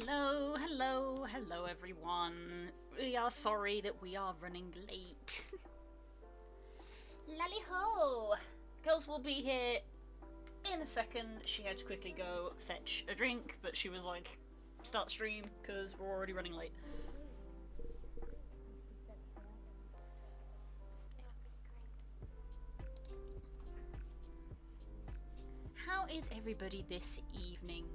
Hello everyone. We are sorry that we are running late. Lally ho! Girls will be here in a second. She had to quickly go fetch a drink, but she was like, start stream, because we're already running late. How is everybody this evening?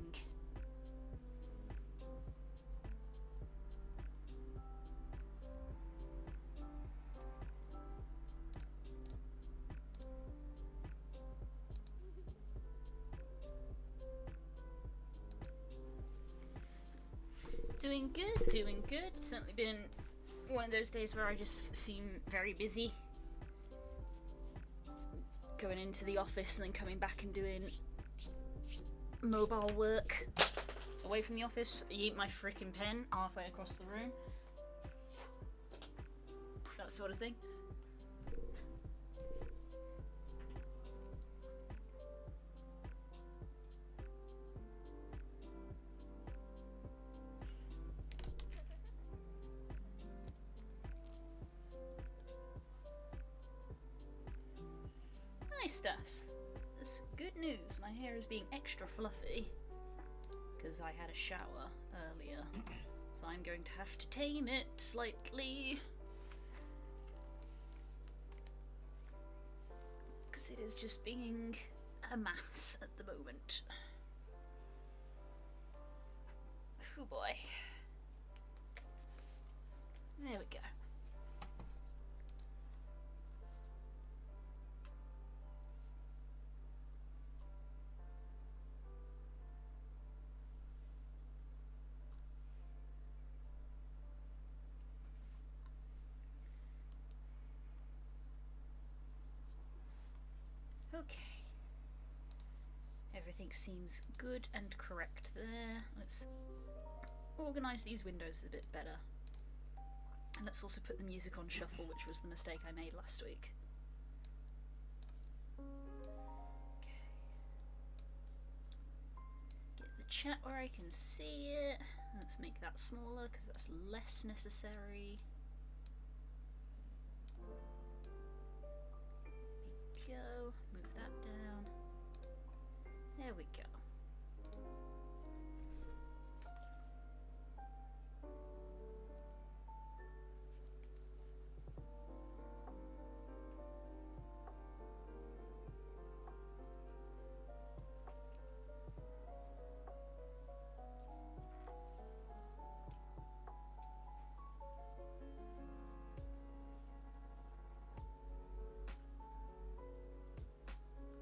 Doing good. Certainly been one of those days where I just seem very busy. Going into the office and then coming back and doing mobile work away from the office. I eat my freaking pen halfway across the room. That sort of thing. Nice, Stas. That's good news. My hair is being extra fluffy because I had a shower earlier, so I'm going to have to tame it slightly because it is just being a mess at the moment. Oh boy. There we go. Okay. Everything seems good and correct there. Let's organise these windows a bit better. And let's also put the music on shuffle, which was the mistake I made last week. Okay. Get the chat where I can see it. Let's make that smaller because that's less necessary. There we go. Move that down. There we go.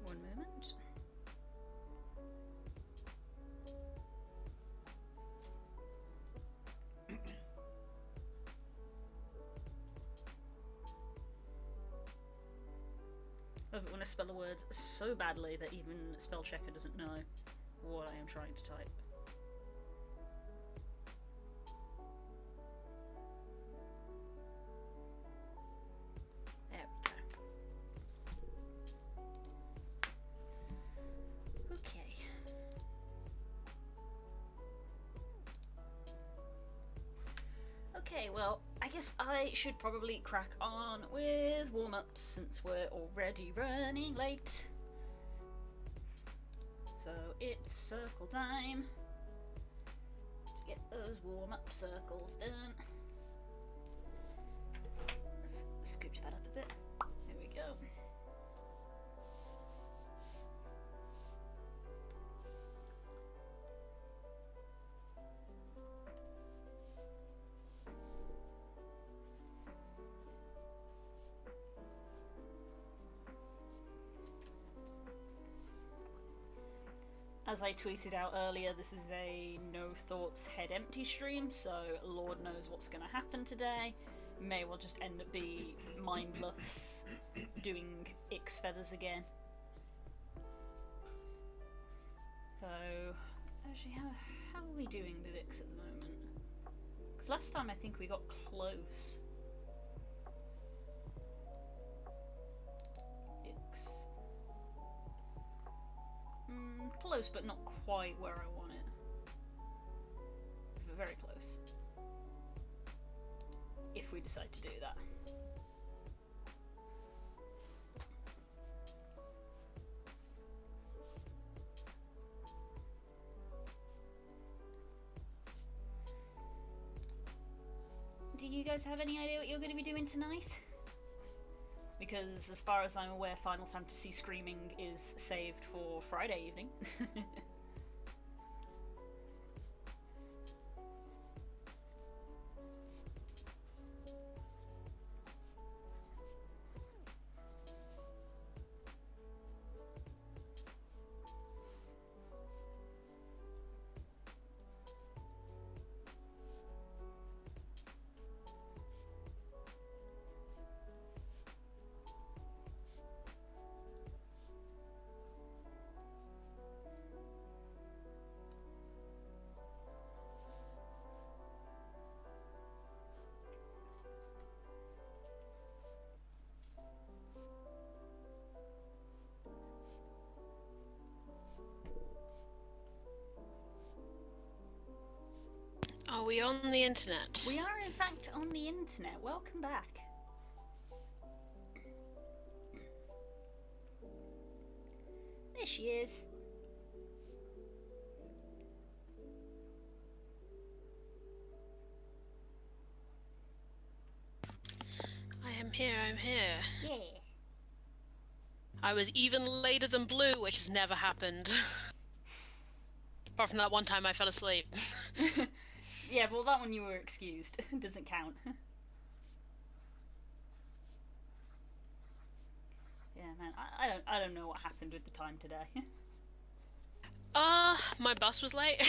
One moment. I love it when I spell a word so badly that even spell checker doesn't know what I am trying to type. There we go. Okay. Okay, well, I guess I should probably crack on with warm-ups since we're already running late. So it's circle time to get those warm-up circles done. Let's scooch that up a bit. There we go. As I tweeted out earlier, this is a no thoughts head empty stream, so Lord knows what's going to happen today. May well just end up be mindless doing Ix feathers again. So, actually, how are we doing with Ix at the moment? Because last time I think we got close. Ix. Close, but not quite where I want it. very close. If we decide to do that. Do you guys have any idea what you're going to be doing tonight? Because as far as I'm aware, Final Fantasy Screaming is saved for Friday evening. Are we on the internet? We are in fact on the internet. Welcome back. There she is. I am here, I'm here. Yeah. I was even later than Blue, which has never happened. Apart from that one time I fell asleep. Yeah, well that one you were excused. Doesn't count. Yeah, man, I don't know what happened with the time today. My bus was late.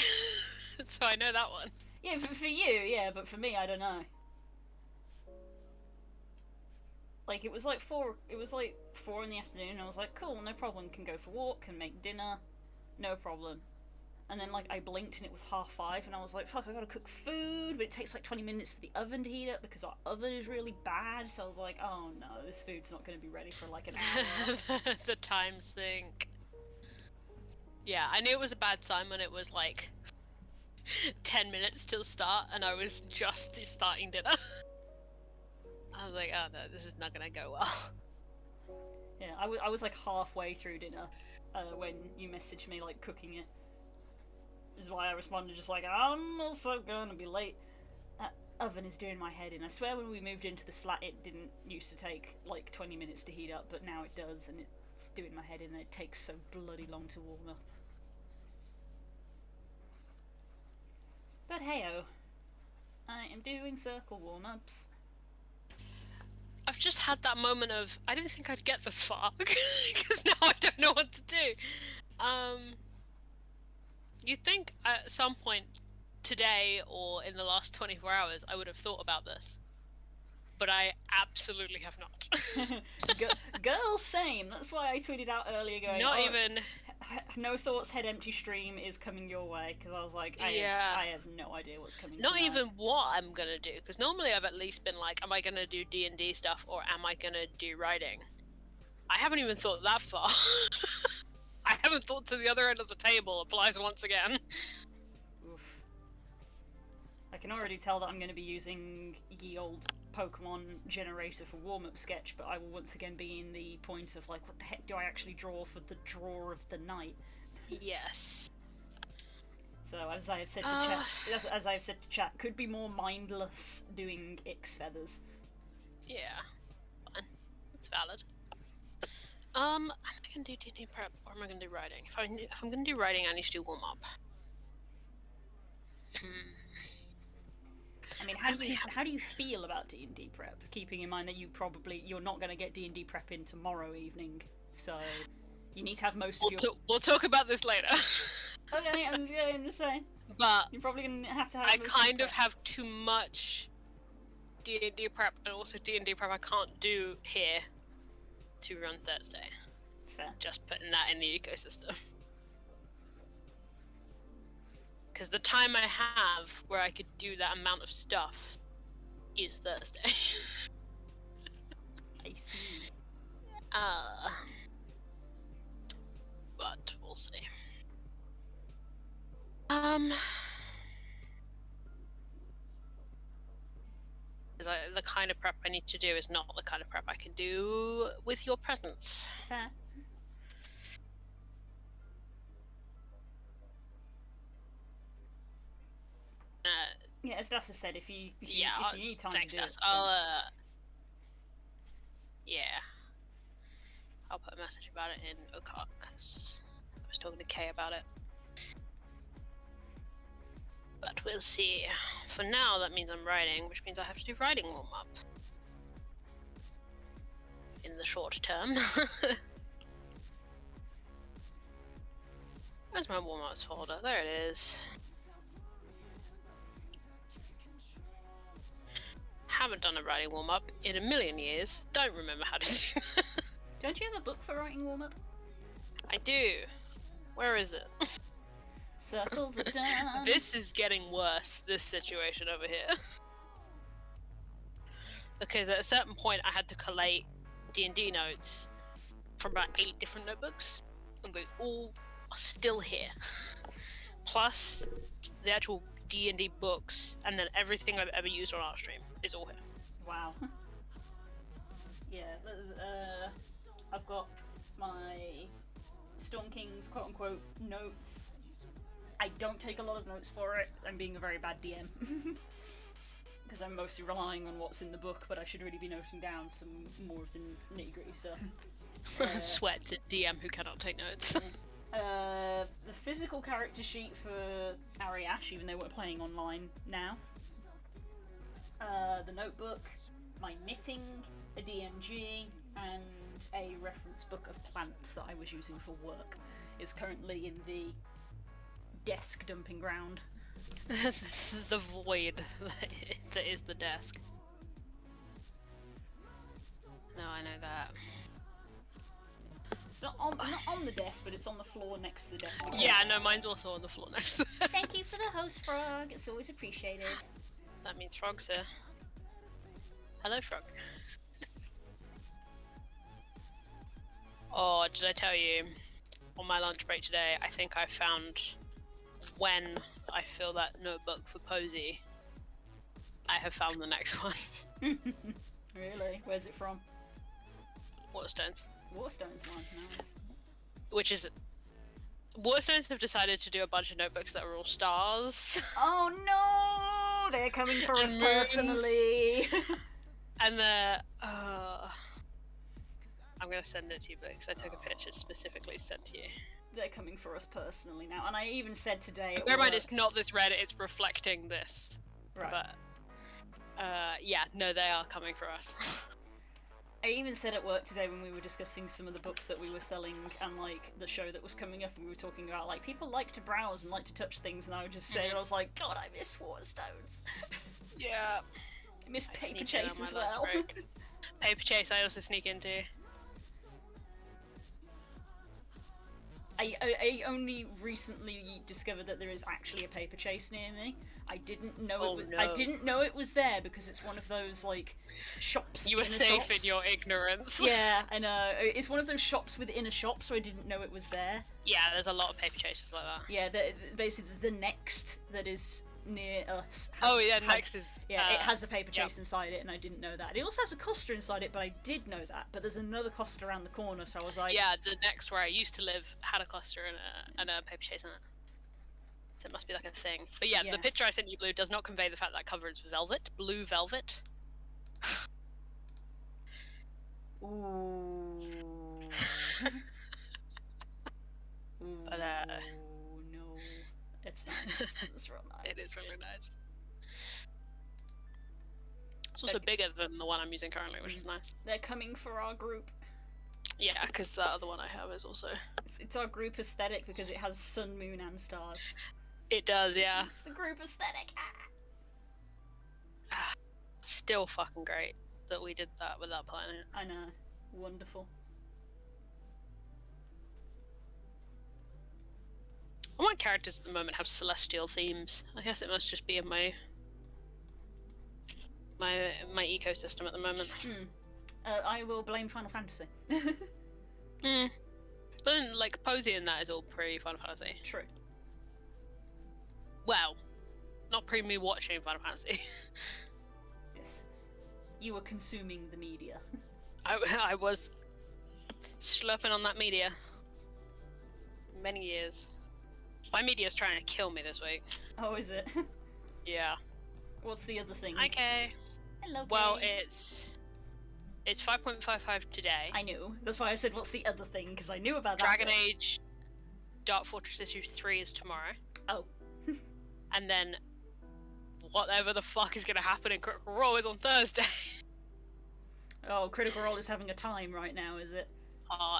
So I know that one. Yeah, for you, yeah, but for me, I don't know. Like, it was like 4 in the afternoon, and I was like, cool, no problem, can go for a walk, can make dinner, no problem. And then, like, I blinked and it was 5:30, and I was like, fuck, I gotta cook food, but it takes like 20 minutes for the oven to heat up because our oven is really bad, so I was like, oh no, this food's not gonna be ready for like an hour. The time sink. Yeah, I knew it was a bad sign when it was like 10 minutes till start and I was just starting dinner. I was like, oh no, this is not gonna go well. Yeah, I was like halfway through dinner when you messaged me, like, cooking it. Which is why I responded just like, I'm also gonna be late. That oven is doing my head in. I swear when we moved into this flat it didn't used to take like 20 minutes to heat up, but now it does, and it's doing my head in and it takes so bloody long to warm up. But hey-oh. I am doing circle warm-ups. I've just had that moment of, I didn't think I'd get this far, because now I don't know what to do. You'd think at some point today or in the last 24 hours I would have thought about this. But I absolutely have not. Girl, same. That's why I tweeted out earlier going, Not even... No Thoughts Head Empty stream is coming your way, because I was like, I have no idea what's coming. Not tonight. even what I'm gonna do, because normally I've at least been like, am I gonna do D&D stuff or am I gonna do writing? I haven't even thought that far. I haven't thought to the other end of the table applies once again. Oof. I can already tell that I'm going to be using ye old Pokemon generator for warm-up sketch, but I will once again be in the point of like, what the heck do I actually draw for the draw of the night? Yes. So as I have said to chat, as I have said to chat, could be more mindless doing Ix feathers. Yeah, fine. That's valid. Am I gonna do D&D prep or am I gonna do writing? If I'm gonna do writing, I need to do warm up. I mean, how do you feel about D&D prep? Keeping in mind that you're not gonna get D&D prep in tomorrow evening, so you need to have most of your. We'll talk about this later. Okay, I'm just saying. But you're probably gonna have to have. I kind of have too much D&D prep, and also D&D prep I can't do here to run Thursday. Fair. Just putting that in the ecosystem. Because the time I have where I could do that amount of stuff is Thursday. I see. But we'll see. the kind of prep I need to do is not the kind of prep I can do with your presence. Fair. Yeah, as Dasa said, if you need time thanks, to do Das. it, I'll put a message about it in Okak because I was talking to Kay about it. But we'll see. For now, that means I'm writing, which means I have to do writing warm-up. In the short term. Where's my warm-ups folder? There it is. Haven't done a writing warm-up in a million years. Don't remember how to do that. Don't you have a book for writing warm-up? I do. Where is it? Circles are done. This is getting worse, this situation over here. Because at a certain point I had to collate D&D notes from about 8 different notebooks, and they all are still here. Plus the actual D&D books, and then everything I've ever used on Artstream is all here. Wow. Yeah, there's, I've got my Storm King's quote-unquote notes. I don't take a lot of notes for it. I'm being a very bad DM. Because I'm mostly relying on what's in the book, but I should really be noting down some more of the nitty-gritty stuff. Sweats at DM who cannot take notes. The physical character sheet for Ariash, even though we're playing online now. The notebook, my knitting, a DMG, and a reference book of plants that I was using for work is currently in the desk dumping ground. The void that is the desk. No, I know that. It's not on the desk, but it's on the floor next to the desk. Yeah, no, mine's also on the floor next to the Thank you for the host, Frog. It's always appreciated. That means Frog's here. Hello, Frog. Oh, did I tell you? On my lunch break today, I think I found when I fill that notebook for Posey, I have found the next one. Really? Where's it from? Waterstones. Waterstones one, nice. Which is... Waterstones have decided to do a bunch of notebooks that are all stars. Oh no! They're coming for us moons. personally! And the... I'm gonna send it to you because I took a picture specifically sent to you. They're coming for us personally now, and I even said today at Bear in mind, work- it's not this red, it's reflecting this. Right. But, yeah, no, they are coming for us. I even said at work today when we were discussing some of the books that we were selling and like the show that was coming up, and we were talking about like people like to browse and like to touch things, and I would just say, I was like, God, I miss Waterstones. Yeah. I miss I Paper sneak in on Chase my as lunch well. break. Paper Chase I also sneak into. I only recently discovered that there is actually a Paper Chase near me. I didn't know Oh, it was, no. I didn't know it was there because it's one of those like shops. You were inner safe shops. in your ignorance. Yeah, I know. It's one of those shops within a shop, so I didn't know it was there. Yeah, there's a lot of Paper Chases like that. Yeah, basically the next that is near us. Next is... Yeah, it has a Paper Chase yep. inside it, and I didn't know that. It also has a Costa inside it, but I did know that. But there's another Costa around the corner, so I was like, Yeah, the next where I used to live had a Costa and a Paper Chase in it. So it must be like a thing. But yeah, Yeah. the picture I sent you, Blue, does not convey the fact that cover is velvet. Blue velvet. ooh. But, no, it's nice. It's real nice. It is really nice. It's also bigger than the one I'm using currently, which is nice. They're coming for our group. Yeah, because that other one I have is also... It's our group aesthetic because it has sun, moon, and stars. It does, yeah. It's the group aesthetic. Still fucking great that we did that without planning it. I know. Wonderful. All my characters at the moment have celestial themes. I guess it must just be in my ecosystem at the moment. I will blame Final Fantasy. Hmm. But then, like, Posey and that is all pre-Final Fantasy. True. Well, not pre me watching Final Fantasy. Yes. You were consuming the media. I was slurping on that media. Many years. My media's trying to kill me this week. Oh, is it? Yeah. What's the other thing? Okay. Hello, Well, Kay. it's 5.55 today. I knew. That's why I said, what's the other thing? Because I knew about that. Dragon Age Dark Fortress Issue 3 is tomorrow. Oh. And then whatever the fuck is going to happen in Critical Role is on Thursday. Oh, Critical Role is having a time right now, is it? I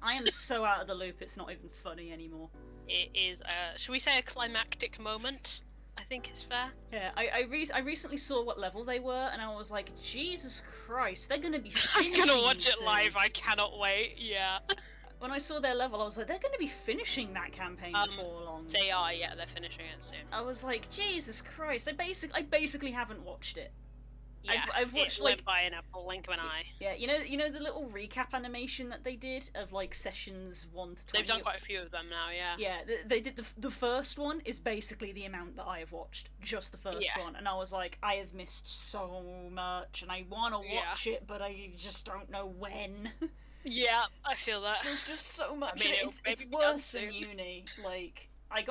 am so out of the loop, it's not even funny anymore. It is, should we say a climactic moment? I think is fair. Yeah, I recently saw what level they were, and I was like, Jesus Christ, they're gonna be I'm finishing gonna watch it soon. live, I cannot wait, yeah. When I saw their level, I was like, they're gonna be finishing that campaign before long. They are, yeah, they're finishing it soon. I was like, Jesus Christ, I basically haven't watched it. Yeah, I've watched it like went by in a blink of an eye. Yeah, you know the little recap animation that they did of like sessions 1 to 20. They've done quite a few of them now, yeah. Yeah, they did the first one is basically the amount that I have watched, just the first one, and I was like, I have missed so much, and I want to watch it, but I just don't know when. Yeah, I feel that. There's just so much. I mean, it's worse than uni. Like I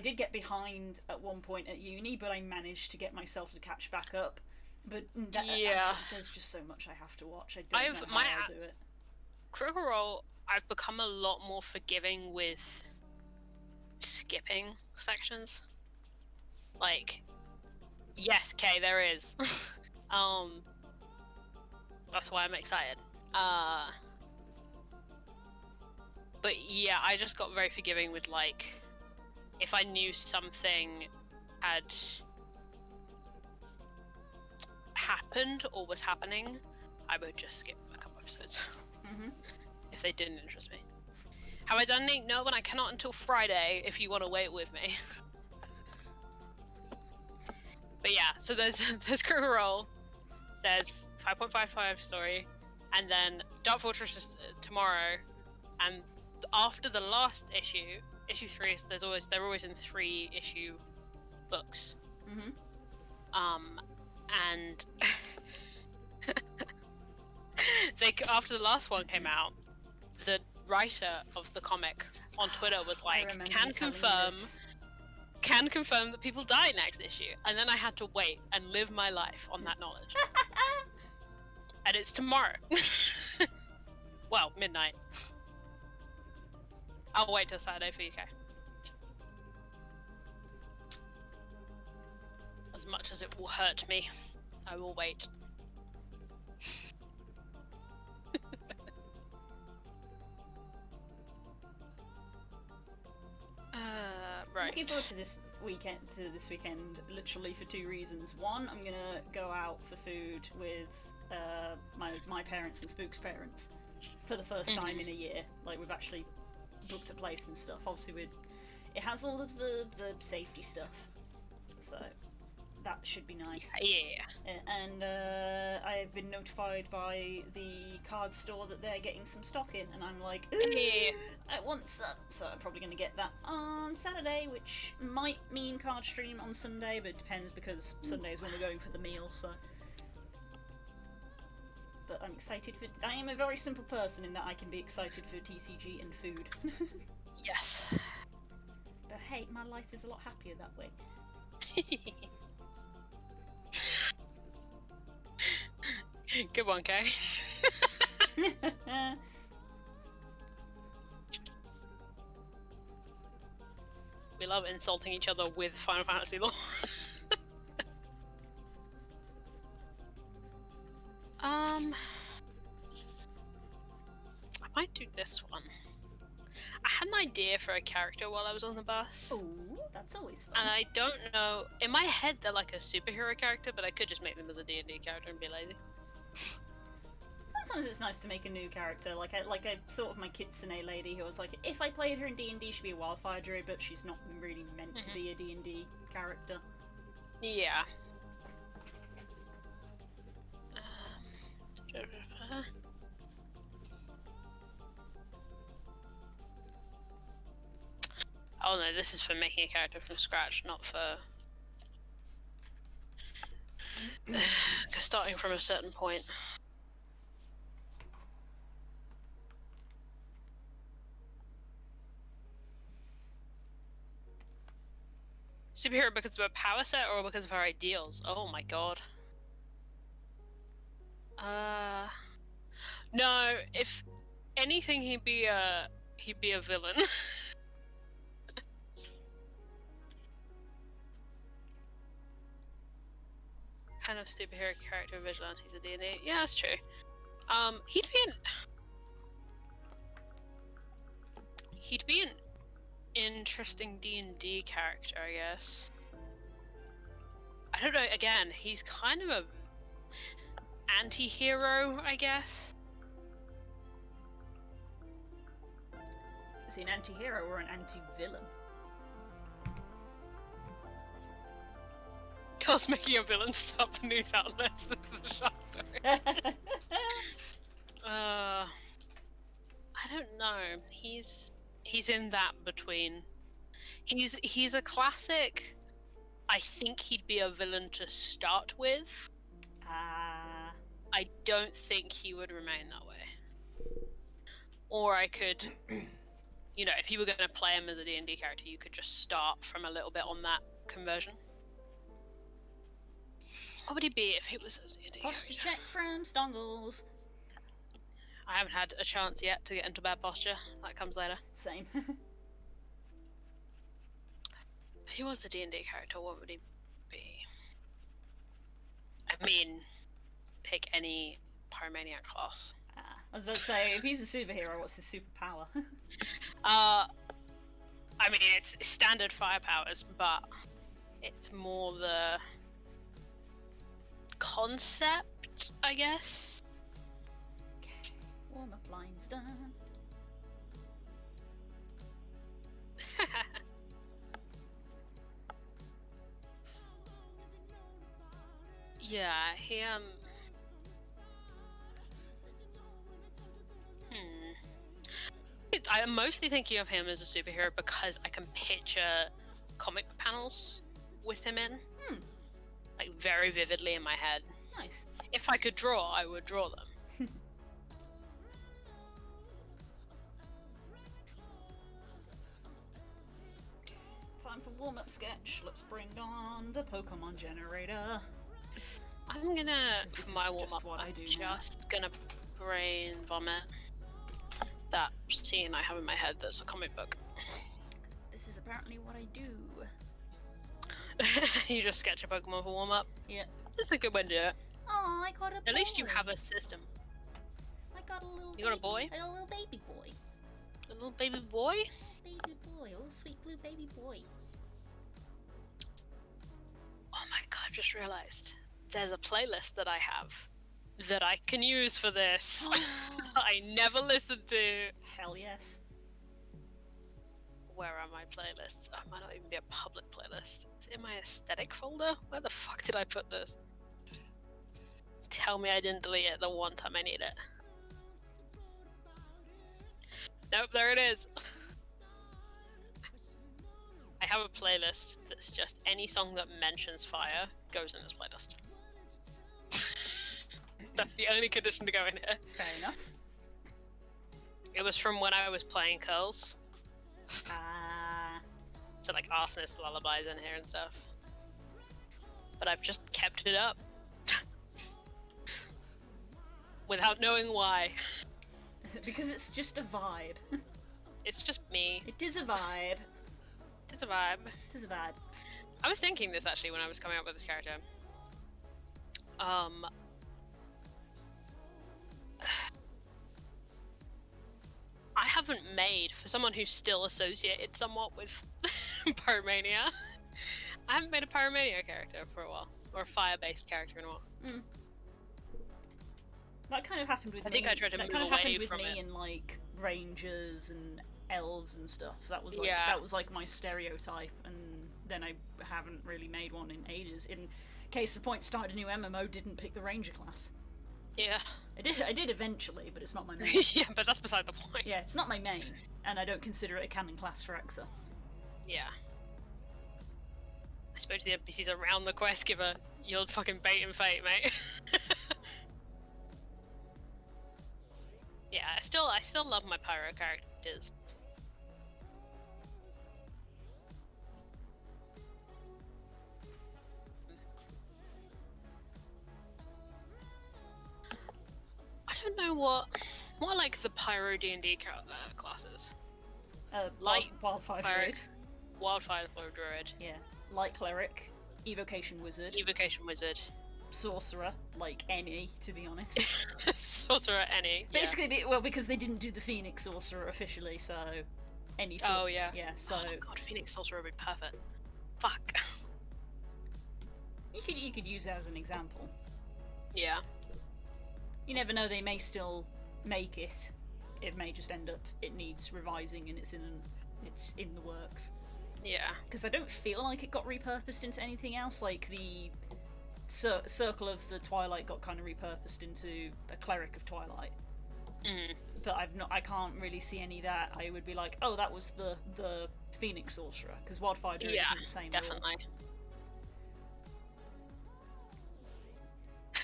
did get behind at one point at uni, but I managed to get myself to catch back up. But there's just so much I have to watch. I don't know how I'll do it. Critical Role, I've become a lot more forgiving with skipping sections. Like, yes, Kay, there is. That's why I'm excited. But yeah, I just got very forgiving with, like, if I knew something had happened or was happening, I would just skip a couple episodes. If they didn't interest me. Have I done anything? No, but I cannot until Friday if you want to wait with me. But yeah, so there's Critical Role, there's 5.55 story, and then Dark Fortress is tomorrow, and after the last issue, issue 3, they're always in 3-issue books. And after the last one came out, the writer of the comic on Twitter was like, can confirm that people die next issue, and then I had to wait and live my life on that knowledge. And it's tomorrow. Well, midnight. I'll wait till Saturday for UK. As much as it will hurt me, I will wait. Right. Looking forward to this weekend. Literally for 2 reasons. One, I'm gonna go out for food with my parents and Spook's parents for the first time in a year. Like, we've actually booked a place and stuff. Obviously, it has all of the safety stuff, so that should be nice. Yeah. And I've been notified by the card store that they're getting some stock in, and I'm like, Yeah. I want some. So I'm probably going to get that on Saturday, which might mean card stream on Sunday, but it depends because Sunday is when we're going for the meal, so. But I'm excited for. I am a very simple person in that I can be excited for TCG and food. Yes. But hey, my life is a lot happier that way. Good one, Kay. We love insulting each other with Final Fantasy lore. I might do this one. I had an idea for a character while I was on the bus. Ooh, that's always fun. And I don't know. In my head, they're like a superhero character, but I could just make them as a D&D character and be lazy. Sometimes it's nice to make a new character. Like I thought of my Kitsune lady who was like, if I played her in D&D, she'd be a wildfire druid, but she's not really meant to be a D&D character. Yeah. Oh no, this is for making a character from scratch, not for... starting from a certain point. Superhero because of a power set or because of her ideals? Oh my god. No, if anything he'd be a villain. Kind of superhero character vigilantes a D&D. Yeah, that's true. He'd be an interesting D&D character, I guess. I don't know, again, he's kind of a anti-hero, I guess. Is he an anti-hero or an anti-villain? Carl's making a villain stop the news outlets. This is a shock story. I don't know. He's in that between. He's a classic. I think he'd be a villain to start with. I don't think he would remain that way. Or I could, you know, if you were going to play him as a D&D character, you could just start from a little bit on that conversion. What would he be if he was a D&D Posture character? check from Stongles. I haven't had a chance yet to get into bad posture. That comes later. Same. If he was a D&D character, what would he be? I mean, pick any Pyromaniac class. I was about to say, if he's a superhero, what's his superpower? I mean, it's standard fire powers, but it's more the concept, I guess. Okay, warm-up line's done. Yeah, he I'm mostly thinking of him as a superhero because I can picture comic panels with him in. Like, very vividly in my head. Nice. If I could draw, I would draw them. Time for warm-up sketch. Let's bring on the Pokemon generator. I'm gonna, This for is my just warm-up, what I I'm do now. just gonna brain vomit that scene I have in my head that's a comic book. This is apparently what I do. You just sketch a Pokemon for warm-up. Yeah. That's a good way to do it. Oh, I got a boy. At least you have a system. I got a little You got a baby. boy? I got a little baby boy. A little baby boy? Baby boy. A little sweet blue baby boy. Oh my god, I've just realized. There's a playlist that I have that I can use for this. I never listened to. Hell yes. Where are my playlists? Oh, it might not even be a public playlist. Is it in my aesthetic folder? Where the fuck did I put this? Tell me I didn't delete it the one time I need it. Nope, there it is. I have a playlist that's just any song that mentions fire goes in this playlist. That's the only condition to go in here. Fair enough. It was from when I was playing Curls. So So like arsonist lullabies in here and stuff. But I've just kept it up. Without knowing why. because it's just a vibe. It's just me. It is a vibe. It's a vibe. It is a vibe. I was thinking this actually when I was coming up with this character. I haven't made, for someone who's still associated somewhat with Pyromania, I haven't made a Pyromania character for a while. Or a fire-based character in a while. That kind of happened with me. I think I tried to that move kind of away happened with from me it. in like Rangers and elves and stuff. That was like Yeah. that was like my stereotype, and then I haven't really made one in ages. In case of point, started a new MMO, didn't pick the Ranger class. Yeah. I did eventually, but it's not my main. Yeah, but that's beside the point. Yeah, it's not my main, and I don't consider it a canon class for Exa. Yeah. I spoke to the NPCs around the quest giver. You're fucking bait and fate, mate. Yeah, I still love my pyro characters. I don't know what are like the pyro D&D classes. Light Wildfire cleric, Druid. Wildfire Druid, Yeah. Light Cleric, Evocation Wizard, Evocation Wizard, Sorcerer, like any, to be honest. Sorcerer, any. Basically, well, because they didn't do the Phoenix Sorcerer officially, so any. Oh yeah. Yeah. So oh god, Phoenix Sorcerer would be perfect. Fuck. you could use it as an example. Yeah. You never know; they may still make it. It may just end up it needs revising and it's in the works. Yeah. Because I don't feel like it got repurposed into anything else. Like the Circle of the Twilight got kind of repurposed into a Cleric of Twilight. Mm. But I can't really see any that I would be like, oh, that was the Phoenix Sorcerer, because Wildfire Druid isn't the same. Definitely.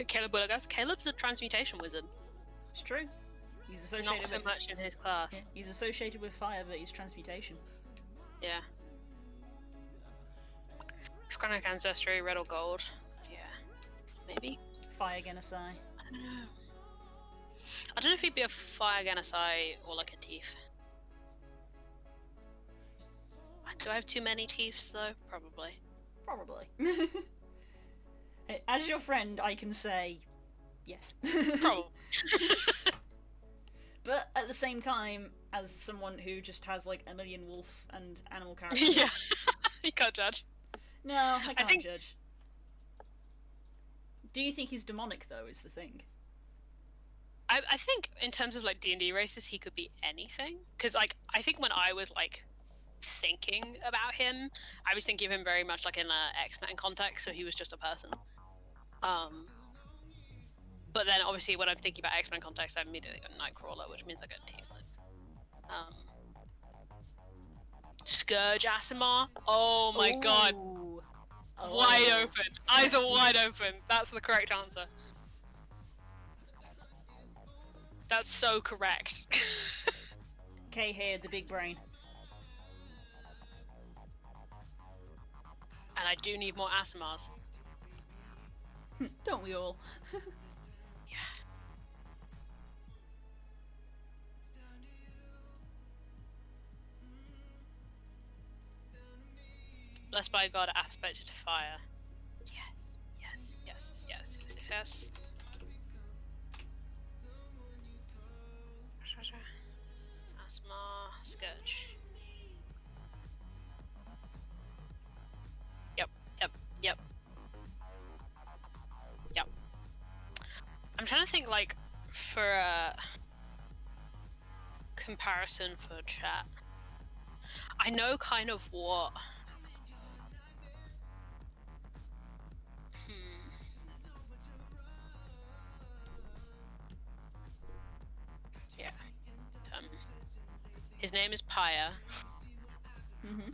Caleb Willigas. Caleb's a transmutation wizard. It's true. He's associated Not so with, much in his class. Yeah, he's associated with fire, but he's transmutation. Yeah. Draconic Ancestry, red or gold. Yeah. Maybe? Fire Genocide. I don't know. I don't know if he'd be a Fire Genocide or like a Thief. Do I have too many Thiefs though? Probably. Probably. As your friend, I can say yes. Probably. But at the same time, as someone who just has like a million wolf and animal characters, Yeah. You can't judge. no, I can't think- judge. Do you think he's demonic though? Is the thing. I think in terms of like D&D races, he could be anything. Because like I think when I was like thinking about him, I was thinking of him very much like in a X-Men context, so he was just a person. But then obviously when I'm thinking about X-Men context, I immediately got Nightcrawler, which means I get Tieflings. Scourge Asimar. Oh my god. Ooh. Wide Oh. open. Eyes are wide open. That's the correct answer. That's so correct. Okay, here, the big brain. And I do need more Asimars. Don't we all? Yeah. Blessed by God, aspected to fire. Yes, yes, yes, yes, yes, yes. Asthma, Scourge. Yep, yep, yep. Yep. I'm trying to think, like, for a comparison for chat. I know kind of what. Yeah. His name is Pyre. Mm-hmm.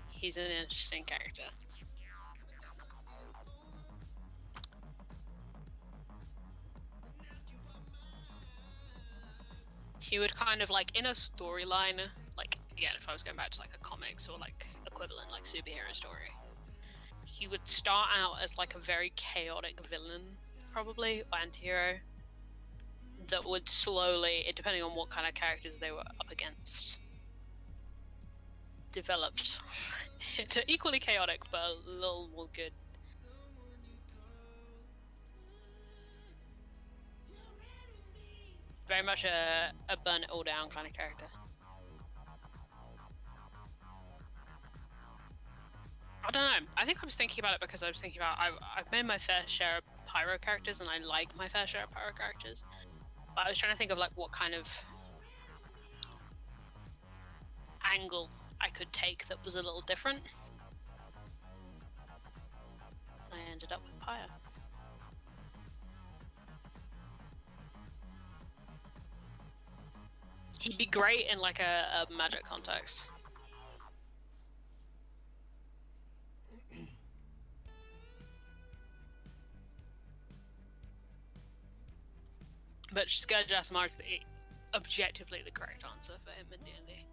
He's an interesting character. He would kind of like in a storyline, like again, if I was going back to like a comics or like equivalent like superhero story, he would start out as like a very chaotic villain, probably, or anti-hero, that would slowly, depending on what kind of characters they were up against, developed into equally chaotic but a little more good. Very much a burn it all down kind of character. I don't know. I think I was thinking about it because I was thinking about I've made my fair share of pyro characters and I like my fair share of pyro characters. But I was trying to think of like what kind of angle I could take that was a little different. And I ended up with Pyre. He'd be great in like a magic context. But Scourge ASMR is objectively the correct answer for him in D&D.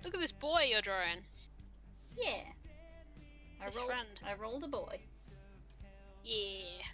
Look at this boy you're drawing. Yeah. His friend. I rolled a boy. Yeah.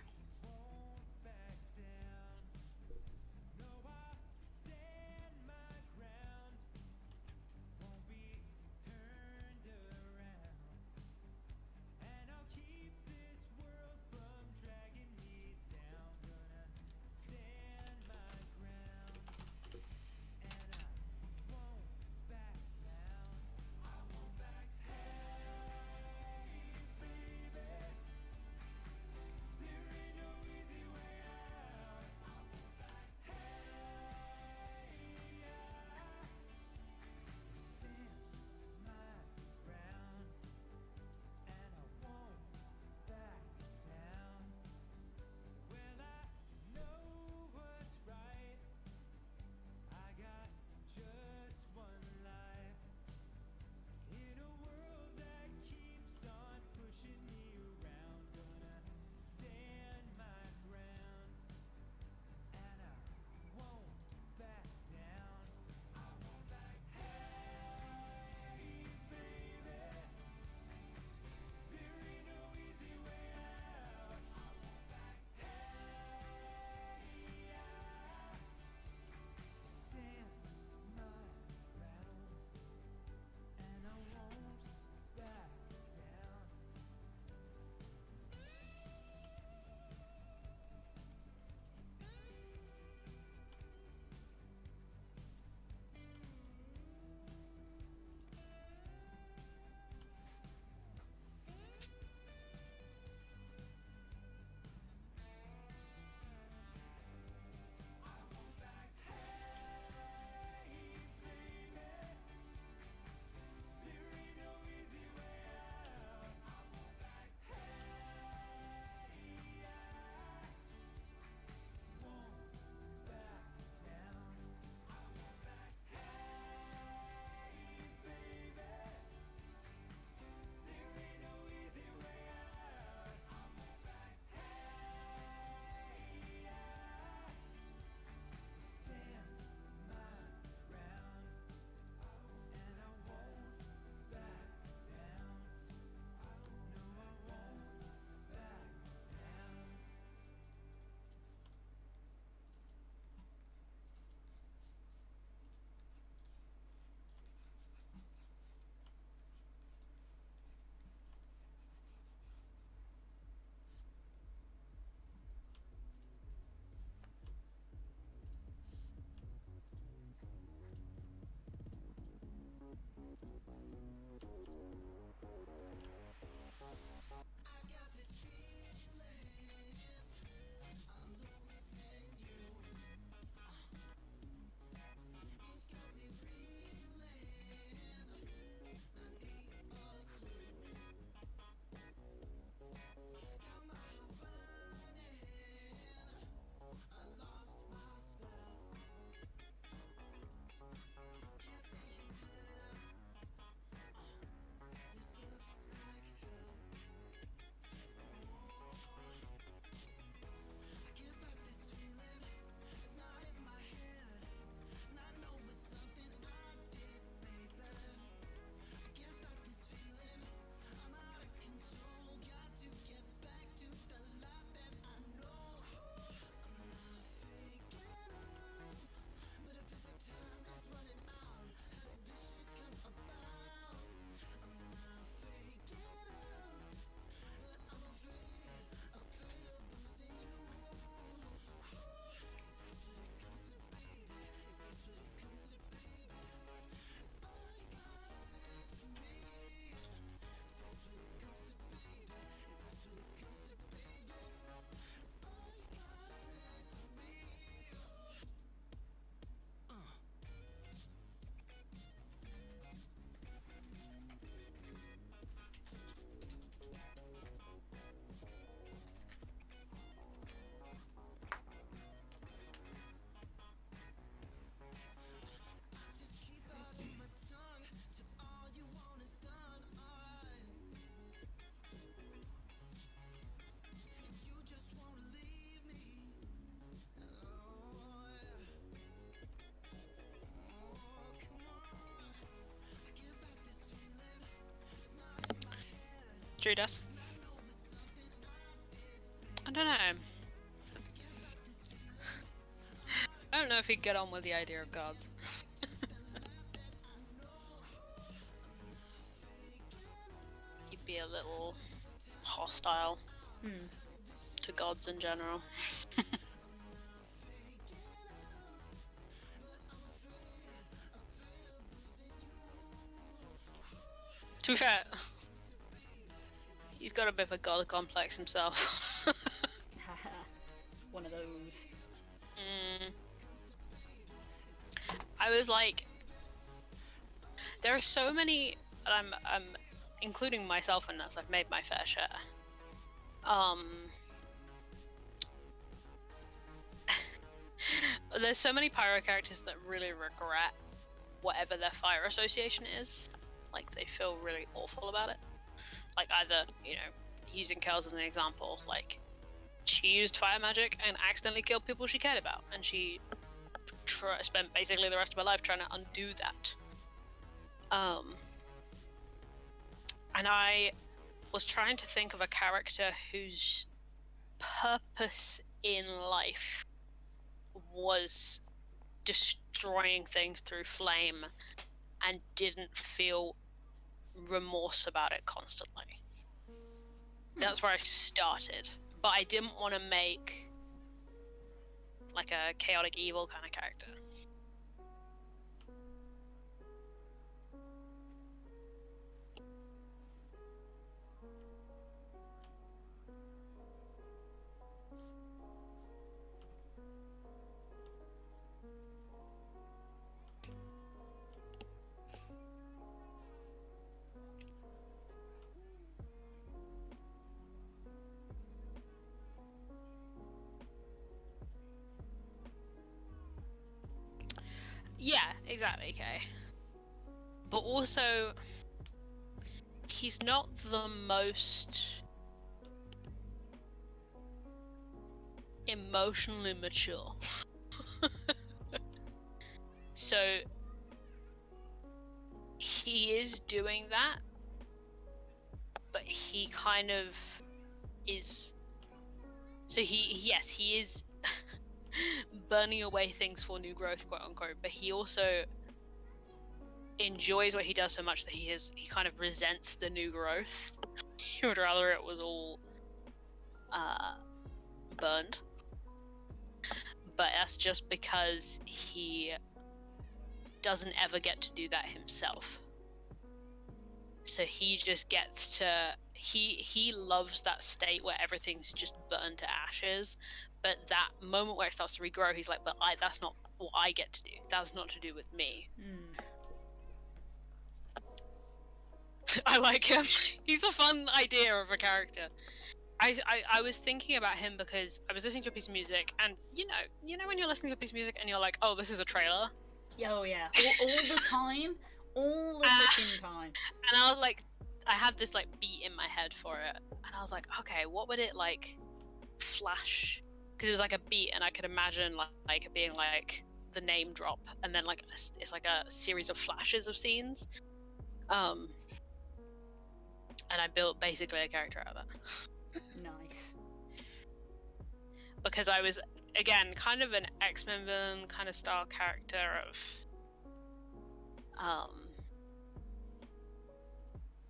true, Des. I don't know. I don't know if he'd get on with the idea of gods. He'd be a little hostile to gods in general. To be fair, he's got a bit of a god complex himself. One of those. I was like, there are so many, and I'm including myself in this. I've made my fair share. There's so many pyro characters that really regret whatever their fire association is. Like, they feel really awful about it. Like, either, you know, using Kels as an example, like, she used fire magic and accidentally killed people she cared about, and she spent basically the rest of her life trying to undo that. And I was trying to think of a character whose purpose in life was destroying things through flame and didn't feel remorse about it constantly. That's where I started, but I didn't want to make like a chaotic evil kind of character. Yeah, exactly, okay. But also, he's not the most emotionally mature. So, he is doing that, but he kind of is... So he is burning away things for new growth, quote unquote, but he also enjoys what he does so much that he kind of resents the new growth. He would rather it was all burned. But that's just because he doesn't ever get to do that himself. So he just gets to... He loves that state where everything's just burned to ashes, but that moment where it starts to regrow, he's like, but that's not what I get to do. That's not to do with me. I like him. He's a fun idea of a character. I was thinking about him because I was listening to a piece of music, and you know when you're listening to a piece of music and you're like, oh, this is a trailer? Oh yeah, all the time. All the freaking time. And I was like, I had this like beat in my head for it, and I was like, okay, what would it like flash? Because it was like a beat, and I could imagine like it being like the name drop, and then like it's like a series of flashes of scenes. And I built basically a character out of that. Nice. Because I was, again, kind of an X-Men villain kind of style character of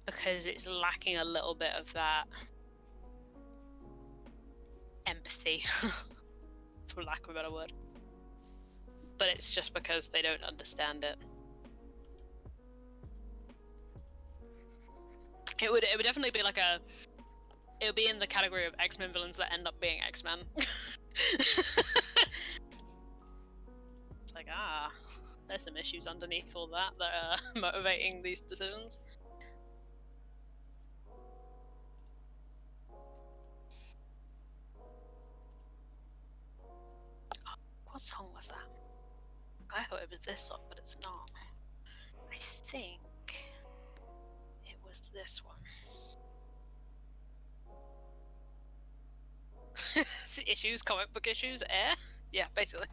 because it's lacking a little bit of that empathy, for lack of a better word. But it's just because they don't understand it. It would definitely be like it would be in the category of X-Men villains that end up being X-Men. It's like, there's some issues underneath all that are motivating these decisions. What song was that? I thought it was this song, but it's not. I think it was this one. Issues, comic book issues, air? Yeah, basically.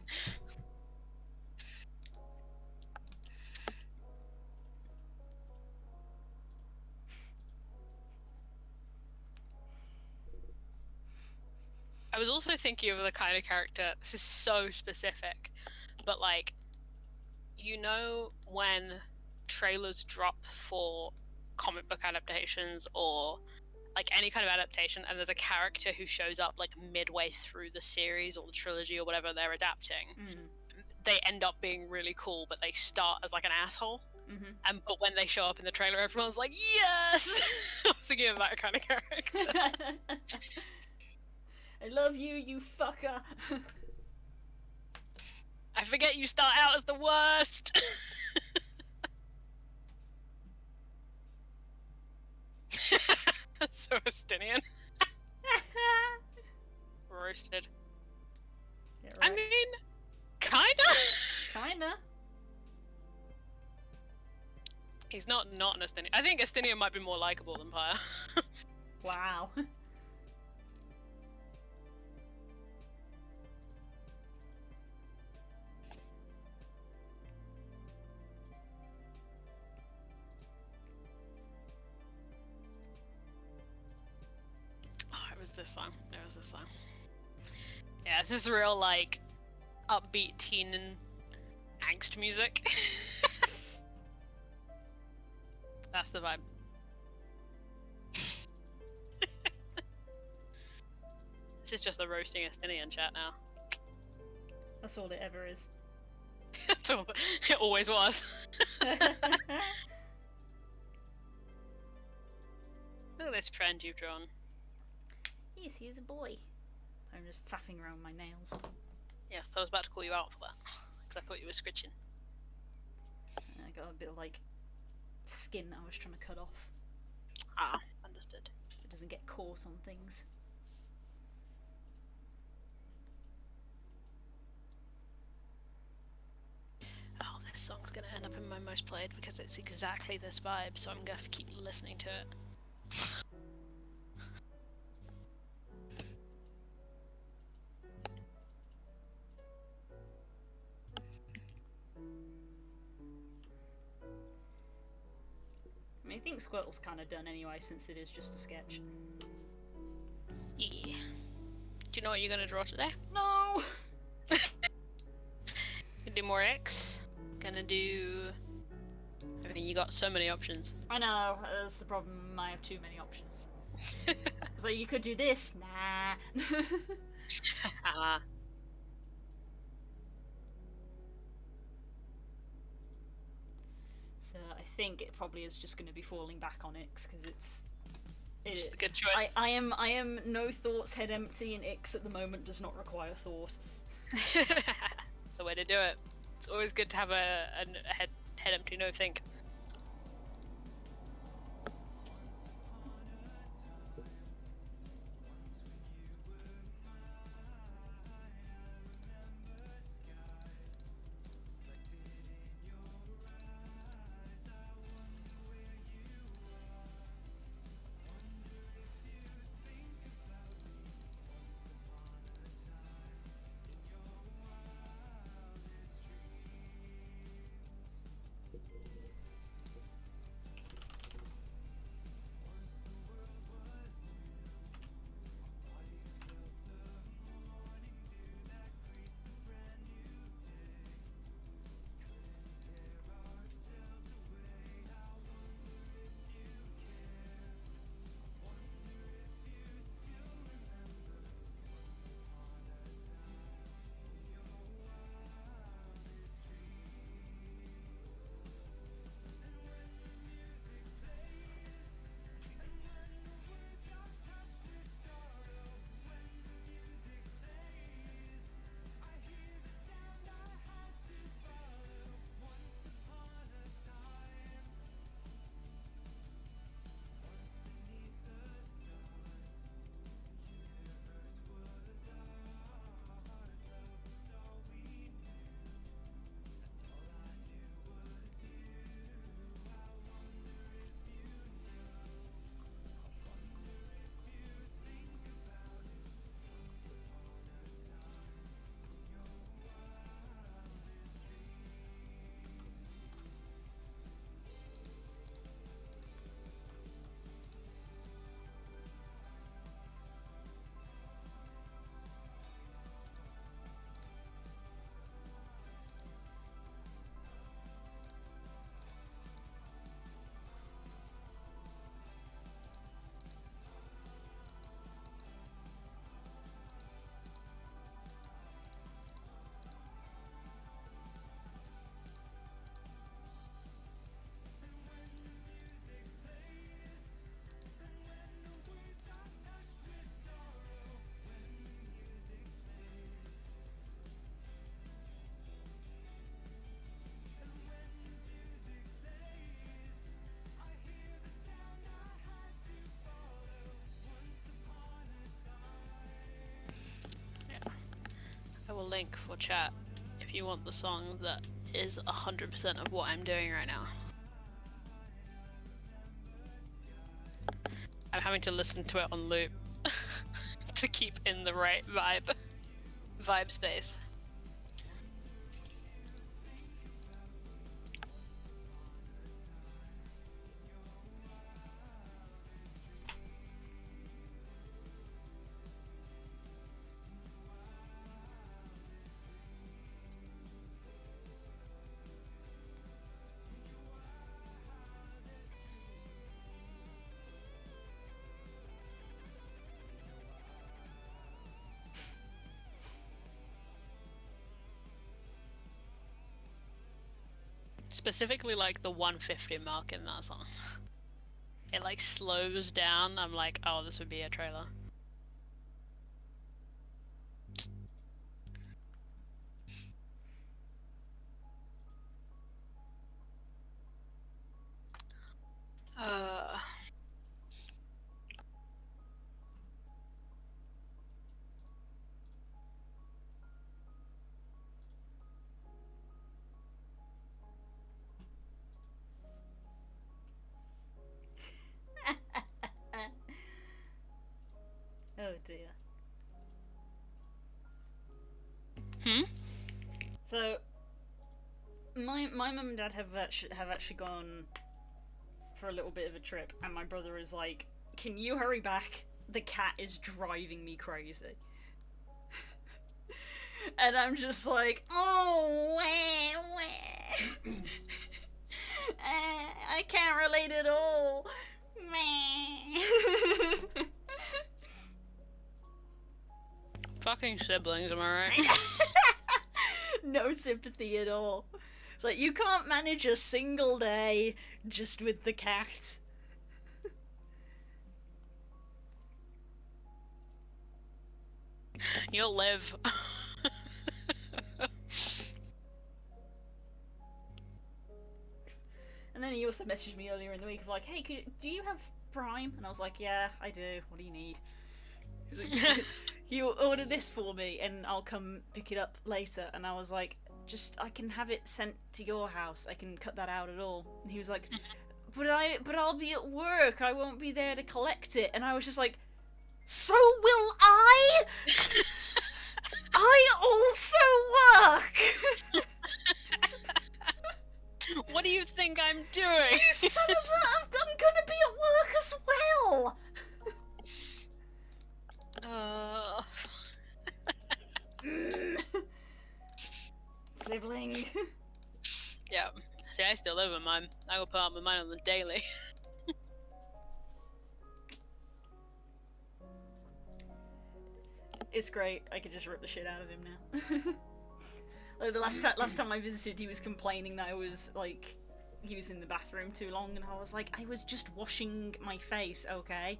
I was also thinking of the kind of character. This is so specific, but like, you know, when trailers drop for comic book adaptations or like any kind of adaptation, and there's a character who shows up like midway through the series or the trilogy or whatever they're adapting, they end up being really cool, but they start as like an asshole. Mm-hmm. But when they show up in the trailer, everyone's like, yes! I was thinking of that kind of character. I love you, you fucker. I forget you start out as the worst. So Estinian. Roasted. Yeah, I right. mean, kinda. He's not an Estinian. I think Estinian might be more likable than Pyre. Wow. Oh, it was this song. Yeah, this is real, like, upbeat teen and angst music. That's the vibe. This is just the roasting Estinian chat now. That's all it ever is. That's all. It always was. Look at this trend you've drawn. Yes, he is a boy. I'm just faffing around my nails. Yes, I was about to call you out for that. Because I thought you were scritching. I got a bit of like skin that I was trying to cut off. Ah, understood. So it doesn't get caught on things. Oh, this song's gonna end up in my most played because it's exactly this vibe, so I'm gonna have to keep listening to it. I mean, I think Squirtle's kind of done anyway, since it is just a sketch. Yeah. Do you know what you're gonna draw today? No! Gonna do more X. Gonna do. I mean, you got so many options. I know, that's the problem. I have too many options. So you could do this. Nah. Ah. So I think it probably is just going to be falling back on Ix because it's. Just a good choice. I am no thoughts, head empty, and Ix at the moment does not require thought. That's the way to do it. It's always good to have a head empty, no think. link for chat if you want the song that is 100% of what I'm doing right now. I'm having to listen to it on loop to keep in the right vibe space. Specifically, like the 150 mark in that song. It like slows down. I'm like, oh, this would be a trailer. Uh. Oh dear. So, my mum and dad have actually gone for a little bit of a trip, and my brother is like, "Can you hurry back? The cat is driving me crazy." And I'm just like, "Oh, wah. I can't relate at all." Fucking siblings, am I right? No sympathy at all. It's like, you can't manage a single day just with the cat. You'll live. And then he also messaged me earlier in the week of like, "Hey, do you have Prime?" And I was like, "Yeah, I do. What do you need?" He's like, "You order this for me and I'll come pick it up later." And I was like, I can have it sent to your house. I can cut that out at all." And he was like, but I'll be at work. I won't be there to collect it." And I was just like, "So will I? I also work." What do you think I'm doing? You son of a... I'm gonna be at work as well. Sibling. Yeah. See, I still live with mine. I go put up with mine on the daily. It's great. I could just rip the shit out of him now. Like the last time I visited, he was complaining that I was like, he was in the bathroom too long, and I was like, I was just washing my face, okay?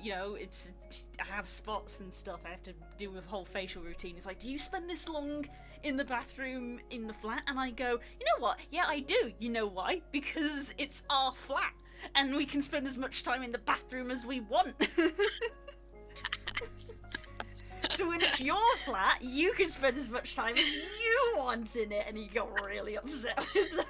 You know, I have spots and stuff. I have to do a whole facial routine. It's like, "Do you spend this long in the bathroom in the flat?" And I go, "You know what? Yeah, I do. You know why? Because it's our flat, and we can spend as much time in the bathroom as we want." So when it's your flat, you can spend as much time as you want in it. And he got really upset with that.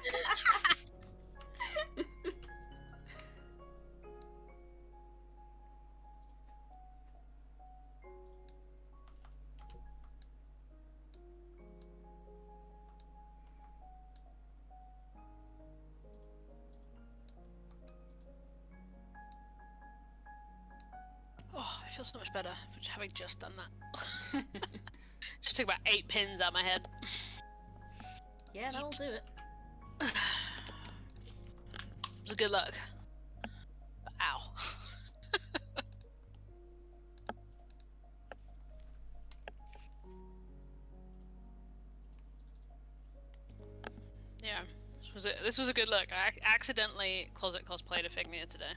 Oh, I feel so much better for having just done that. Just took about 8 pins out my head. Yeah, that'll do it. It was a good look. But ow. Yeah, this was a good look. I accidentally closet cosplayed a Fignia today.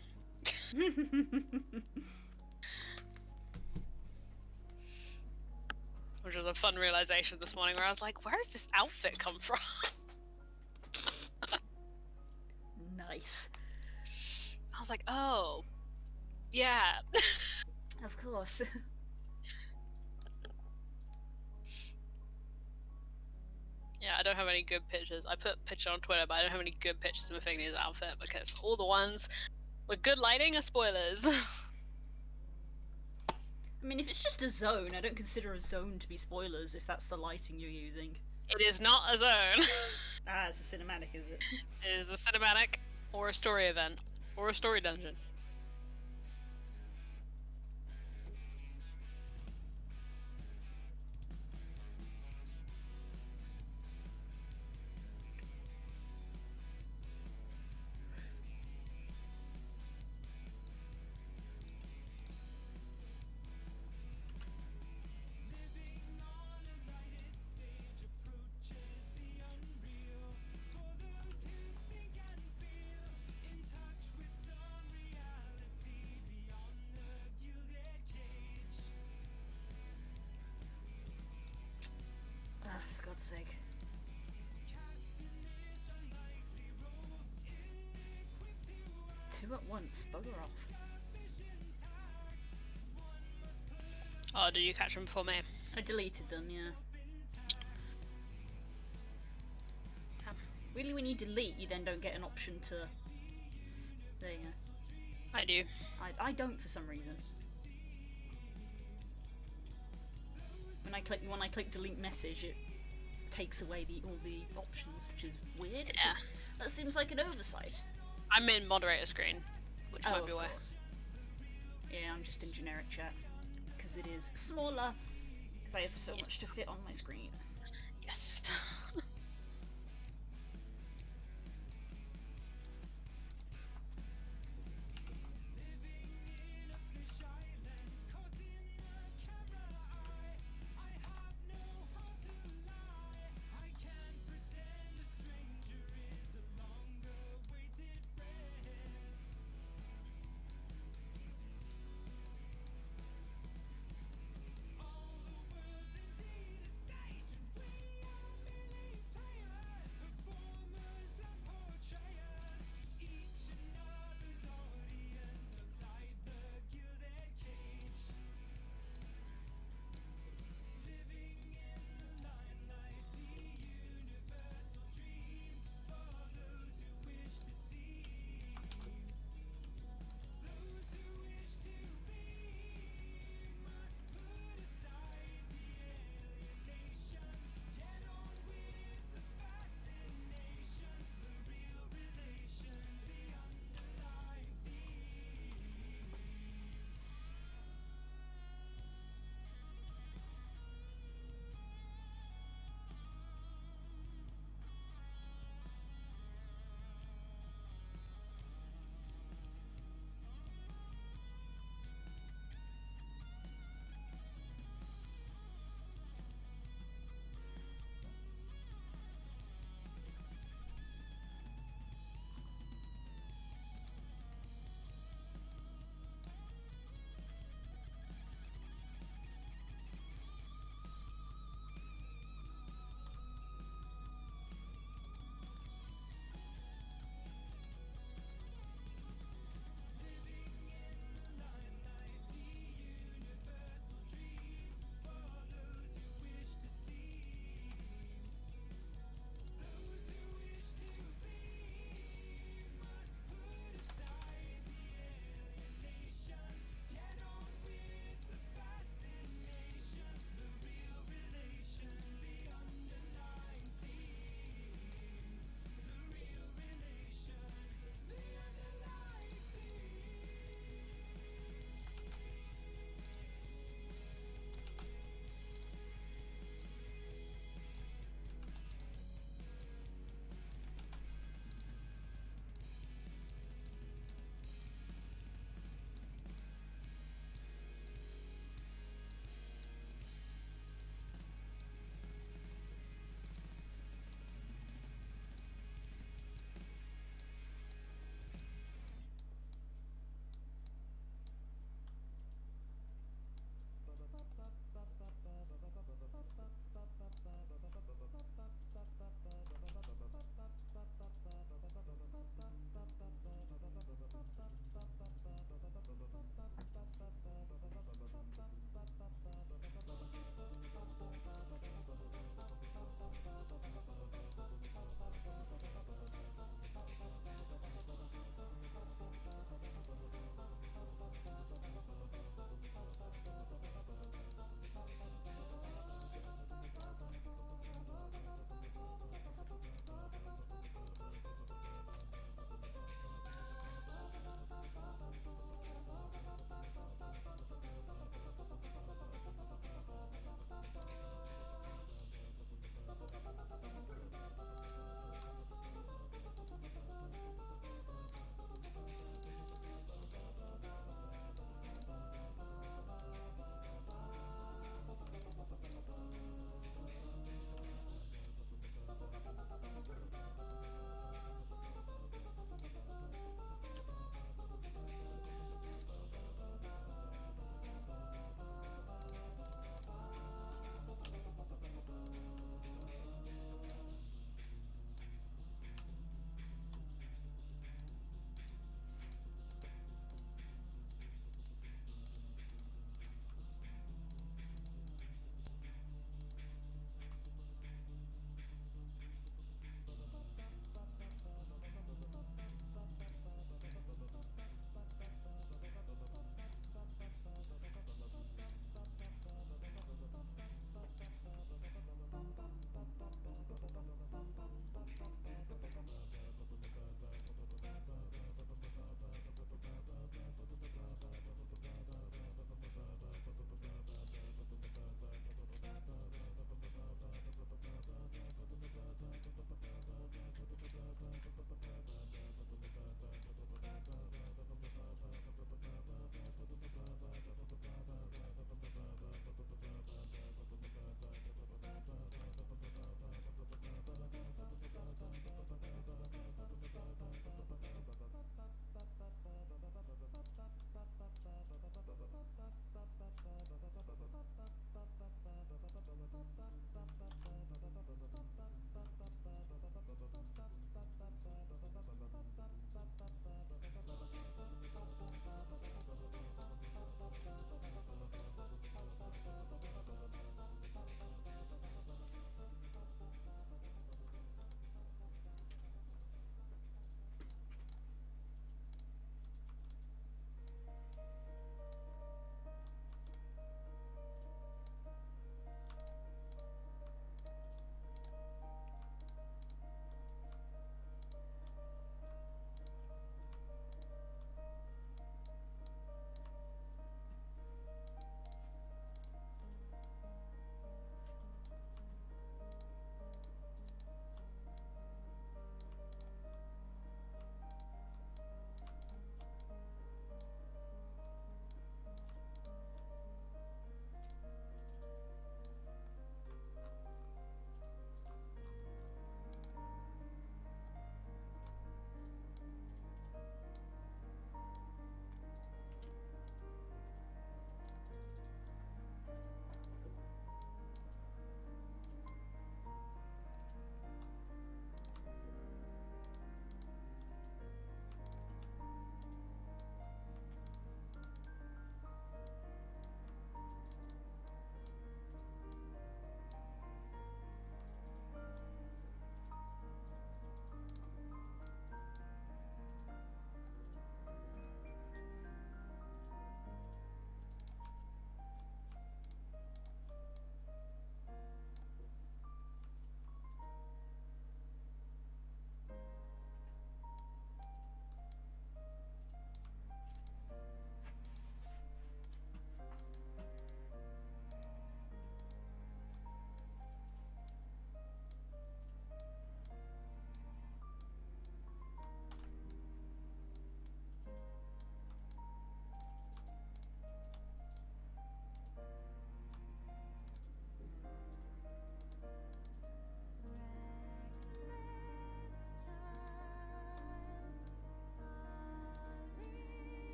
Which was a fun realization this morning where I was like, where does this outfit come from? Nice. I was like, oh, yeah. Of course. Yeah, I don't have any good pictures. I put picture on Twitter, but I don't have any good pictures of Mephine's outfit because all the ones with good lighting are spoilers. I mean, if it's just a zone, I don't consider a zone to be spoilers if that's the lighting you're using. It is not a zone. Ah, it's a cinematic, is it? It is a cinematic or a story event or a story dungeon. Ah, for God's sake. Two at once, bugger off. Oh, did you catch them before me? I deleted them, yeah. Really, when you delete, you then don't get an option to... There you go. I do. I don't for some reason. When I click delete message, it takes away all the options, which is weird. Yeah. That seems like an oversight. I'm in moderator screen, which might be why. Course. Yeah, I'm just in generic chat because it is smaller. Because I have so much to fit on my screen. Yes.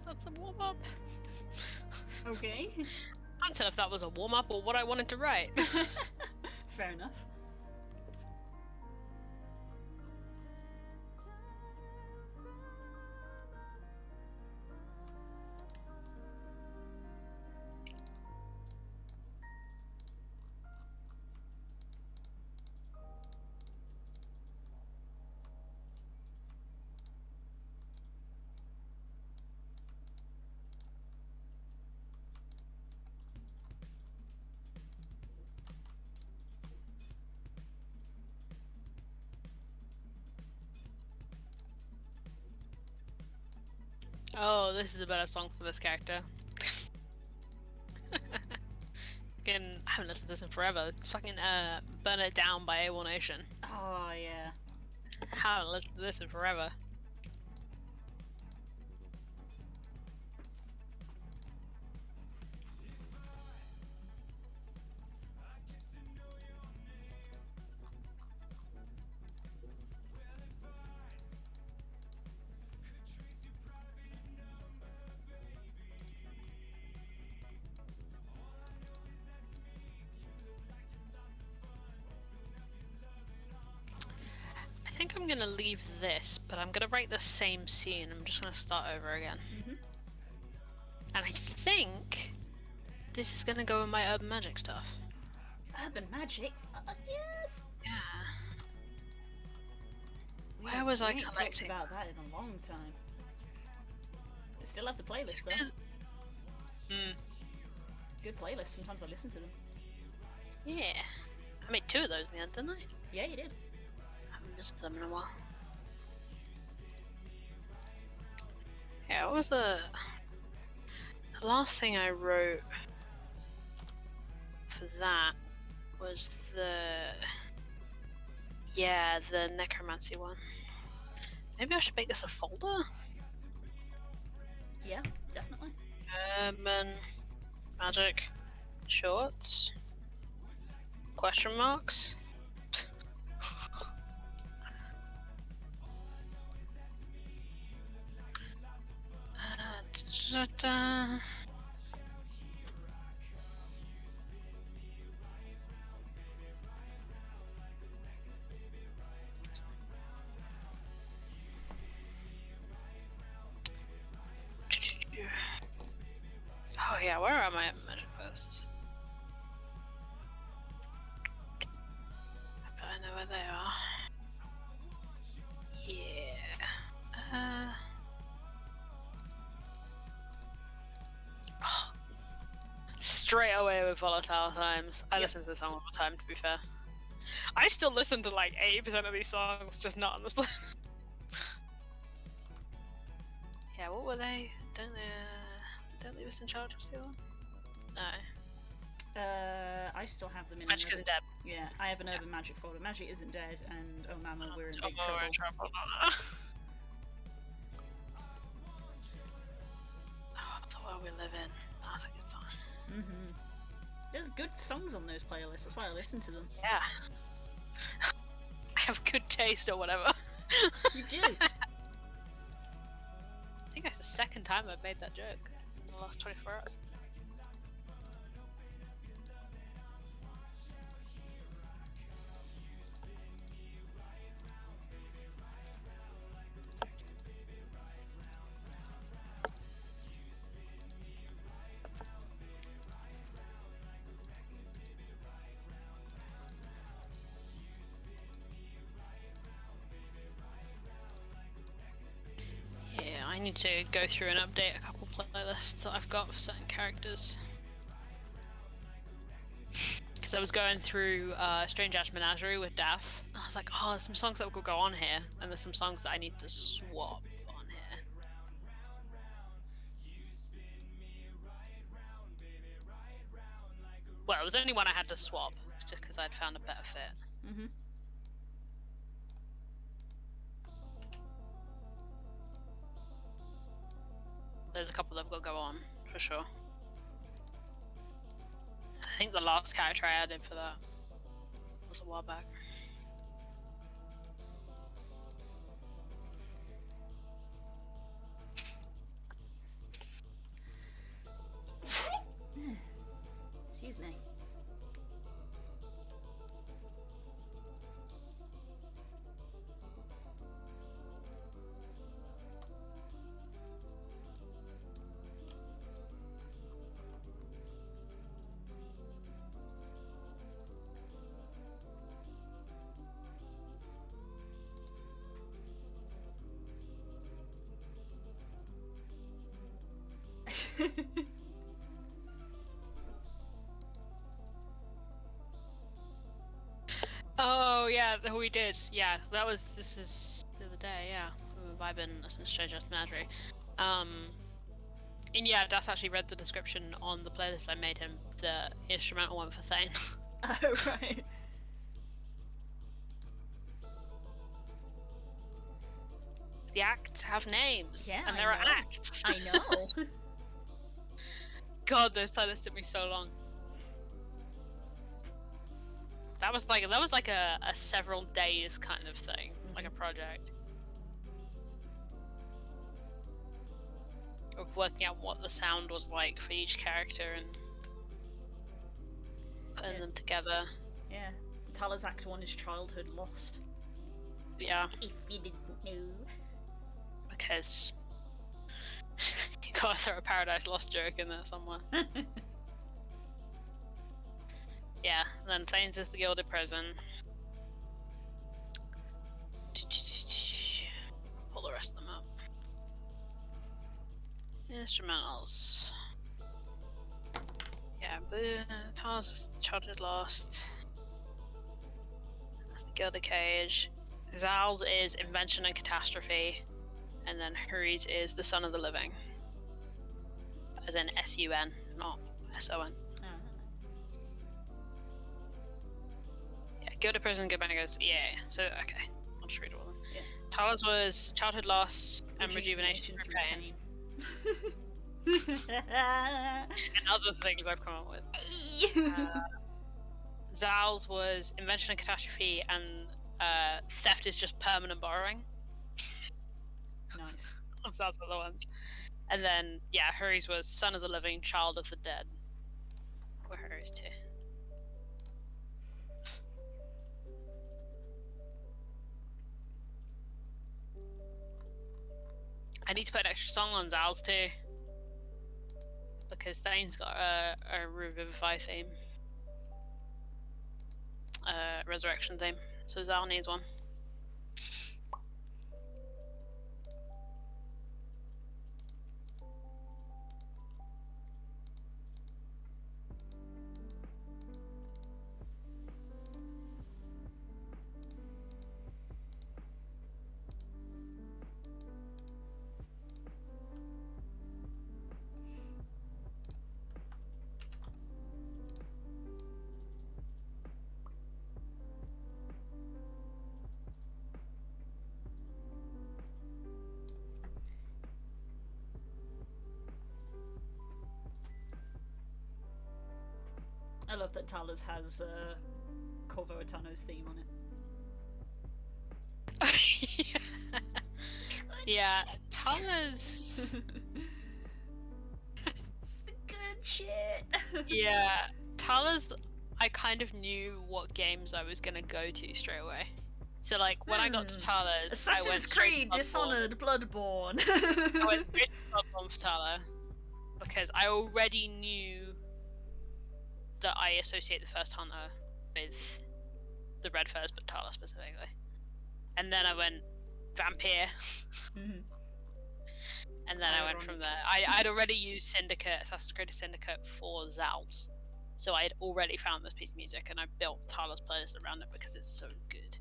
That's a warm up. Okay. Can't tell if that was a warm up or what I wanted to write. Fair enough. Oh, this is a better song for this character. Fucking, I haven't listened to this in forever. It's fucking Burn It Down by AWOL Nation. Oh, yeah. I haven't listened to this in forever. I think I'm gonna leave this, but I'm gonna write the same scene. I'm just gonna start over again. And I think this is gonna go in my urban magic stuff. Urban magic? Yes! Yeah. We Where was I ain't talked collecting? about that in a long time. I still have the playlist though. Hmm. Good playlist. Sometimes I listen to them. Yeah. I made 2 of those in the end, didn't I? Yeah, you did. I haven't listened to them in a while. Yeah, what was the last thing I wrote for that was the necromancy one. Maybe I should make this a folder? Yeah, definitely. Urban magic shorts? Question marks? Da-da-da. Oh yeah, where are my magic posts? I bet I know where they are. Yeah. Straight away with Volatile Times. I listen to the song all the time, to be fair. I still listen to like 80% of these songs, just not on this playlist. Yeah, what were they? Don't Leave Us in Charge was the other one? No. I still have them in. Magic Isn't Dead. Yeah, I have an urban magic folder. Magic Isn't Dead, and Oh Mama, We're in Big Oh, Trouble. we're in trouble. Oh, the world we live in. That's a good song. There's good songs on those playlists. That's why I listen to them. Yeah. I have good taste or whatever. You do. I think that's the second time I've made that joke in the last 24 hours. I need to go through and update a couple playlists that I've got for certain characters. Because I was going through Strange Ash Menagerie with Das, and I was like, oh, there's some songs that will go on here, and there's some songs that I need to swap on here. Well, it was only one I had to swap, just because I'd found a better fit. There's a couple that've got to go on, for sure. I think the last character I added for that was a while back. Excuse me. Oh yeah, we did. Yeah, this is the other day. Yeah, we were vibing some Stranger Menagerie. And yeah, Das actually read the description on the playlist I made him, the instrumental one for Thane. Oh, right. The acts have names, Yeah, and I there are know. acts. I know. God, those playlists took me so long. That was like a several days kind of thing, like a project of working out what the sound was like for each character and putting them together. Yeah. Tala's Act 1 is Childhood Lost. Yeah, If you didn't know. because you gotta throw a Paradise Lost joke in there somewhere. Yeah, and then Thane's is the Gilded Prison. Pull the rest of them up. Instrumentals. Yeah, Tala's is Childhood Lost. That's the Gilded Cage. Zal's is Invention and Catastrophe. And then Hurry's is The Son of the Living. As in S-U-N, not S-O-N. Yeah, Gilded Prison, Good Bangers, yeah. So, okay, I'll just read all of them. Yeah. Tala's was Childhood Lost and Rejuvenation Through Pain. And other things I've come up with. Zal's was Invention and Catastrophe, and Theft is just permanent borrowing. Nice. Those are the ones. And then, yeah, Hurry's was Son of the Living, Child of the Dead. Were Hurry's too. I need to put an extra song on Zal's too. Because Thane's got a Revivify theme. Resurrection theme. So Zal needs one. I love that Tala's has Corvo Atano's theme on it. Yeah, Tala's. It's the good shit. Yeah, Tala's. I kind of knew what games I was gonna go to straight away. So like when I got to Tala's, I went Assassin's straight Creed, to Bloodborne. Dishonored, Bloodborne. I went straight to Bloodborne for Tala because I already knew that I associate the first Hunter with the Red Furs, but Tala specifically. And then I went Vampire. And then I went from there. I'd already used Syndicate, Assassin's Creed Syndicate for Zal's. So I had already found this piece of music and I built Tala's playlist around it because it's so good.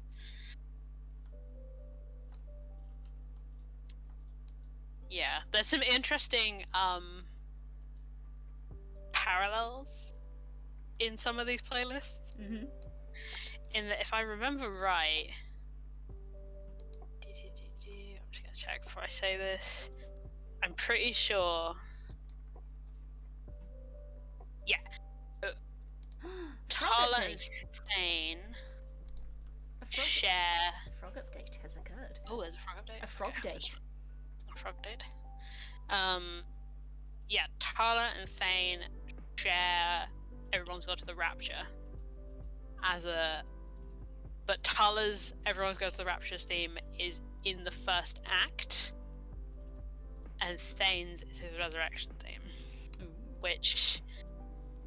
Yeah, there's some interesting parallels in some of these playlists. In that, if I remember right, I'm just gonna check before I say this. I'm pretty sure. Yeah, Tala and Thane share. A frog update has occurred. Oh, there's a frog update. A frog Okay, date. A frog date. Yeah, Tala and Thane share a Everyone's Gone to the Rapture but Tala's Everyone's Gone to the Rapture's theme is in the first act, and Thane's is his resurrection theme, which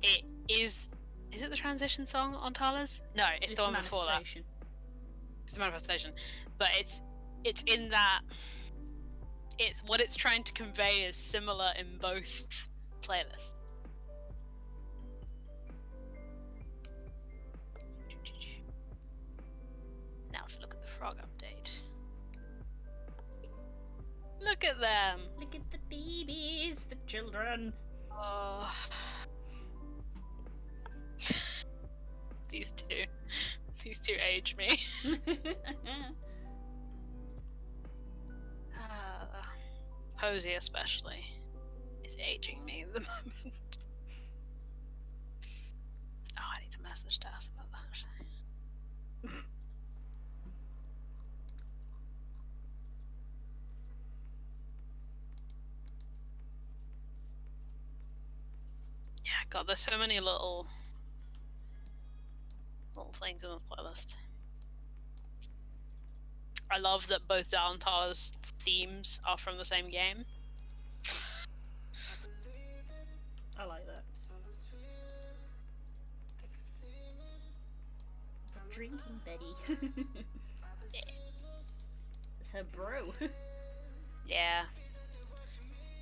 it is. Is it the transition song on Tala's? No, it's the one before that. It's the manifestation, but it's in that. It's what it's trying to convey is similar in both playlists. Now to look at the frog update. Look at them! Look at the babies, the children. Oh. These two age me. Posey especially is aging me at the moment. Oh, I need to message Das about that. Yeah, God, there's so many little things in this playlist. I love that both Dal and Tala's themes are from the same game. I like that. Drinking Betty. Yeah. It's her bro. Yeah.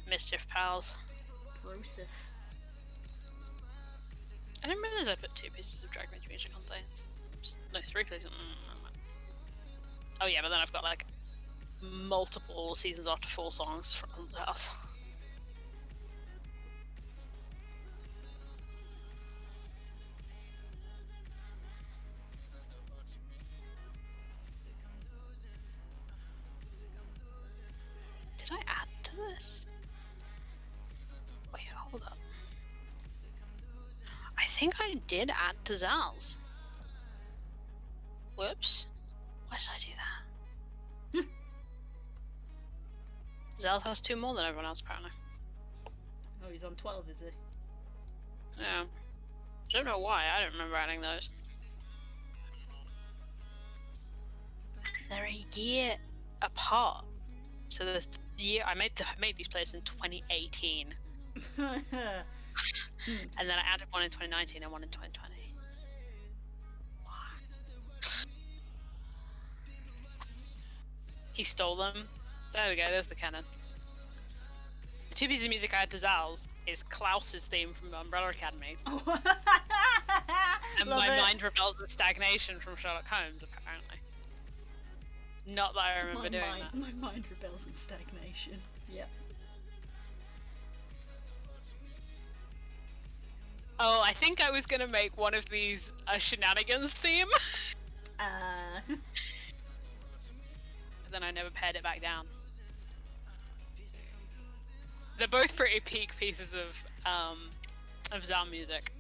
Mischief pals. Brosif. I didn't realize I put 2 pieces of Dragon Age music on things. No, 3 pieces. Oh yeah, but then I've got like multiple Seasons After Fall songs from the house. Did I add to this? Wait, hold up. I think I did add to Zal's. Whoops. Why did I do that? Zal's has 2 more than everyone else, apparently. Oh, he's on 12, is he? Yeah. I don't know why, I don't remember adding those. They're a year apart. So this year, I made these playlists in 2018. And then I added one in 2019 and one in 2020. He stole them. There we go, there's the canon. The 2 pieces of music I had to Zal's is Klaus's theme from Umbrella Academy. And My Mind Rebels at Stagnation from Sherlock Holmes, apparently. Not that I remember doing that. My mind rebels at stagnation. Yep. Oh, I think I was gonna make one of these a shenanigans theme. But then I never pared it back down. They're both pretty peak pieces of Zal music.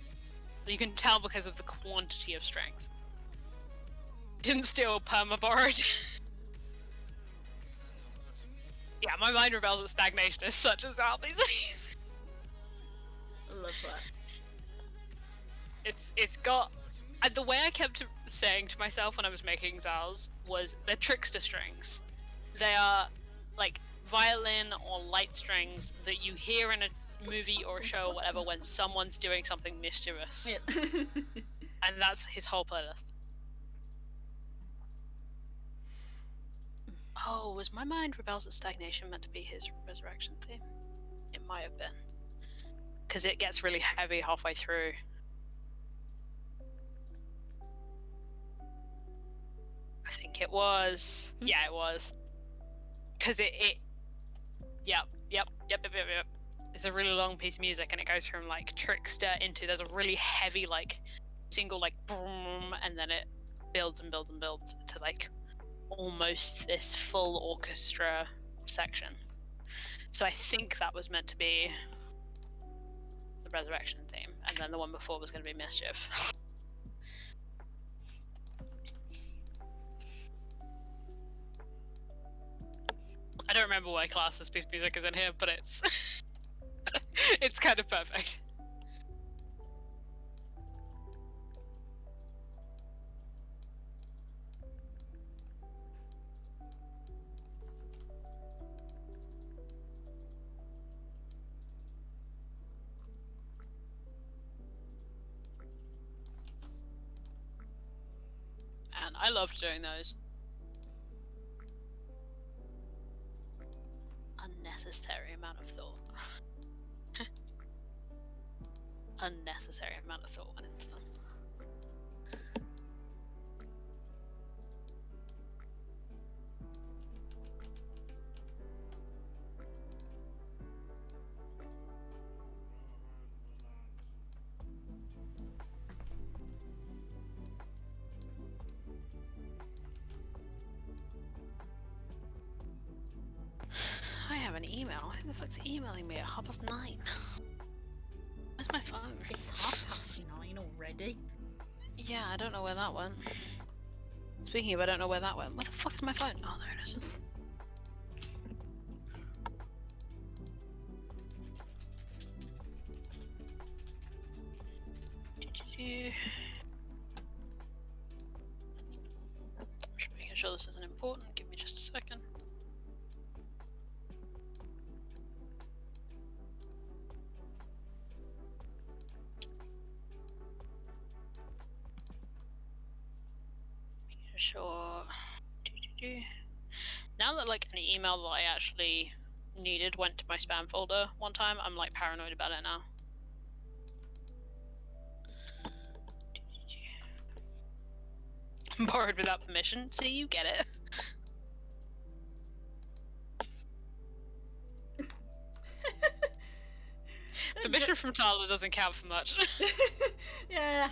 You can tell because of the quantity of strings. Didn't steal, perma borrowed. Yeah, My Mind Rebels at Stagnation is such a Zal piece. I love that. It's got the way I kept saying to myself when I was making Zal's was they're trickster strings. They are like violin or light strings that you hear in a movie or a show or whatever when someone's doing something mischievous. Yep. And that's his whole playlist. Oh, was My Mind Rebels at Stagnation meant to be his resurrection theme? It might have been. Because it gets really heavy halfway through. I think it was. Yeah, it was. Because Yep. It's a really long piece of music and it goes from like trickster into there's a really heavy like single like boom and then it builds and builds and builds to like almost this full orchestra section. So I think that was meant to be the resurrection theme and then the one before was going to be Mischief. I don't remember why class this piece of music is in here, but it's it's kind of perfect. I loved doing those. Unnecessary amount of thought. Unnecessary amount of thought went into them. I have an email. Who the fuck's emailing me at 9:30? Where's my phone? It's 9:30 already. Yeah, I don't know where that went. Speaking of, I don't know where that went. Where the fuck is my phone? Oh, there it is. Just making sure this isn't important. Give me just a second. Sure. Now that like an email that I actually needed went to my spam folder one time, I'm like paranoid about it now. Borrowed without permission. See, you get it. Permission from Tala doesn't count for much. Yeah.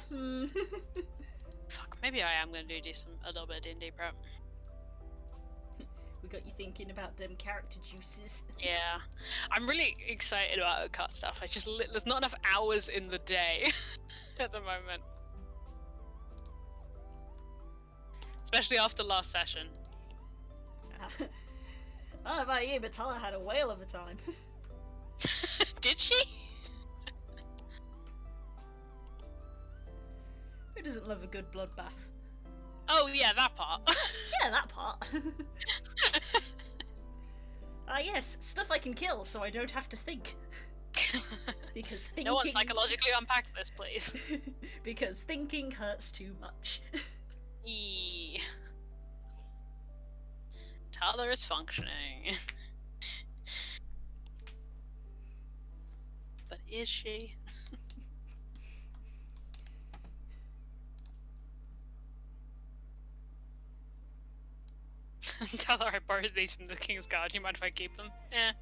Fuck, maybe I am gonna do a little bit of D&D prep. We got you thinking about them character juices. Yeah, I'm really excited about cut stuff. There's not enough hours in the day at the moment, especially after last session. I don't know about you, but Tala had a whale of a time. Did she? Who doesn't love a good bloodbath? Oh yeah, that part. Yeah, that part. Yes, stuff I can kill so I don't have to think. Because thinking... No one psychologically unpack this, please. Because thinking hurts too much. Eee. Tala is functioning. But is she? Tell her I borrowed these from the King's Guard. You mind if I keep them? Eh.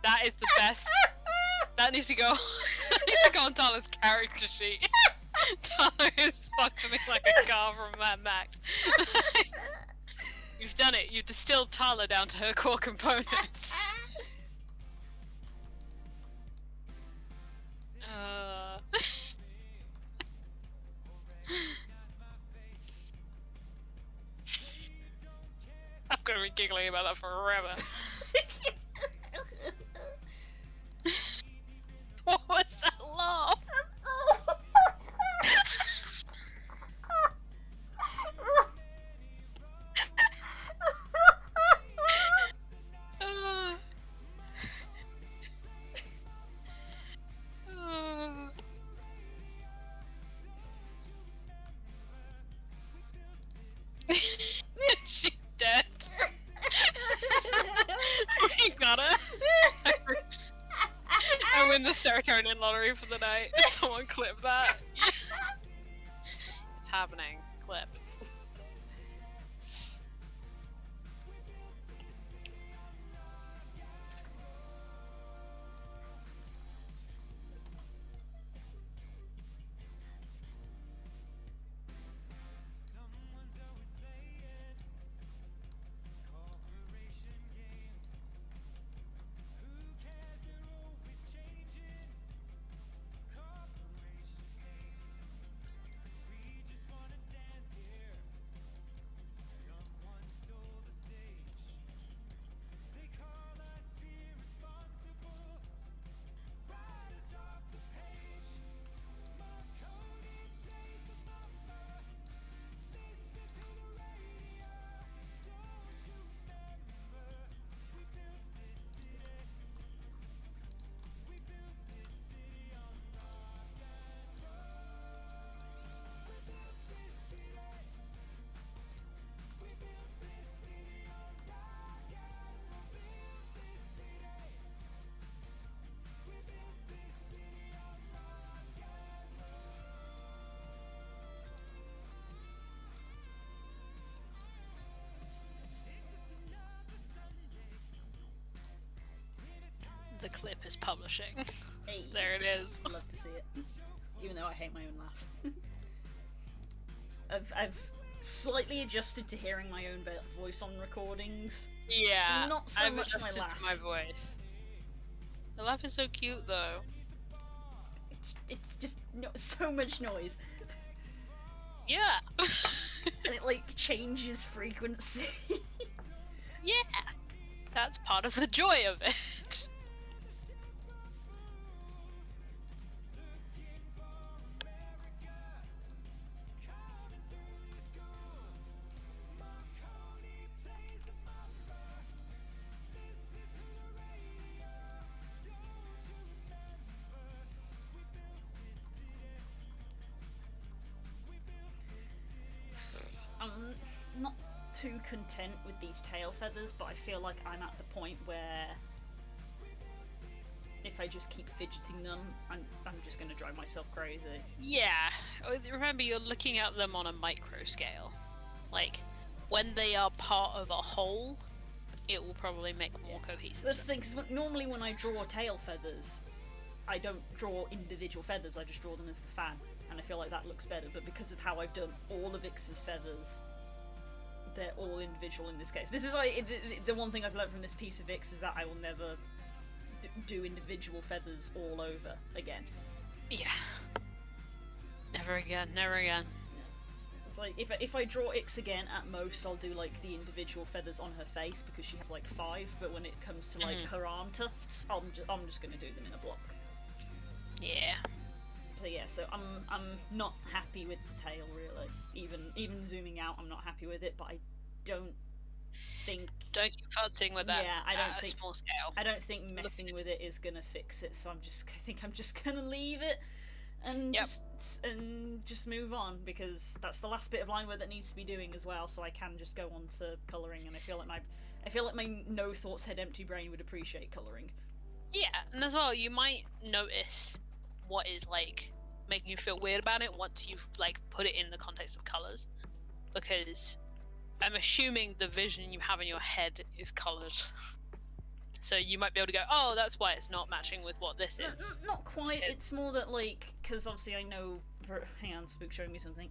That is the best. That needs to go. That needs to go on Tala's character sheet. Tala is functioning like a car from Mad Max. You've done it. You've distilled Tala down to her core components. I'm gonna be giggling about that forever. What was that laugh? She's dead. I got her. I win the serotonin lottery for the night. Someone clip that. It's happening. Clip. clip is publishing. Hey, There it is. I'd love to see it, even though I hate my own laugh. I've slightly adjusted to hearing my own voice on recordings. Yeah. Not so I've much my adjusted laugh. my voice. The laugh is so cute, though. It's just so much noise. Yeah. And it like changes frequency. Yeah. That's part of the joy of it. I'm not too content with these tail feathers, but I feel like I'm at the point where if I just keep fidgeting them, I'm just gonna drive myself crazy. Yeah. Remember, you're looking at them on a micro scale. Like, when they are part of a whole, it will probably make more cohesive. That's the thing, because normally when I draw tail feathers, I don't draw individual feathers, I just draw them as the fan, and I feel like that looks better, but because of how I've done all of Ix's feathers, they're all individual in this case. This is why the one thing I've learned from this piece of Ix is that I will never do individual feathers all over again. Yeah. Never again, never again. It's like, if I draw Ix again, at most I'll do like the individual feathers on her face because she has like 5, but when it comes to like her arm tufts, I'm just gonna do them in a block. Yeah. So yeah, so I'm not happy with the tail really. Even zooming out, I'm not happy with it, but I don't think. Don't keep futzing with that. Yeah, I don't think. A small scale. I don't think messing with it is gonna fix it. So I think I'm just gonna leave it and just move on, because that's the last bit of line work that needs to be doing as well. So I can just go on to colouring, and I feel like my no thoughts head empty brain would appreciate colouring. Yeah, and as well, you might notice what is like making you feel weird about it once you've like put it in the context of colours, because I'm assuming the vision you have in your head is coloured. So you might be able to go, oh, that's why it's not matching with what this is. Not quite. It's more that like, because obviously I know. Hang on, Spook's showing me something.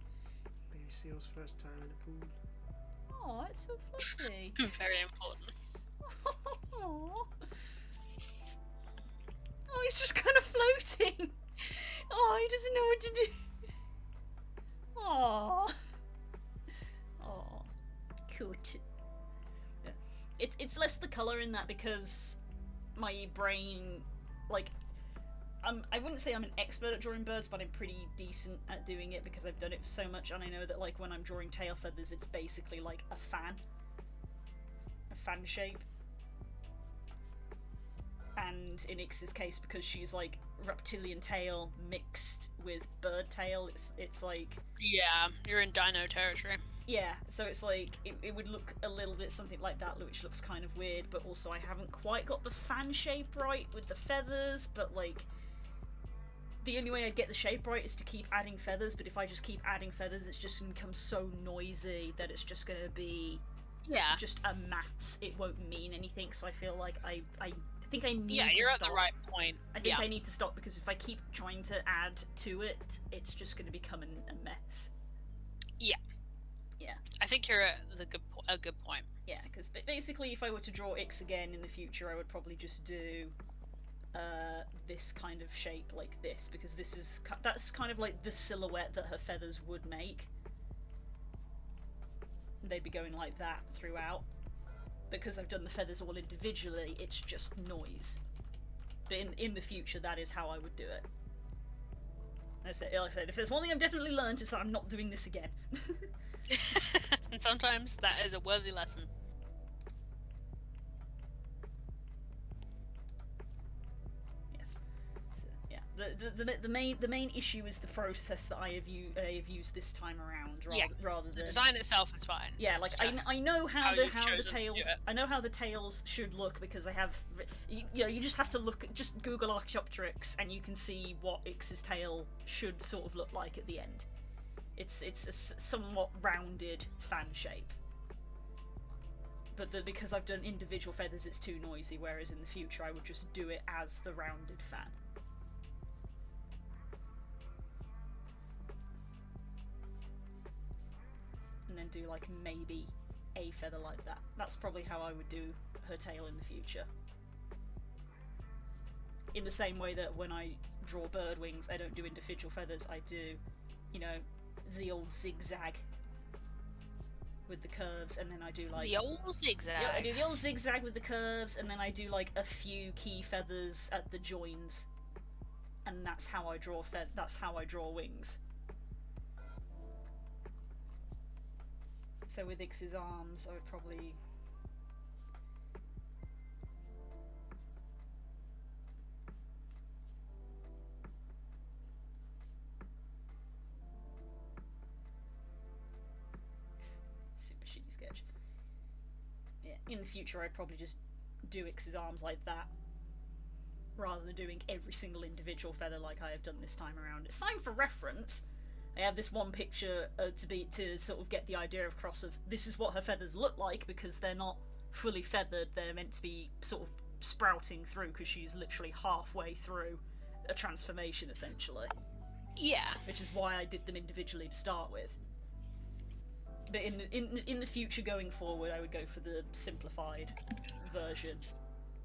Baby seal's first time in a pool. Oh, it's so fluffy. Very important. Oh, he's just kind of floating. Oh, he doesn't know what to do. Oh. Oh. Cute. Yeah. It's less the colour in that, because my brain, like, I wouldn't say I'm an expert at drawing birds, but I'm pretty decent at doing it because I've done it for so much, and I know that like when I'm drawing tail feathers, it's basically like a fan shape. And in Ix's case, because she's like reptilian tail mixed with bird tail, it's like, Yeah, you're in dino territory. yeah, so it's like it would look a little bit something like that, which looks kind of weird, but also I haven't quite got the fan shape right with the feathers, but like the only way I'd get the shape right is to keep adding feathers, but if I just keep adding feathers, it's just gonna become so noisy that it's just gonna be just a mass. It won't mean anything, so I feel like I think I need to stop. Yeah, you're at the right point. I think I need to stop, because if I keep trying to add to it, it's just going to become a mess. Yeah. Yeah. I think you're at a good point. Yeah, because basically if I were to draw Ix again in the future, I would probably just do this kind of shape like this, because that's kind of like the silhouette that her feathers would make. They'd be going like that throughout. Because I've done the feathers all individually, it's just noise. But in the future, that is how I would do it. Like I said, if there's one thing I've definitely learned, it's that I'm not doing this again. And sometimes that is a worthy lesson. Yes. So, yeah. The main issue is the process that I have used this time around, rather than the design itself is fine. Yeah, like I know how the tails should look, because I have, you just have to just Google Archaeopteryx and you can see what Ix's tail should sort of look like at the end. It's a somewhat rounded fan shape. but because I've done individual feathers, it's too noisy, whereas in the future I would just do it as the rounded fan. And then do like maybe a feather like that. That's probably how I would do her tail in the future. In the same way that when I draw bird wings, I don't do individual feathers, I do, you know, the old zigzag with the curves, and then I do like... The old zigzag. Yeah, I do the old zigzag with the curves, and then I do like a few key feathers at the joins. And that's how I draw that's how I draw wings. So with Ix's arms, I would probably... Super shitty sketch. Yeah, in the future I'd probably just do Ix's arms like that, rather than doing every single individual feather like I have done this time around. It's fine for reference. I have this one picture to sort of get the idea across of this is what her feathers look like, because they're not fully feathered, they're meant to be sort of sprouting through, because she's literally halfway through a transformation essentially. Yeah. Which is why I did them individually to start with. But in the future going forward, I would go for the simplified version.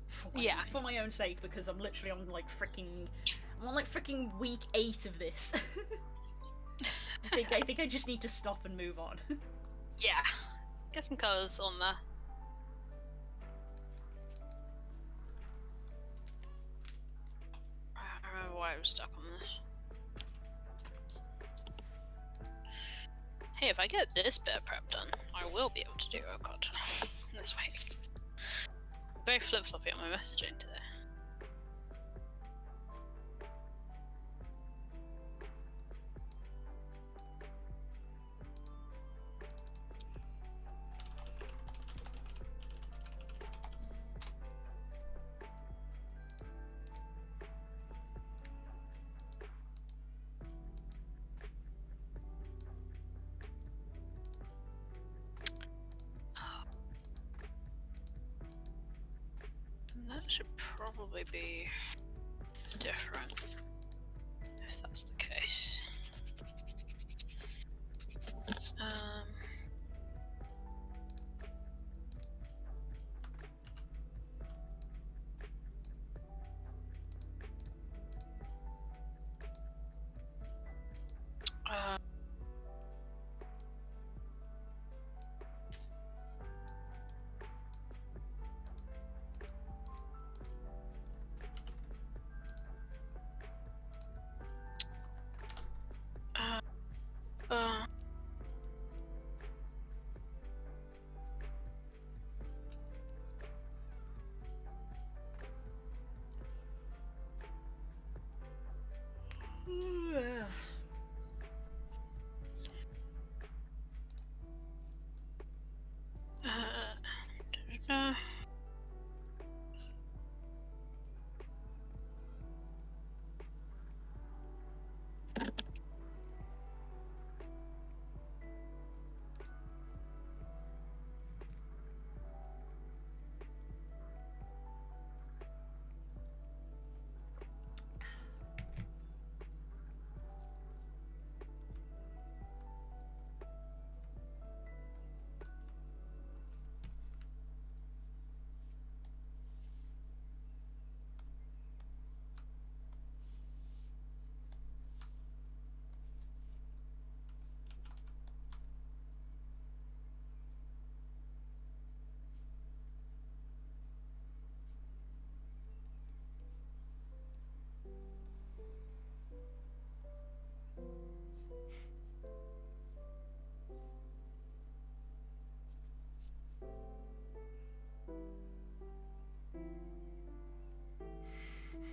For my own sake, because I'm literally on like freaking week 8 of this. I think I just need to stop and move on. Yeah. Get some colours on there. I remember why I was stuck on this. Hey, if I get this bit of prep done, I will be able to do Okot this week. Very flip-floppy on my messaging today. That should probably be different, if that's the case.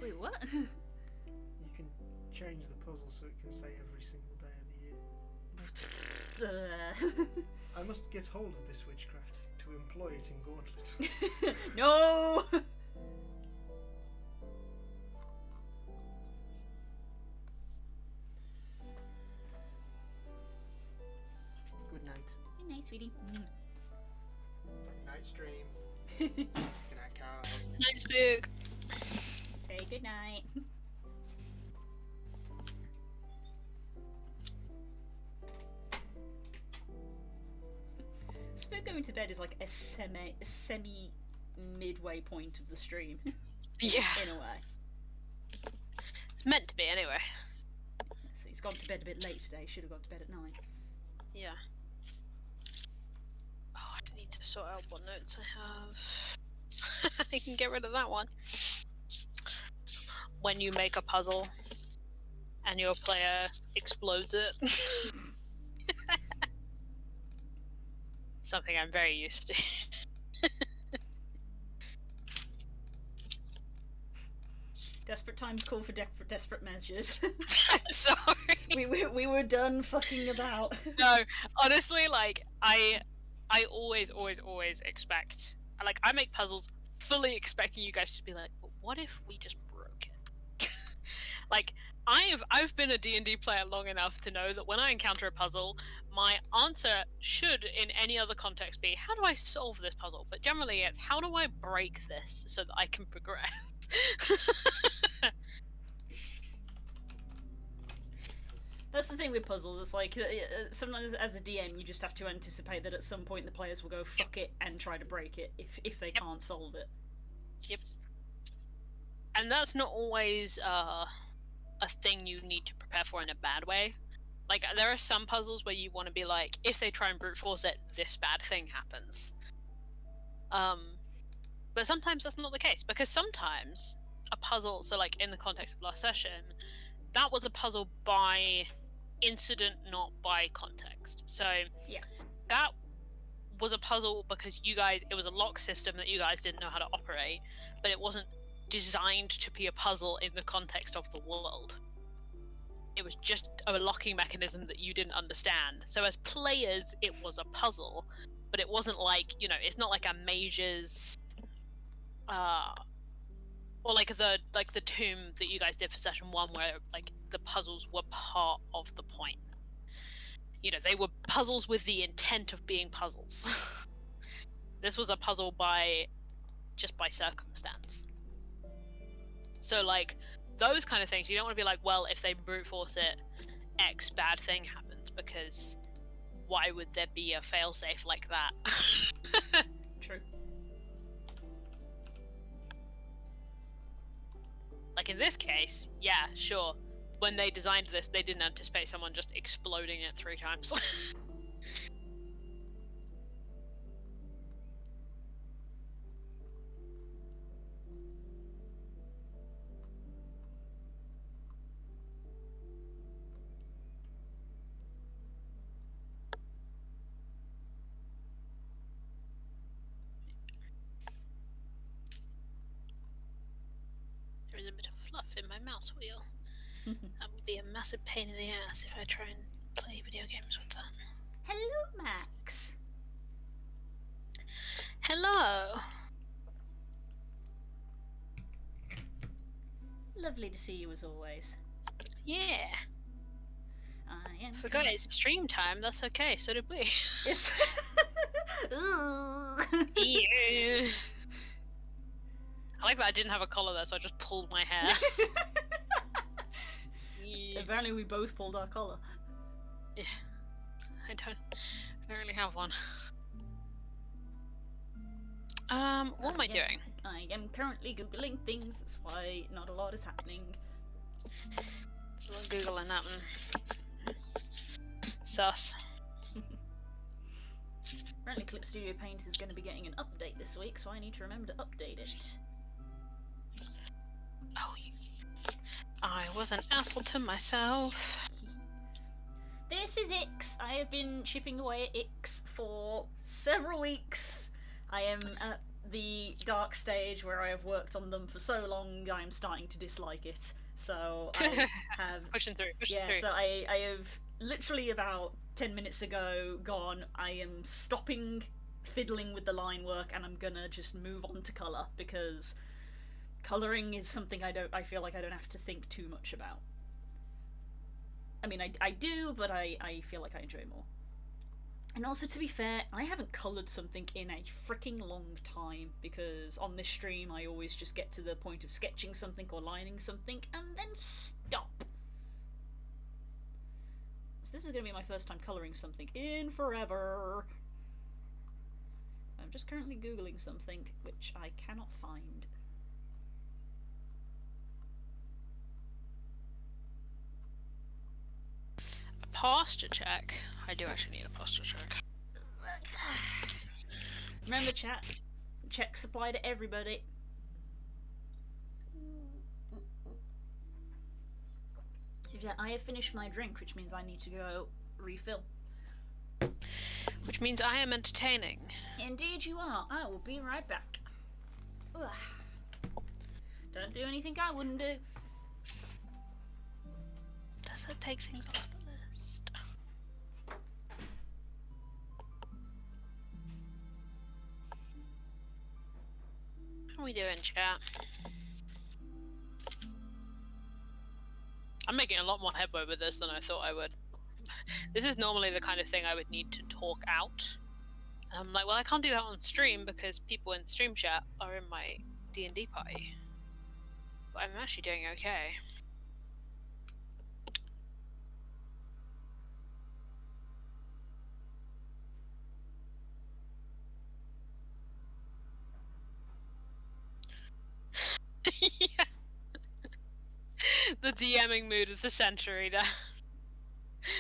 Wait, what? You can change the puzzle so it can say every single day of the year. I must get hold of this witchcraft to employ it in Gauntlet. No! Good night. Good night, sweetie. Night, night, stream. Good night, Carls. Night, Spook. Say goodnight. Spook going to bed is like a semi midway point of the stream. Yeah. In a way. It's meant to be, anyway. So he's gone to bed a bit late today, should have gone to bed at 9. Yeah. Oh, I need to sort out what notes I have. I can get rid of that one. When you make a puzzle and your player explodes it. Something I'm very used to. Desperate times call for desperate measures. I'm sorry. we were done fucking about. No, honestly, like I always expect, like, I make puzzles fully expecting you guys to be like, but what if we just broke it? Like, I've been a D&D player long enough to know that when I encounter a puzzle, my answer should, in any other context, be how do I solve this puzzle? But generally, it's how do I break this so that I can progress. That's the thing with puzzles, it's like, sometimes as a DM you just have to anticipate that at some point the players will go fuck it and try to break it if they can't solve it. Yep. And that's not always a thing you need to prepare for in a bad way. Like, there are some puzzles where you want to be like, if they try and brute force it, this bad thing happens. But sometimes that's not the case, because sometimes a puzzle, so like in the context of last session, that was a puzzle by incident, not by context. So yeah, that was a puzzle because you guys, it was a lock system that you guys didn't know how to operate, but it wasn't designed to be a puzzle in the context of the world. It was just a locking mechanism that you didn't understand. So as players, it was a puzzle, but it wasn't like, you know, it's not like a mage's or like the tomb that you guys did for session 1 where like the puzzles were part of the point. You know, they were puzzles with the intent of being puzzles. This was a puzzle by circumstance. So like those kind of things, you don't want to be like, well, if they brute force it, X bad thing happens, because why would there be a failsafe like that? True. Like in this case, yeah, sure. When they designed this, they didn't anticipate someone just exploding it 3 times. There is a bit of fluff in my mouse wheel. That would be a massive pain in the ass if I try and play video games with that. Hello, Max. Hello! Lovely to see you as always. Yeah. I am. Forgot it's stream time, that's okay, so did we. Yes. Ooh. Yeah. I like that I didn't have a collar there, so I just pulled my hair. Yeah. Apparently we both pulled our collar. Yeah. I don't really have one. What am I doing? I am currently Googling things, that's why not a lot is happening. There's a little Googling that one. Sus. Apparently Clip Studio Paint is going to be getting an update this week, so I need to remember to update it. Oh, I was an asshole to myself. This is Ix. I have been chipping away at Ix for several weeks. I am at the dark stage where I have worked on them for so long, I am starting to dislike it. So I have... Pushing through. So I have literally about 10 minutes ago gone, I am stopping fiddling with the line work and I'm gonna just move on to colour, because colouring is something I feel like I don't have to think too much about. I mean, I do, but I feel like I enjoy more. And also, to be fair, I haven't coloured something in a freaking long time, because on this stream I always just get to the point of sketching something or lining something and then stop. So this is going to be my first time colouring something in forever. I'm just currently googling something which I cannot find. A posture check. I do actually need a posture check. Remember, chat, checks apply to everybody. Yeah, I have finished my drink, which means I need to go refill. Which means I am entertaining. Indeed you are. I will be right back. Ugh. Don't do anything I wouldn't do. Does that take things off the list? How are we doing, chat? I'm making a lot more headway with this than I thought I would. This is normally the kind of thing I would need to talk out. I'm like, well, I can't do that on stream because people in stream chat are in my D&D party. But I'm actually doing okay. Yeah. The DMing mood of the century now.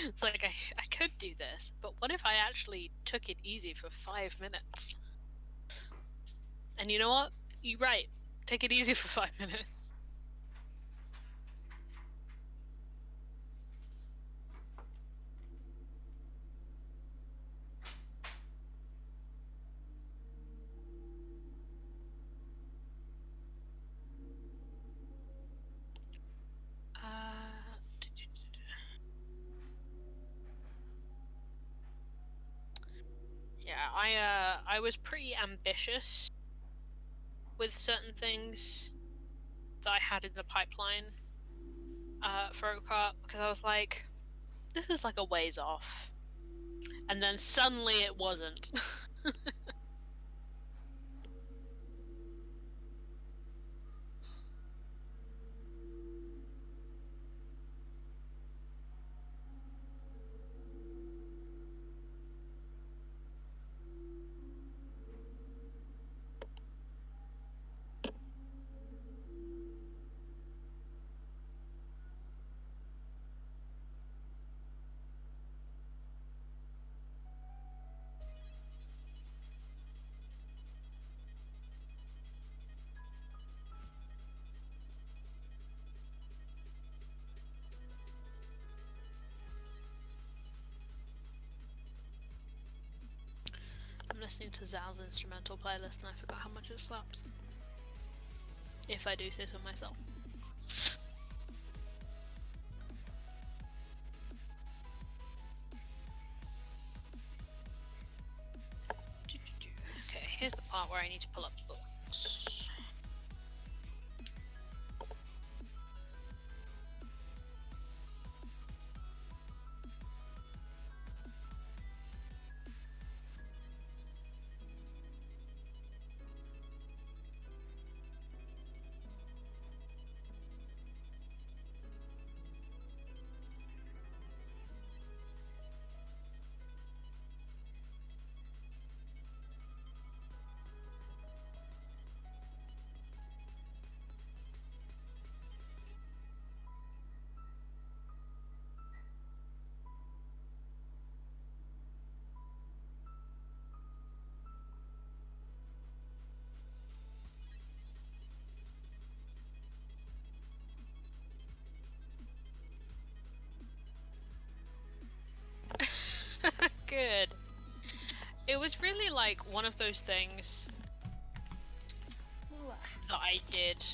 It's like, I could do this, but what if I actually took it easy for 5 minutes? And you know what? You're right. Take it easy for 5 minutes. Yeah, I was pretty ambitious with certain things that I had in the pipeline for Oak because I was like, this is like a ways off. And then suddenly it wasn't. I'm listening to Zal's instrumental playlist and I forgot how much it slaps. If I do say so myself. Okay, here's the part where I need to pull up books. Good. It was really like one of those things that I did.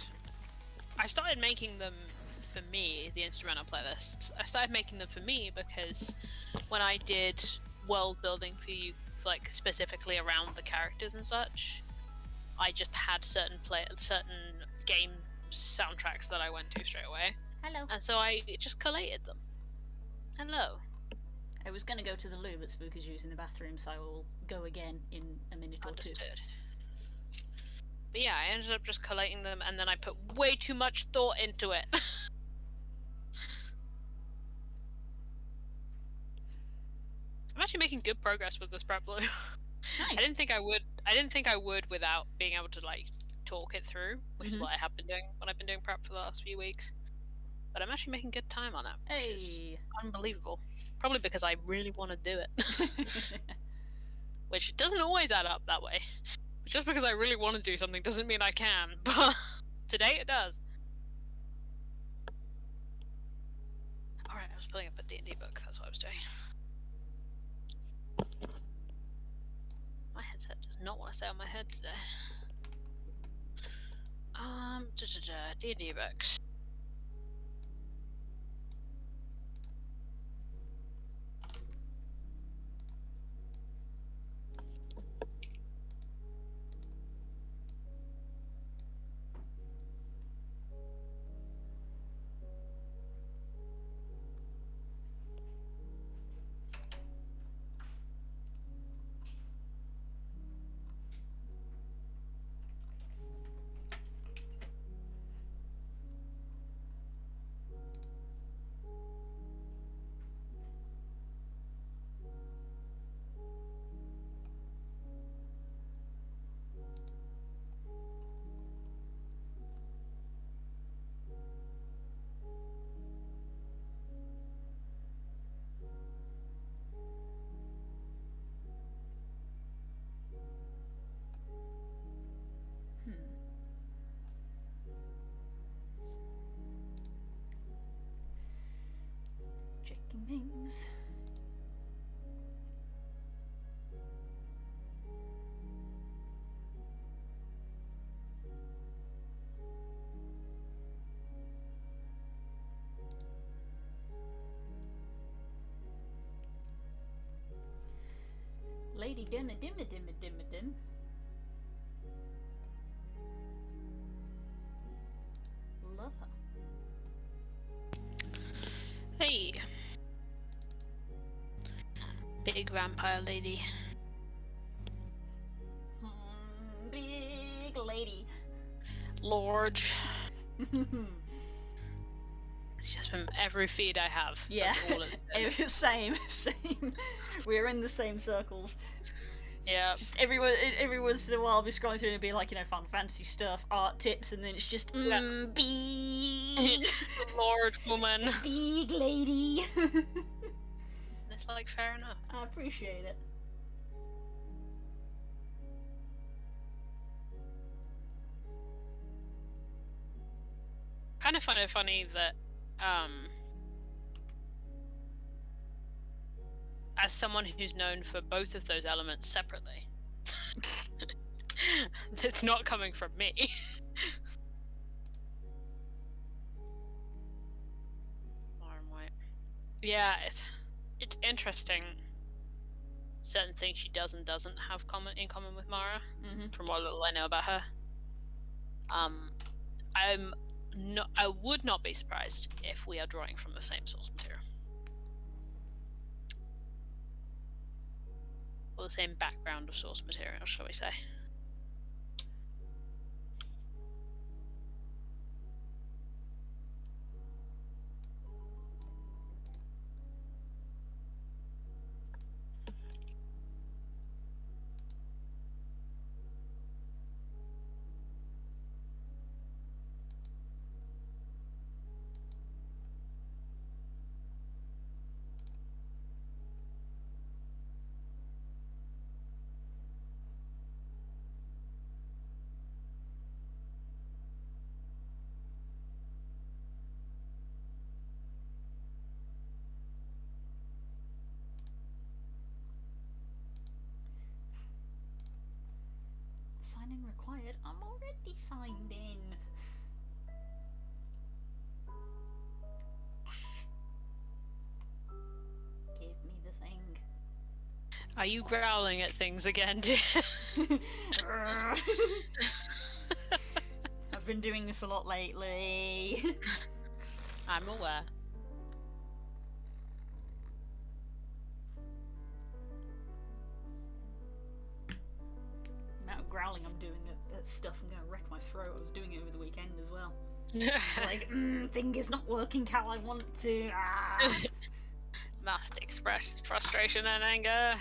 I started making them for me, the instrumental playlists. I started making them for me because when I did world building for you, like specifically around the characters and such, I just had certain game soundtracks that I went to straight away. Hello. And so I just collated them. Hello. I was going to go to the loo, but Spooker's using the bathroom, so I will go again in a minute or two. Understood. But yeah, I ended up just collating them, and then I put way too much thought into it. I'm actually making good progress with this prep blue. Nice. I didn't think I would without being able to like talk it through, which is what I have been doing when I've been doing prep for the last few weeks. But I'm actually making good time on it, which is unbelievable. Probably because I really want to do it. Which doesn't always add up that way. Just because I really want to do something doesn't mean I can, but today it does. Alright, I was pulling up a D&D book, that's what I was doing. My headset does not want to stay on my head today. D&D books. Checking things. Lady Dimmer Dimmer Dimmer Dimmer Dim. Love her. Hey! Big vampire lady. Big lady. Large. It's just from every feed I have. Yeah. That's all it's been. Same. We're in the same circles. Yeah. Just every once in a while I'll be scrolling through and it'll be like, fun fancy stuff, art tips, and then it's just big Large woman. big lady. It's like fair enough. I appreciate it. Kind of funny that as someone who's known for both of those elements separately, it's not coming from me. Arm white. Yeah, it's interesting. Certain things she does and doesn't have in common with Mara, from what little I know about her. I would not be surprised if we are drawing from the same source material. Or the same background of source material, shall we say. Sign in required. I'm already signed in. Give me the thing. Are you growling at things again, dear? I've been doing this a lot lately. I'm aware. doing that stuff. I'm gonna wreck my throat. I was doing it over the weekend as well. Like, thing is not working how I want to. Ah. Must express frustration and anger.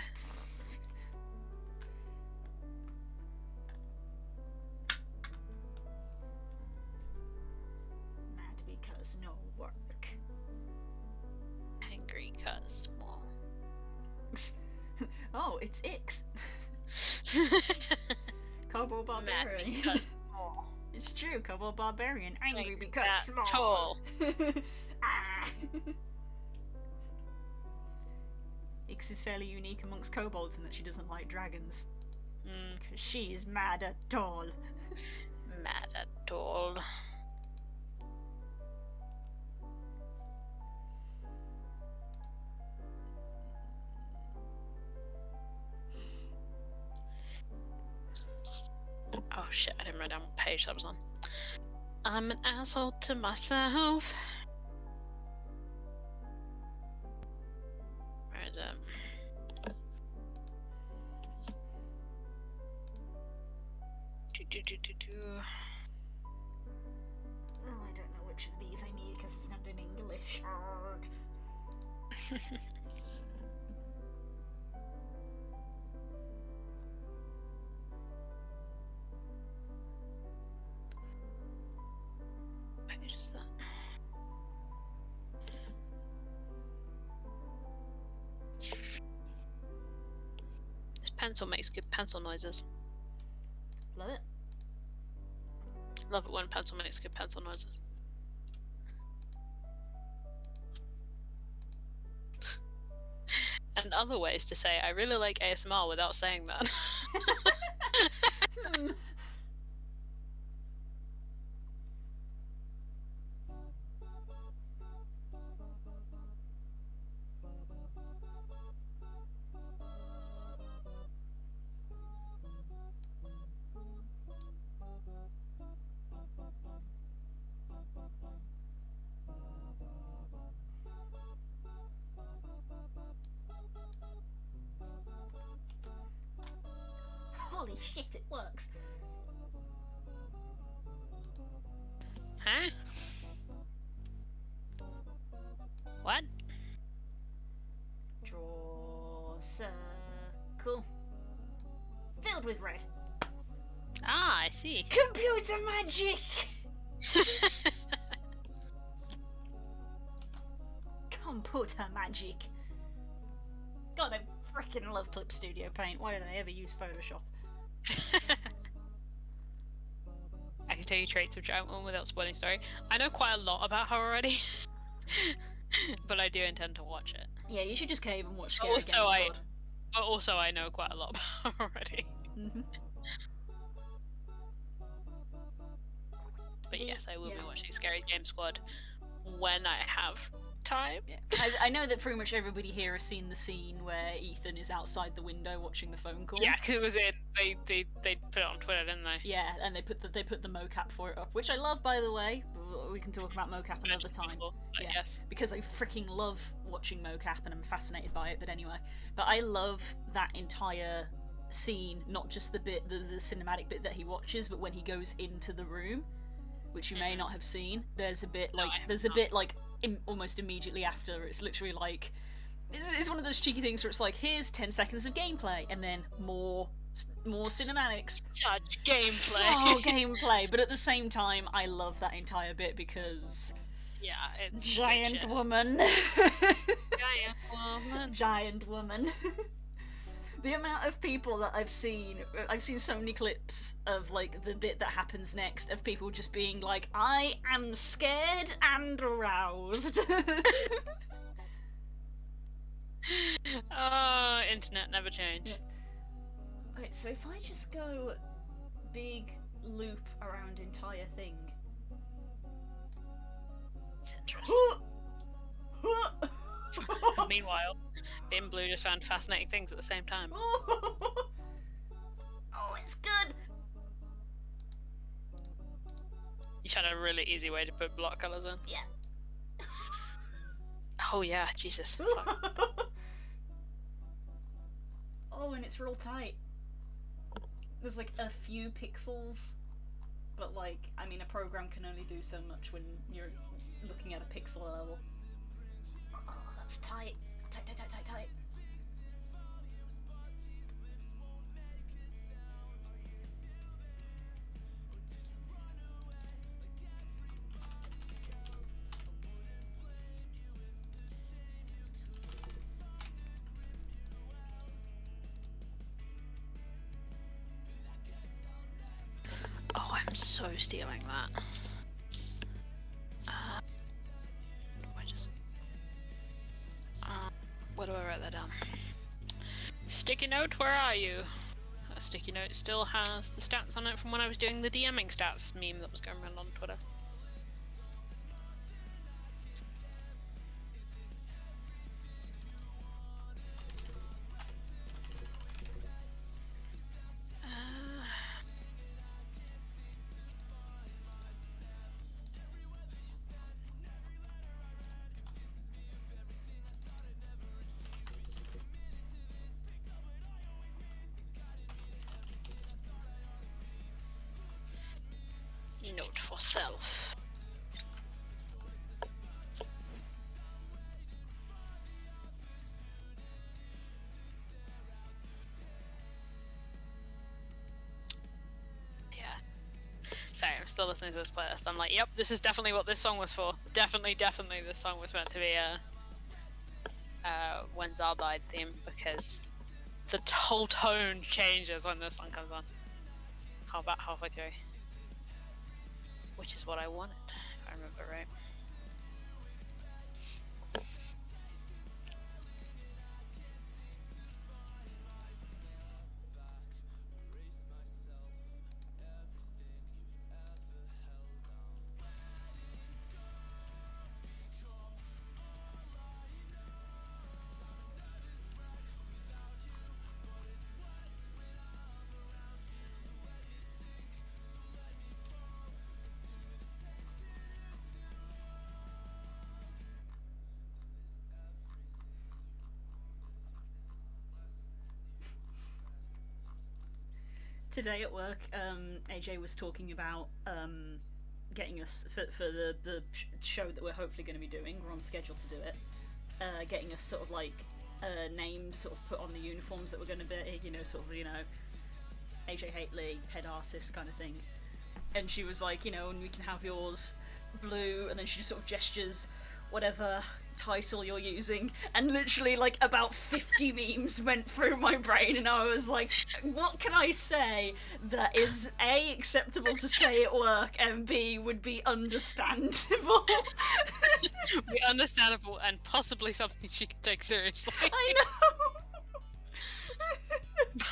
Mad because no work. Angry cuz small. Oh, it's Ix. Kobold Mad Barbarian. because small. It's true, Kobold Barbarian. Angry Like because that small. tall. Ah. Ix is fairly unique amongst kobolds in that she doesn't like dragons. Because she is mad at all. Mad at all. Oh shit, I didn't write down what page that was on. I'm an asshole to myself. Where is it? Oh, I don't know which of these I need because it's not in English. Arg. Page is that? This pencil makes good pencil noises. Love it. Love it when pencil makes good pencil noises. And other ways to say I really like ASMR without saying that. Holy shit, it works. Huh? What? Draw circle. Filled with red. Ah, I see. Computer magic! Computer magic. God, I freaking love Clip Studio Paint. Why did I ever use Photoshop? I can tell you traits of Giant Woman without spoiling story. I know quite a lot about her already, but I do intend to watch it. Yeah, you should just cave and watch Scary Also, Game Squad. But also, I know quite a lot about her already. But yes, I will be watching Scary Game Squad when I have time. Yeah. I know that pretty much everybody here has seen the scene where Ethan is outside the window watching the phone call. Yeah, because it was in. They put it on Twitter, didn't they? Yeah, and they put the mocap for it up, which I love, by the way. We can talk about mocap another time. Before, Yeah. Yes. Because I freaking love watching mocap and I'm fascinated by it. But anyway, I love that entire scene, not just the cinematic bit that he watches, but when he goes into the room, which you may not have seen. There's a bit like almost immediately after. It's literally like it's one of those cheeky things where it's like, here's 10 seconds of gameplay and then more cinematics. Such gameplay. So gameplay, but at the same time, I love that entire bit because yeah, it's giant shit. woman. Giant woman. Giant woman. The amount of people that I've seen so many clips of like the bit that happens next of people just being like, I am scared and aroused. Oh, internet never change. Yeah. Right, so if I just go big loop around entire thing. It's interesting. Meanwhile, Bin Blue just found fascinating things at the same time. Oh, it's good. You found a really easy way to put block colours in. Yeah. Oh yeah, Jesus. Fuck. Oh, and it's real tight. there's like a few pixels, but like, I mean, a program can only do so much when you're looking at a pixel level. Oh, that's tight. Tight, tight, tight, tight, tight. Oh, I'm so stealing that. Where do I write that down? Sticky note, where are you? That sticky note still has the stats on it from when I was doing the DMing stats meme that was going around on Twitter. Note for self. Yeah. Sorry, I'm still listening to this playlist. I'm like, yep, this is definitely what this song was for. Definitely this song was meant to be a When Zal Died theme, because the whole tone changes when this song comes on. How about halfway through? Which is what I wanted, if I remember right. Today at work, AJ was talking about getting us for the show that we're hopefully going to be doing. We're on schedule to do it. Getting us sort of like names sort of put on the uniforms that we're going to be. You know, sort of, you know, AJ Haitley, head artist kind of thing. And she was like, you know, and we can have yours blue, and then she just sort of gestures whatever title you're using, and literally like about 50 memes went through my brain, and I was like, what can I say that is A, acceptable to say at work, and B, would be understandable? Be understandable and possibly something she could take seriously. I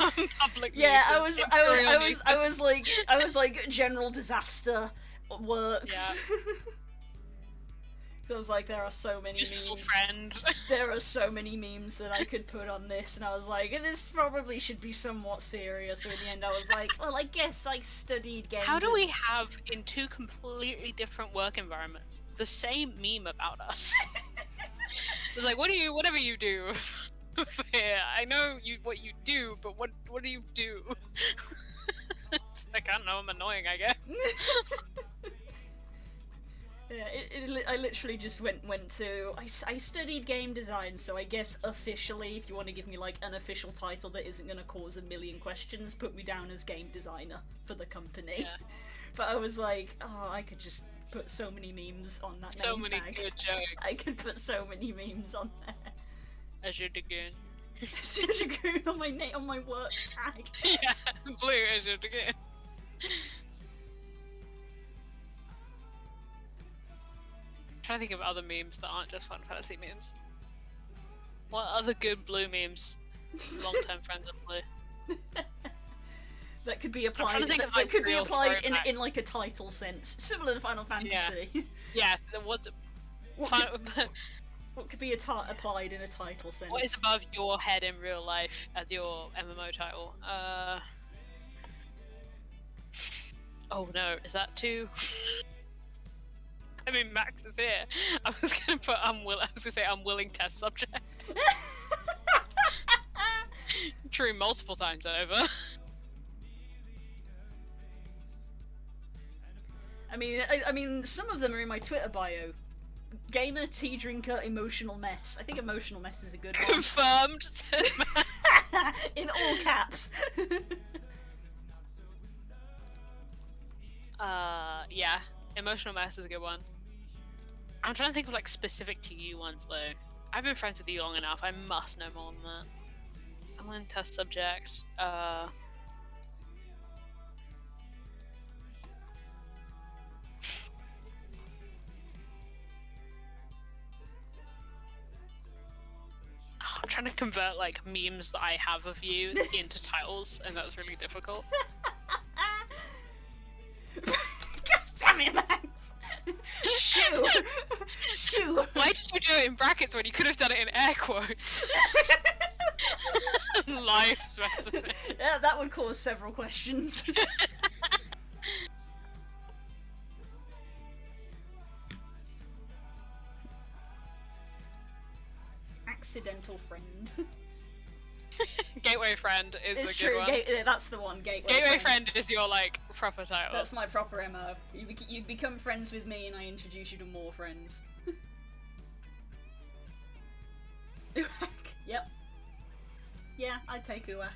know. Public Yeah, nuisance, I was like general disaster works. Yeah. So I was like, there are so many Useful memes. friend. There are so many memes that I could put on this, and I was like, this probably should be somewhat serious. So in the end, I was like, well, I guess I studied games. How do we have, in two completely different work environments, the same meme about us? It's like, whatever you do here, I know what you do, but what do you do? It's like, I don't know, I'm annoying, I guess. Yeah, I literally just went to... I studied game design, so I guess officially, if you want to give me like an official title that isn't going to cause a million questions, put me down as game designer for the company. Yeah. But I was like, oh, I could just put so many memes on that So name many tag. good jokes. I could put so many memes on there. Azure Dragoon. Azure Dragoon on my work tag. Yeah, blue Azure Dragoon. I'm trying to think of other memes that aren't just Final Fantasy memes. What other good blue memes? Long-term friends of blue. That could be applied. trying to think of, That like, could be real applied throwback. in like a title sense, similar to Final Fantasy. Yeah, what's What could be applied in a title sense? what is above your head in real life as your MMO title? Oh no, is that too? I mean, Max is here. I was gonna say unwilling test subject. True multiple times over. I mean, some of them are in my Twitter bio. Gamer, tea drinker, emotional mess. I think emotional mess is a good one. Confirmed. In all caps. Yeah. Emotional mess is a good one. I'm trying to think of like specific to you ones though. I've been friends with you long enough. I must know more than that. I'm in test subject. I'm trying to convert like memes that I have of you into titles, and that's really difficult. God damn it, Max! Shoo! Shoo! Why did you do it in brackets when you could have done it in air quotes? Life specimen. Yeah, that would cause several questions. Accidental friend. Gateway friend is It's a true. good one. That's the one. Gateway friend is your like proper title. That's my proper MO. You become friends with me, and I introduce you to more friends. Uak. Yep. Yeah, I'd take Uak.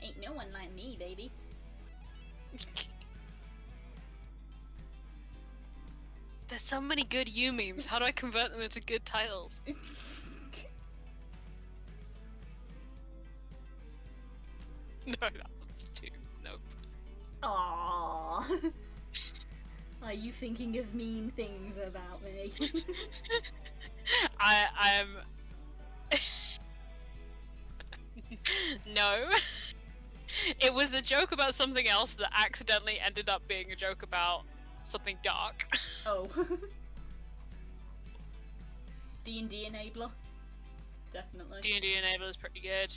Ain't no one like me, baby. There's so many good you memes. How do I convert them into good titles? No, that one's too. Nope. Aww. Are you thinking of mean things about me? I'm. No. It was a joke about something else that accidentally ended up being a joke about something dark. Oh. D&D enabler. Definitely. D&D enabler is pretty good.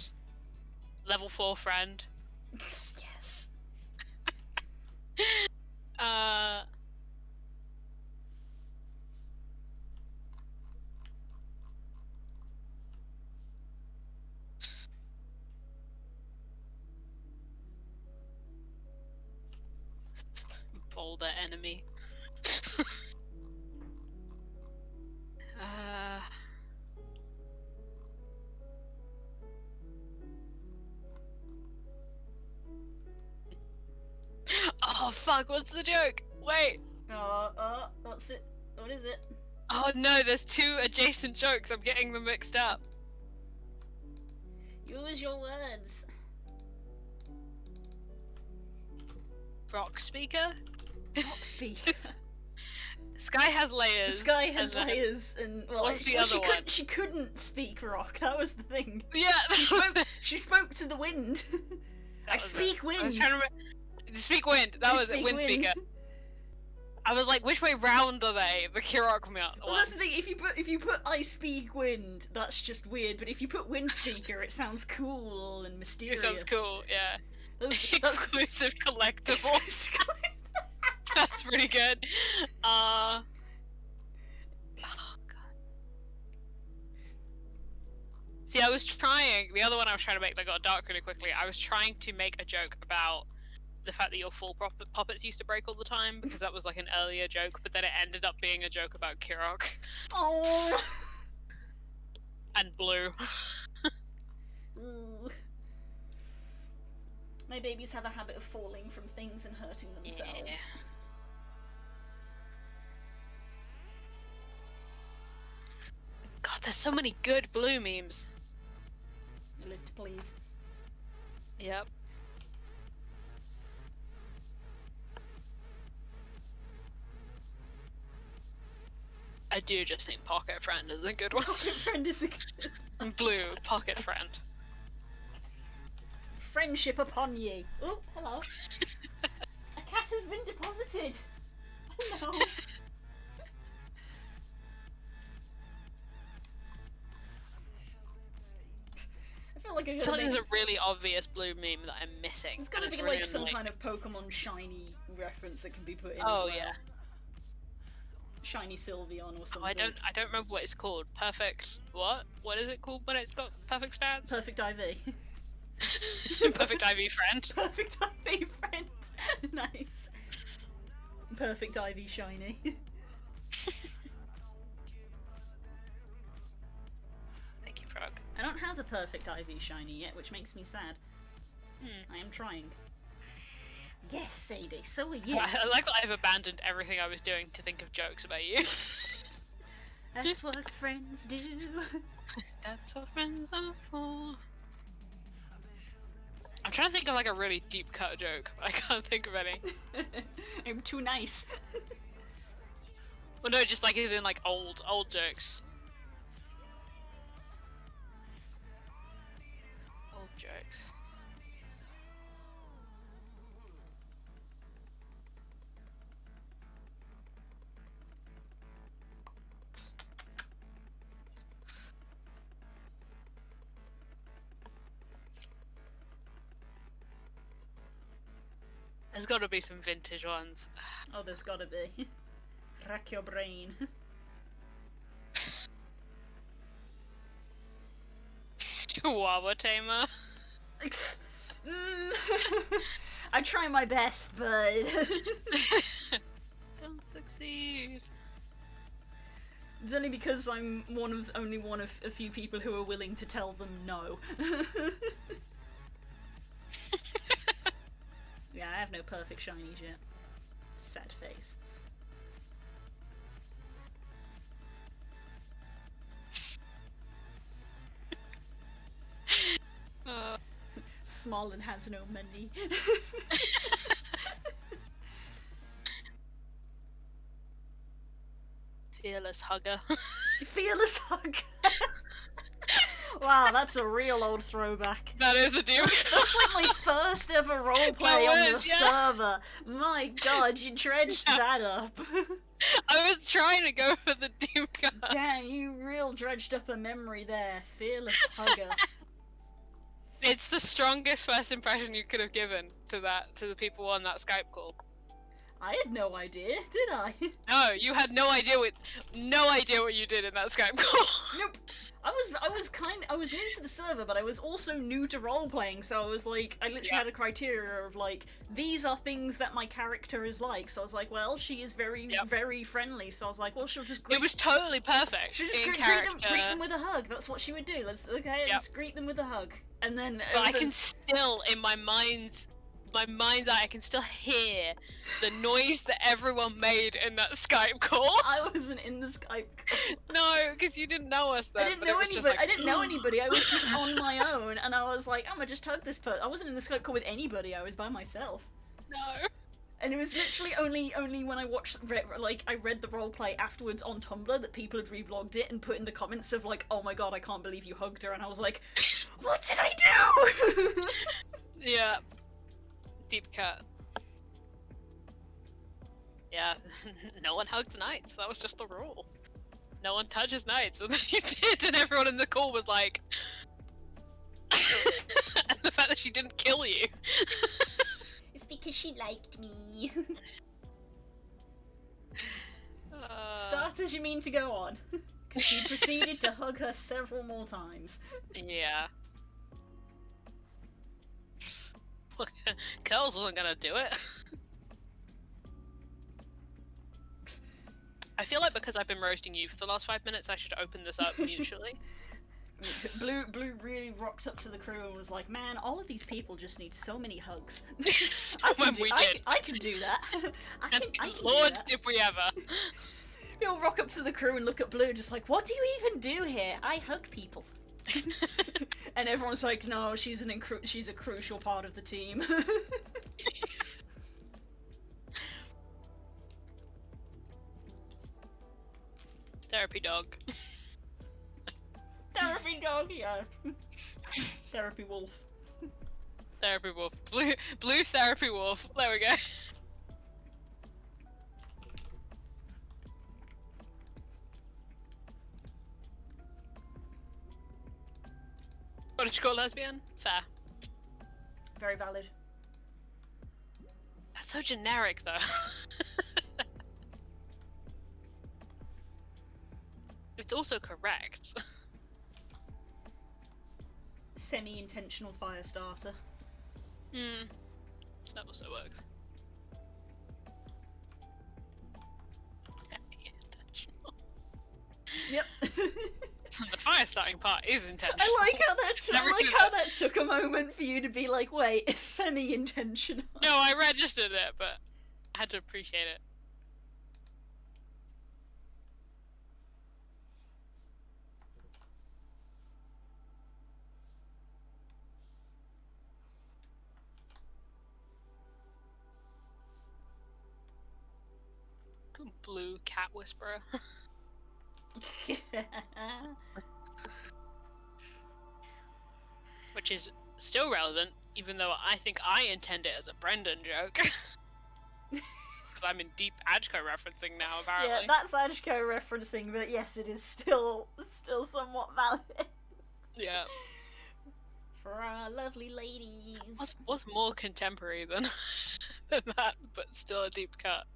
Level 4 friend. Yes. Boulder enemy. Oh fuck, what's the joke? Wait. What's it? What is it? Oh no, there's two adjacent jokes. I'm getting them mixed up. Use your words. Rock speaker? Rock speaker. Sky has layers. Sky has and then- layers, and well, What's the other one? She couldn't speak rock. That was the thing. Yeah, She spoke to the wind. I was speak it. I wind. was trying to speak wind. That I was it. speak Wind speaker. I was like, which way round are they? The Kirok one. Well, that's the thing. If you put I speak wind, that's just weird. But if you put wind speaker, it sounds cool and mysterious. It sounds cool. Yeah. That's Exclusive collectible. That's pretty good. Oh god. See, I was trying. The other one I was trying to make that got dark really quickly. I was trying to make a joke about the fact that your full puppets used to break all the time, because that was like an earlier joke, but then it ended up being a joke about Kirok. Oh. And Blue. Ooh. My babies have a habit of falling from things and hurting themselves. Yeah. God, there's so many good Blue memes. Live to please. Yep. I do just think Pocket Friend is a good one. Pocket friend is a good... Blue, Pocket Friend. Friendship upon ye. Oh, hello. A cat has been deposited. Hello. I feel like I feel like there's a really obvious Blue meme that I'm missing. It's gotta and be it's really like some annoying. kind of Pokemon shiny reference that can be put in as Oh well. yeah. Shiny Sylveon or something. Oh, I don't remember what it's called. Perfect what? What is it called when it's got perfect stats? Perfect IV. Perfect IV friend. Perfect IV friend. Nice. Perfect IV shiny. Thank you, Frog. I don't have a perfect IV shiny yet, which makes me sad. I am trying. Yes, Sadie, so are you. I like that I've abandoned everything I was doing to think of jokes about you. That's what friends do. That's what friends are for. I'm trying to think of like a really deep cut joke, but I can't think of any. I'm too nice. Well, no, just like as in like old jokes. Old jokes. There's got to be some vintage ones. Oh, there's gotta be. Rack your brain. Chihuahua tamer. I try my best, but Don't succeed. it's only because I'm only one of a few people who are willing to tell them no. Yeah, I have no perfect shinies yet. Sad face. Small and has no money. Fearless hugger. Fearless hug. Wow, that's a real old throwback. That is a deal. That's like my first ever roleplay on the was, yeah. server. My god, you dredged that up. I was trying to go for the deep cut. Damn, you real dredged up a memory there. Fearless hugger. It's the strongest first impression you could have given to the people on that Skype call. I had no idea, did I? No, you had no idea what you did in that Skype call. Nope. I was new to the server, but I was also new to role playing, so I was like, I literally had a criteria of like, these are things that my character is like. So I was like, well, she is very, very friendly. So I was like, well, she'll just greet. It was totally perfect. She'll just in greet them with a hug. That's what she would do. Let's greet them with a hug, and then. But I can still, in my mind's eye, I can still hear the noise that everyone made in that Skype call. I wasn't in the Skype call. No, because you didn't know us then. I didn't know anybody. I was just on my own, and I was like, I'm gonna just hug this person. I wasn't in the Skype call with anybody. I was by myself. No. And it was literally only when I I read the roleplay afterwards on Tumblr that people had reblogged it and put in the comments of like, oh my god, I can't believe you hugged her, and I was like, what did I do? Yeah. Deep cut. Yeah, no one hugs knights. That was just the rule. No one touches knights, and then you did, and everyone in the call was like, and the fact that she didn't kill you. It's because she liked me. Start as you mean to go on. Because she proceeded to hug her several more times. Yeah. Curls wasn't gonna do it. I feel like because I've been roasting you for the last 5 minutes, I should open this up mutually. Blue really rocked up to the crew and was like, man, all of these people just need so many hugs. I can do that. I can Lord, do that. did we ever. You'll rock up to the crew and look at Blue just like, what do you even do here? I hug people. And everyone's like, no, she's a crucial part of the team. Therapy dog. Therapy dog, yeah. Therapy wolf. Therapy wolf. Blue therapy wolf. There we go. What did you call lesbian? Fair. Very valid. That's so generic, though. It's also correct. Semi-intentional fire starter. That also works. Intentional. Yep. The fire starting part is intentional. I like how that took a moment for you to be like, wait, it's semi-intentional. No, I registered it, but I had to appreciate it. Blue cat whisperer. Which is still relevant, even though I think I intend it as a Brendan joke. Because I'm in deep Ajko referencing now, apparently. Yeah, that's Ajko referencing, but yes, it is still somewhat valid. Yeah. For our lovely ladies. What's more contemporary than than that, but still a deep cut?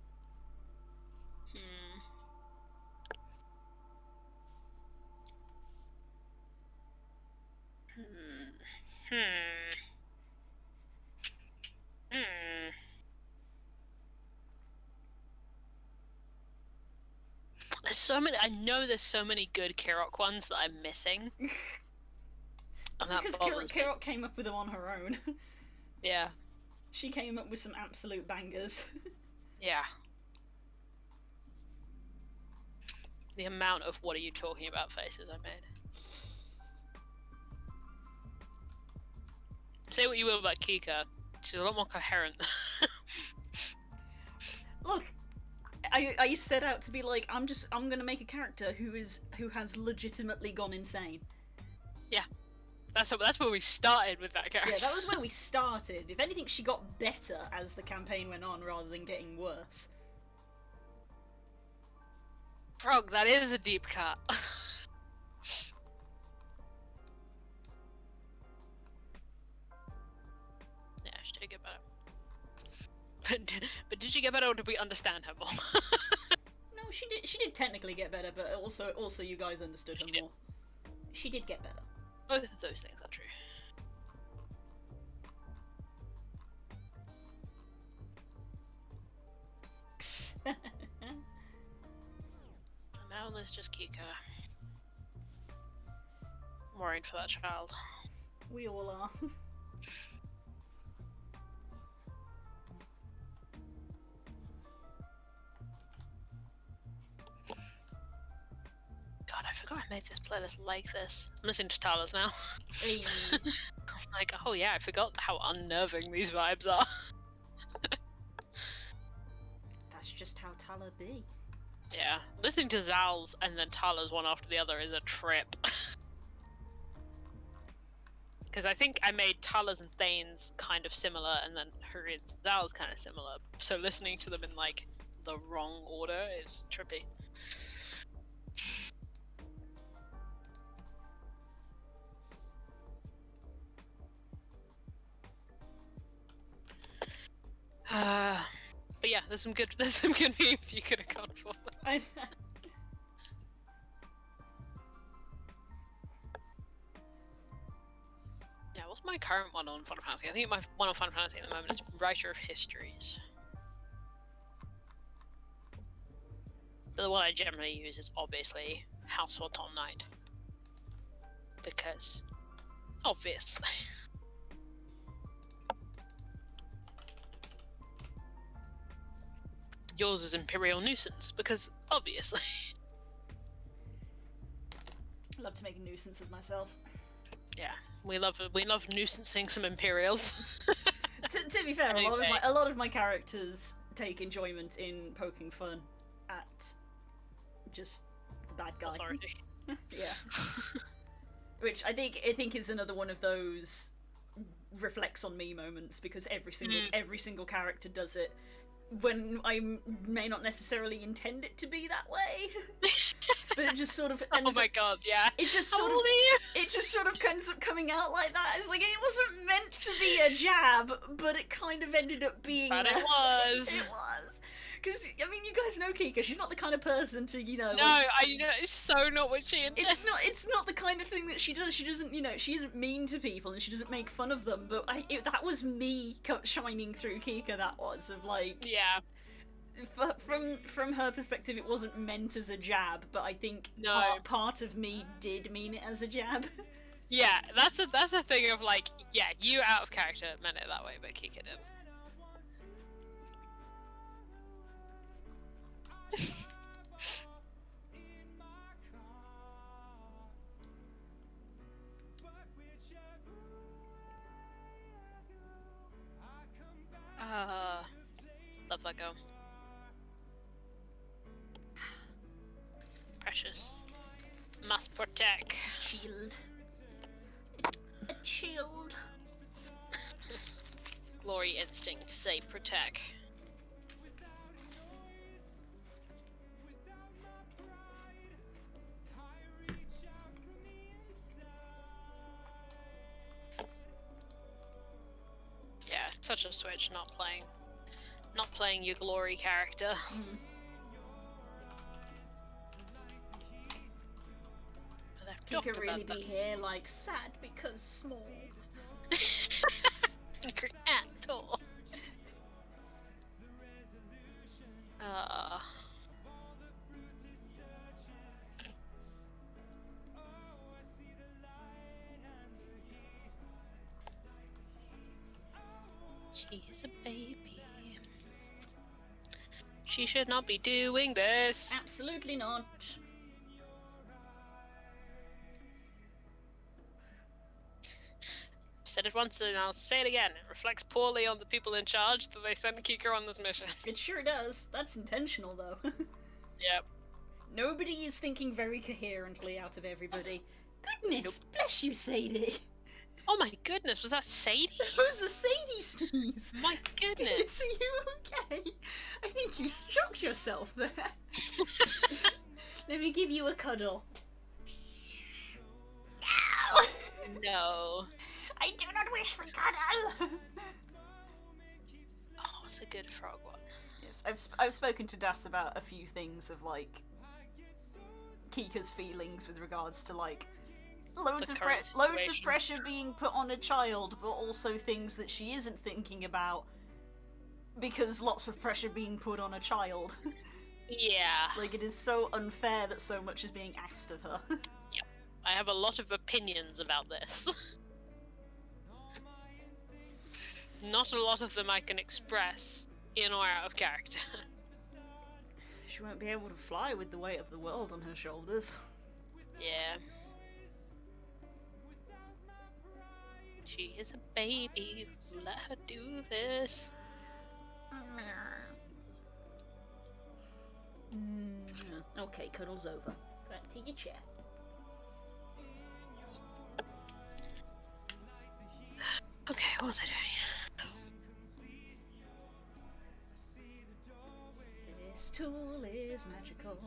There's so many. I know there's so many good Kirok ones that I'm missing. It's because Kirok came up with them on her own. Yeah. She came up with some absolute bangers. Yeah. The amount of "what are you talking about" faces I made. Say what you will about Kika, she's a lot more coherent. Look, I set out to be like, I'm gonna make a character who has legitimately gone insane. Yeah, that's where we started with that character. Yeah, that was where we started. If anything, she got better as the campaign went on, rather than getting worse. Frog, that is a deep cut. Yeah, she did get better. But did she get better, or did we understand her more? No, she did technically get better, but also you guys understood her more. She did get better. Both of those things are true. Now there's just Kika. I'm worried for that child. We all are. God, I forgot I made this playlist like this. I'm listening to Tala's now. Hey. I'm like, oh yeah, I forgot how unnerving these vibes are. That's just how Tala be. Yeah, listening to Zal's and then Tala's one after the other is a trip. Because I think I made Tala's and Thane's kind of similar, and then her and Zal's kind of similar. So listening to them in like the wrong order is trippy. But yeah, there's some good memes you could have gone for. Yeah, what's my current one on Final Fantasy? I think my one on Final Fantasy at the moment is Writer of Histories. But the one I generally use is obviously House Autumn Night. Because, obviously. Yours is Imperial Nuisance, because obviously. I love to make a nuisance of myself. Yeah, we love nuisancing some Imperials. to be fair, a lot of my characters take enjoyment in poking fun at just the bad guy. Authority. Yeah. Which I think is another one of those reflects on me moments, because every single character does it when I may not necessarily intend it to be that way. But it just sort of ends oh my god, yeah. It just sort of ends up coming out like that. It's like, it wasn't meant to be a jab, but it kind of ended up being But it was. It was. Because, I mean, you guys know Kika. She's not the kind of person to, you know... No, like, I know it's so not what she intended. it's not the kind of thing that she does. She doesn't, you know, she isn't mean to people and she doesn't make fun of them. But that was me shining through Kika. That was of like, Yeah. From her perspective, it wasn't meant as a jab. But I think No. part of me did mean it as a jab. Yeah, that's a thing of like, yeah, you out of character meant it that way, but Kika didn't. Let that go. Precious. Must protect. Shield. A shield. Glory instinct, say protect. Yeah, such a switch, not playing your glory character. Mm. I've He talked could about really that. be here, like, sad because small. Angry at all. She is a baby. She should not be doing this. Absolutely not. Said it once and I'll say it again. It reflects poorly on the people in charge that they sent Kika on this mission. It sure does. That's intentional, though. Yep. Nobody is thinking very coherently out of everybody. Goodness, bless you, Sadie. Oh my goodness, was that Sadie? That was a Sadie sneeze. My goodness. Are you okay? I think you shocked yourself there. Let me give you a cuddle. Ow! No. I do not wish for cuddle. Oh, it's a good frog one. Yes, I've spoken to Das about a few things of like Kika's feelings with regards to like loads The of current loads of situation. pressure being put on a child, but also things that she isn't thinking about because lots of pressure being put on a child. Yeah. Like it is so unfair that so much is being asked of her. I have a lot of opinions about this. Not a lot of them I can express in or out of character. She won't be able to fly with the weight of the world on her shoulders. Yeah. She is a baby. Let her do this. Okay, cuddle's over. Back to your chair. Okay, what was I doing? This tool is magical.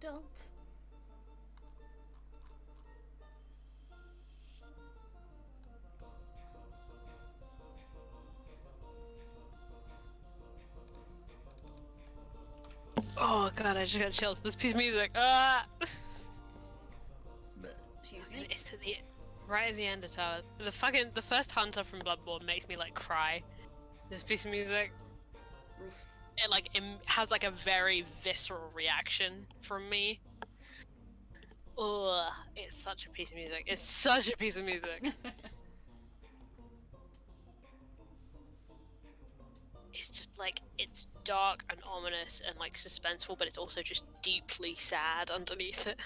adult. Oh god, I just got chills. This piece of music. Ah! Excuse And me. it's to the right at the end of Tower. The first hunter from Bloodborne makes me like cry. This piece of music. Oof. It like has like a very visceral reaction from me. Ugh, it's such a piece of music. It's such a piece of music. It's just like, it's dark and ominous and like suspenseful, but it's also just deeply sad underneath it.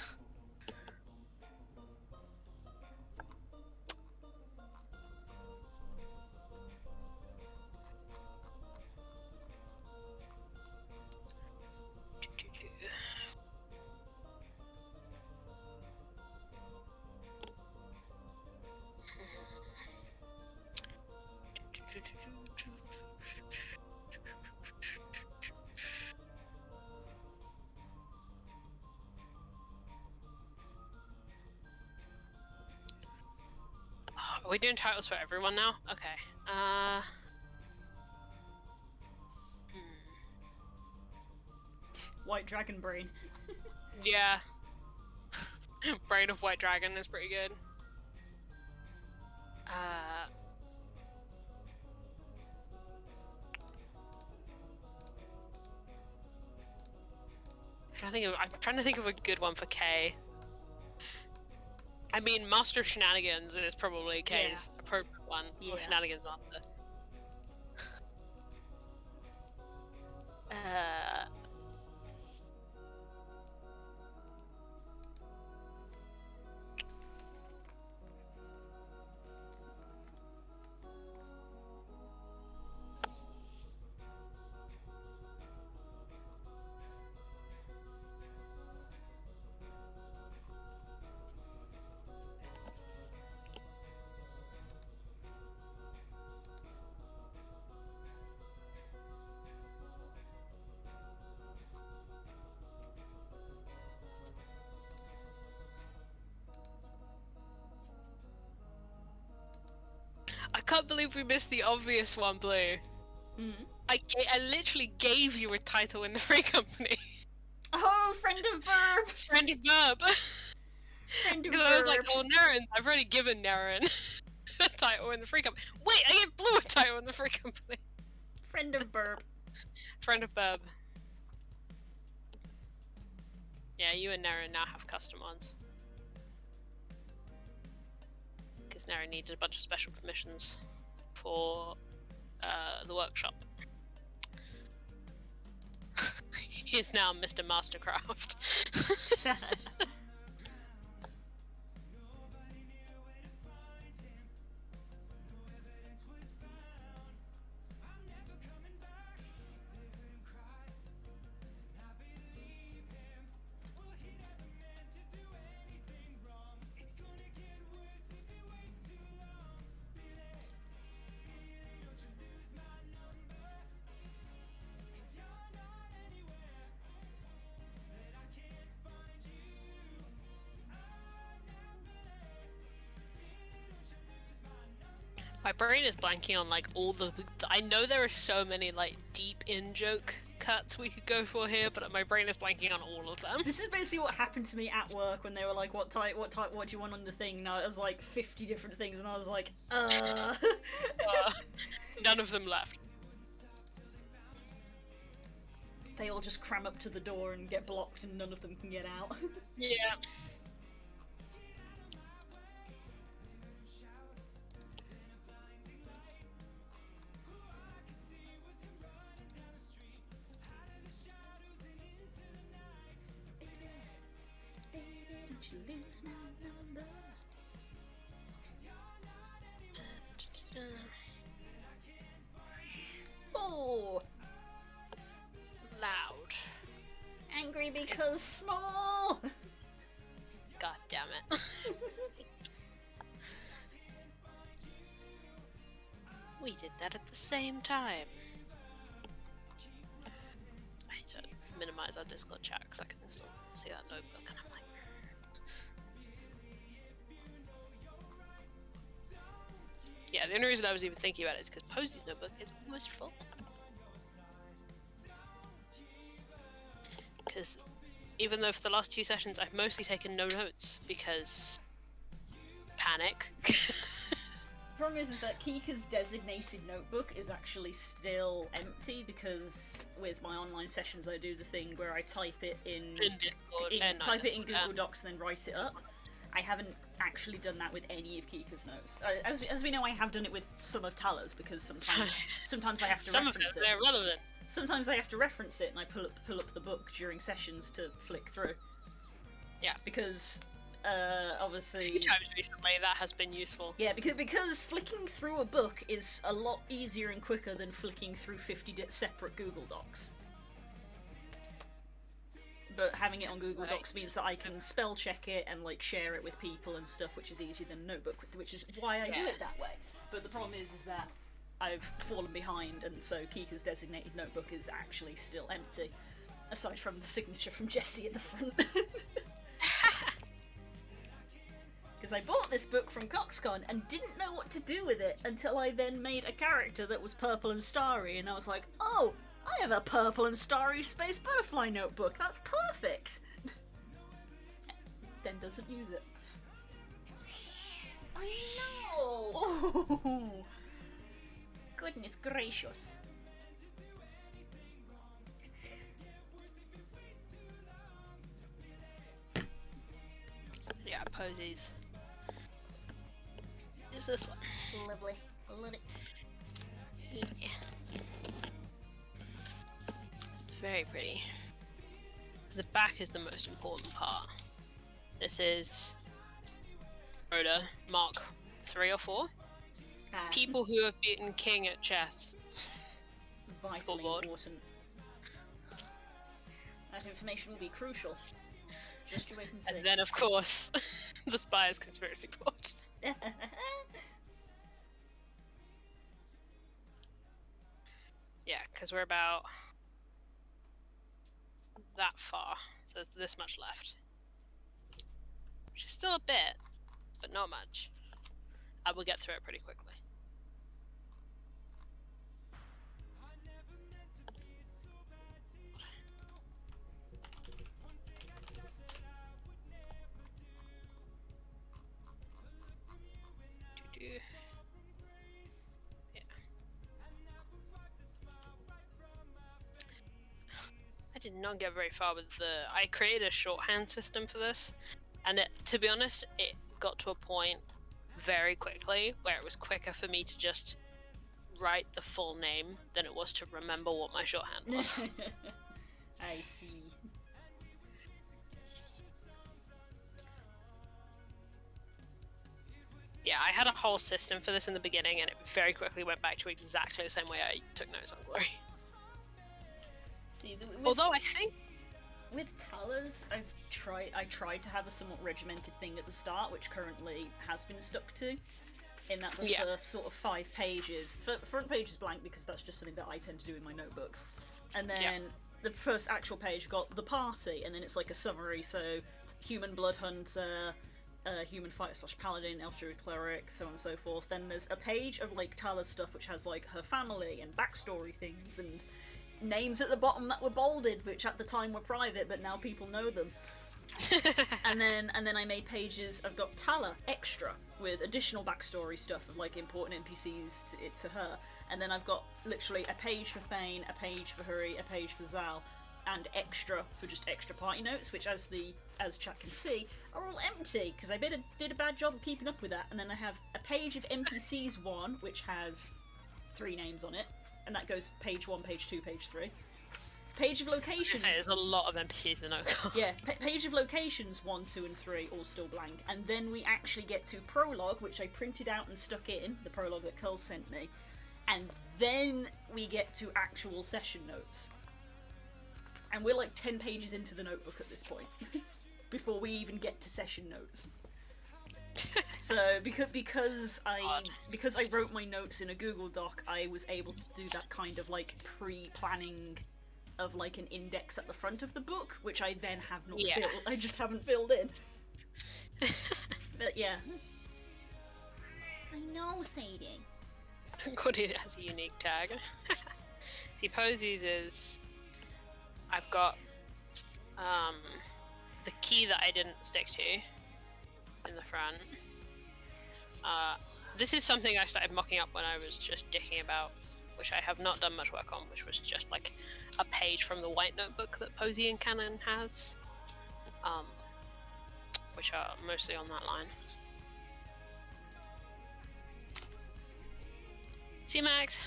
Are we doing titles for everyone now? Okay. White Dragon Brain. Yeah. Brain of White Dragon is pretty good. I'm trying to think of a good one for Kay. I mean, Master of Shenanigans is probably Kay's appropriate one. Yeah. Or Shenanigans Master. I can't believe we missed the obvious one, Blue. Mm. I literally gave you a title in the Free Company. Oh, Friend of Burb! Friend of Verb. Friend of Because I was like, Burb. oh, Naren, I've already given Naren a title in the Free Company. Wait, I gave Blue a title in the Free Company. Friend of Burb. Friend of Verb. Yeah, you and Naren now have custom ones. Because Naren needed a bunch of special permissions for the workshop. He is now Mr. Mastercraft. My brain is blanking on like all the. I know there are so many like deep in joke cuts we could go for here, but my brain is blanking on all of them. This is basically what happened to me at work when they were like, what type, what do you want on the thing? Now it was like 50 different things, and I was like, None of them left. They all just cram up to the door and get blocked, and none of them can get out. Yeah. Oh, Loud. angry because small. God damn it. We did that at the same time. I need to minimize our Discord chat because I can still see that notebook, and I'm like, yeah. The only reason I was even thinking about it is because Posey's notebook is almost full. Because even though for the last 2 sessions I've mostly taken no notes because panic. The problem is that Kika's designated notebook is actually still empty because with my online sessions I do the thing where I type it in Discord, type it in Google Docs and then write it up. I haven't actually done that with any of Kika's notes. As we know, I have done it with some of Tala's because sometimes I have to Some of reference them, it. they're relevant. Sometimes I have to reference it and I pull up the book during sessions to flick through. Yeah. Because obviously. A few times recently that has been useful. Yeah, because flicking through a book is a lot easier and quicker than flicking through 50 separate Google Docs. But having it on Google Docs means that I can spell check it and like share it with people and stuff, which is easier than a notebook, which is why I do it that way. But the problem is that I've fallen behind, and so Kika's designated notebook is actually still empty, aside from the signature from Jesse at the front. Because I bought this book from CoxCon and didn't know what to do with it until I then made a character that was purple and starry, and I was like, oh, I have a purple and starry space butterfly notebook, that's perfect! Then doesn't use it. I know! Oh, goodness gracious. Yeah, Posey's. Is this one? Lovely. Love it. Yeah. Very pretty. The back is the most important part. This is Rhoda, Mark 3 or 4. People who have beaten King at chess. Vitally Scoreboard. important. That information will be crucial. Just you wait and see. And then, of course, the Spires conspiracy board. Yeah, because we're about that far, so there's this much left. Which is still a bit, but not much. I will get through it pretty quickly. Yeah. I did not get very far with I created a shorthand system for this, and to be honest, it got to a point very quickly where it was quicker for me to just write the full name than it was to remember what my shorthand was. I see. Yeah, I had a whole system for this in the beginning, and it very quickly went back to exactly the same way I took notes on Glory. See, Although I think with Tala's, I tried to have a somewhat regimented thing at the start, which currently has been stuck to. In that the first sort of 5 pages, front page is blank because that's just something that I tend to do in my notebooks, and then the first actual page got the party, and then it's like a summary. So human blood hunter, human fighter / paladin, elf druid cleric, so on and so forth. Then there's a page of like Tala's stuff, which has like her family and backstory things and names at the bottom that were bolded, which at the time were private, but now people know them. and then I made pages. I've got Tala extra with additional backstory stuff of like important NPCs to her, and then I've got literally a page for Thane, a page for Hurry, a page for Zal, and extra for just extra party notes, which as chat can see are all empty because I did a bad job of keeping up with that. And then I have a page of NPCs 1, which has 3 names on it, and that goes page 1, page 2, page 3. Page of locations. There's a lot of NPCs in Oka. Yeah, page of locations 1, 2, and 3 all still blank, and then we actually get to prologue, which I printed out and stuck in the prologue that Curl sent me, and then we get to actual session notes. And we're like 10 pages into the notebook at this point, before we even get to session notes. So because I wrote my notes in a Google Doc, I was able to do that kind of like pre-planning of like an index at the front of the book, which I then have not Yeah. filled. I just haven't filled in. But yeah. I know, Sadie. Goody has a unique tag. See, Posies is... I've got the key that I didn't stick to in the front. This is something I started mocking up when I was just dicking about, which I have not done much work on, which was just like a page from the white notebook that Posey and Cannon has, which are mostly on that line. See, Max?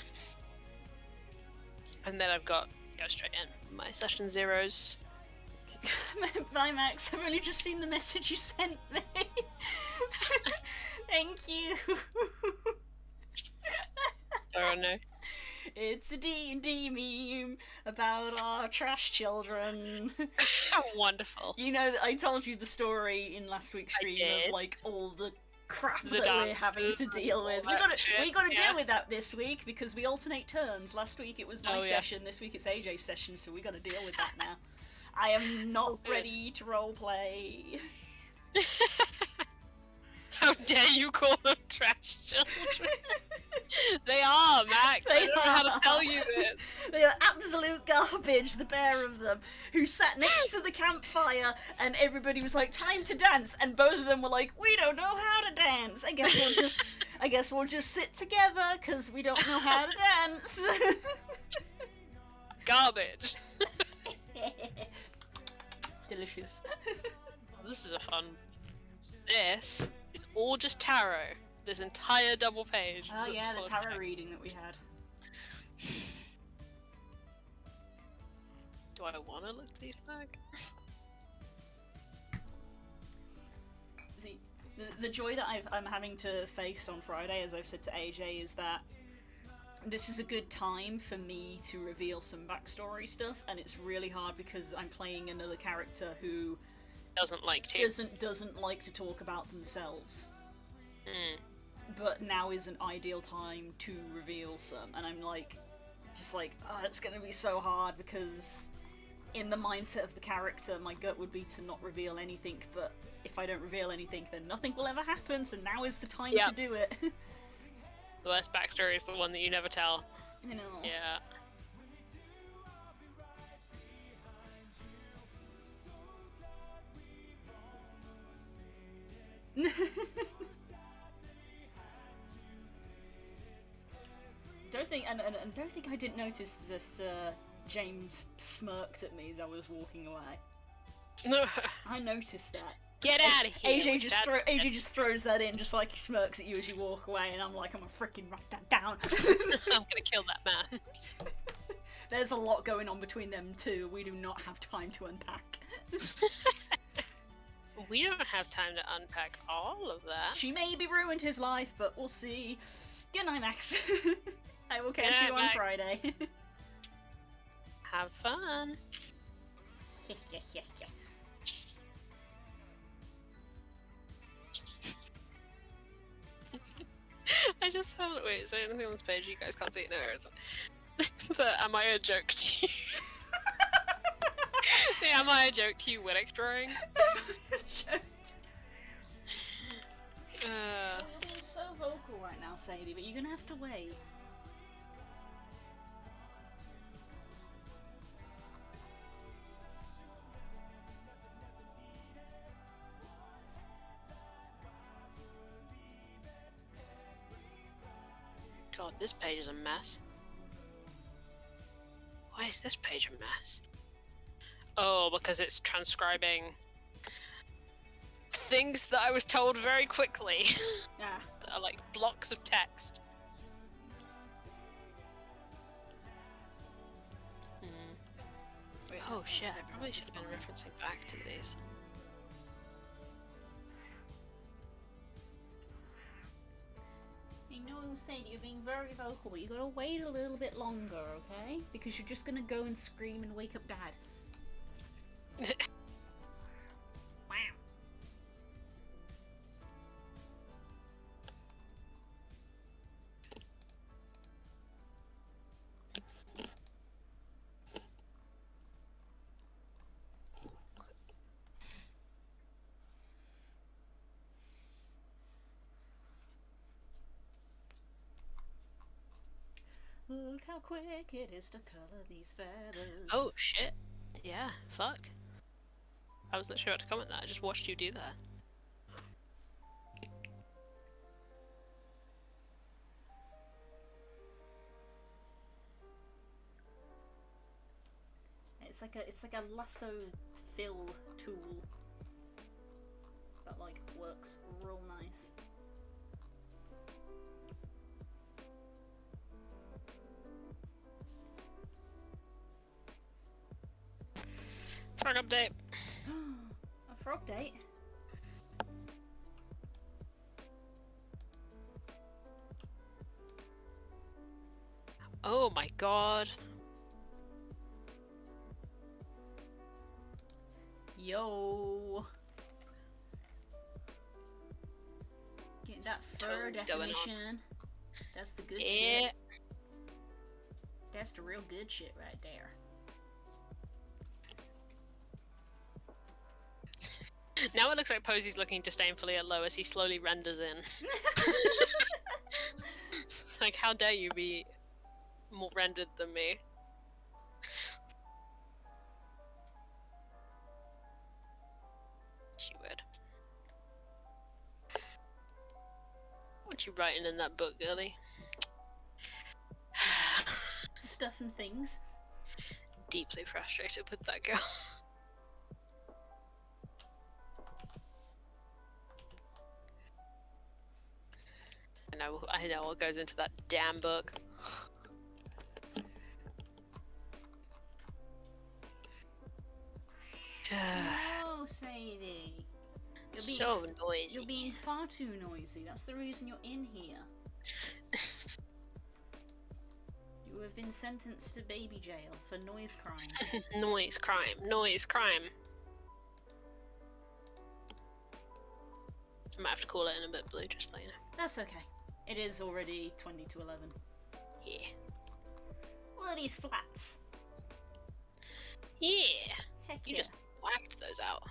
And then I've got, go straight in, my session zeros. Bye, Max. I've only just seen the message you sent me. Thank you. Oh no. It's a D&D meme about our trash children. How wonderful. You know, I told you the story in last week's stream did. of like all the crap The that we're dances having to deal with. and all that shit, We gotta yeah. deal with that this week because we alternate turns. Last week it was my Oh, yeah. session, this week it's AJ's session, so we gotta deal with that now. I am not good. ready to roleplay. How dare you call them trash children? They are, Max. I They don't know how to are. tell you this. They are absolute garbage, the pair of them, who sat next to the campfire and everybody was like, time to dance, and both of them were like, we don't know how to dance. I guess we'll just sit together because we don't know how to dance. Garbage. Delicious. This is a fun. This is all just tarot. This entire double page. Oh that's yeah, full the of tarot tarot. reading that we had. Do I want to look these back? See, the joy that I'm having to face on Friday, as I've said to AJ, is that this is a good time for me to reveal some backstory stuff, and it's really hard because I'm playing another character who Doesn't like to. doesn't like to talk about themselves. Mm. But now is an ideal time to reveal some, and I'm like, just like, oh, it's gonna be so hard because in the mindset of the character, my gut would be to not reveal anything, but if I don't reveal anything, then nothing will ever happen, so now is the time Yep. to do it. The worst backstory is the one that you never tell. You know. Yeah. Don't think, and don't think I didn't notice this. James smirked at me as I was walking away. I noticed that. Get out of here. AJ with just that- AJ just throws that in, just like he smirks at you as you walk away, and I'm like, I'm gonna freaking write that down. I'm gonna kill that man. There's a lot going on between them two. We do not have time to unpack. We don't have time to unpack all of that. She maybe ruined his life, but we'll see. Good night, Max. I will catch Good night, you on Max. Friday. Have fun. I just found. Wait, is there anything on this page you guys can't see? No, there isn't. So, am I a joke to you? The am I a joke to you Winnick drawing? You're being so vocal right now, Sadie, but you're gonna have to wait. God, this page is a mess. Why is this page a mess? Oh, because it's transcribing things that I was told very quickly. Ah, That are like blocks of text. wait, Oh that's shit, not I probably everyone's should have been spine. referencing back to these. I know, Sadie, you're being very vocal, but you gotta wait a little bit longer, okay? Because you're just gonna go and scream and wake up Dad. Wow. Look how quick it is to colour these feathers. Oh shit. Yeah, fuck. I was literally about to comment that. I just watched you do that. It's like a lasso fill tool that like works real nice. Frog update. A frog date? Oh my god. Yo! Get that fur Tones going on. definition. That's the good Yeah. shit. That's the real good shit right there. Now it looks like Posy's looking disdainfully at Lo as he slowly renders in. Like, how dare you be more rendered than me? She would. What you writing in that book, girlie? Stuff and things. Deeply frustrated with that girl. I know what goes into that damn book. Oh, Sadie. So noisy. You're being far too noisy. That's the reason you're in here. You have been sentenced to baby jail for noise crimes. Noise crime. Noise crime. I might have to call it in a bit blue, just so you know. That's okay. It is already 20 to 11. Yeah. What are these flats? Yeah. Heck You yeah. just whacked those out.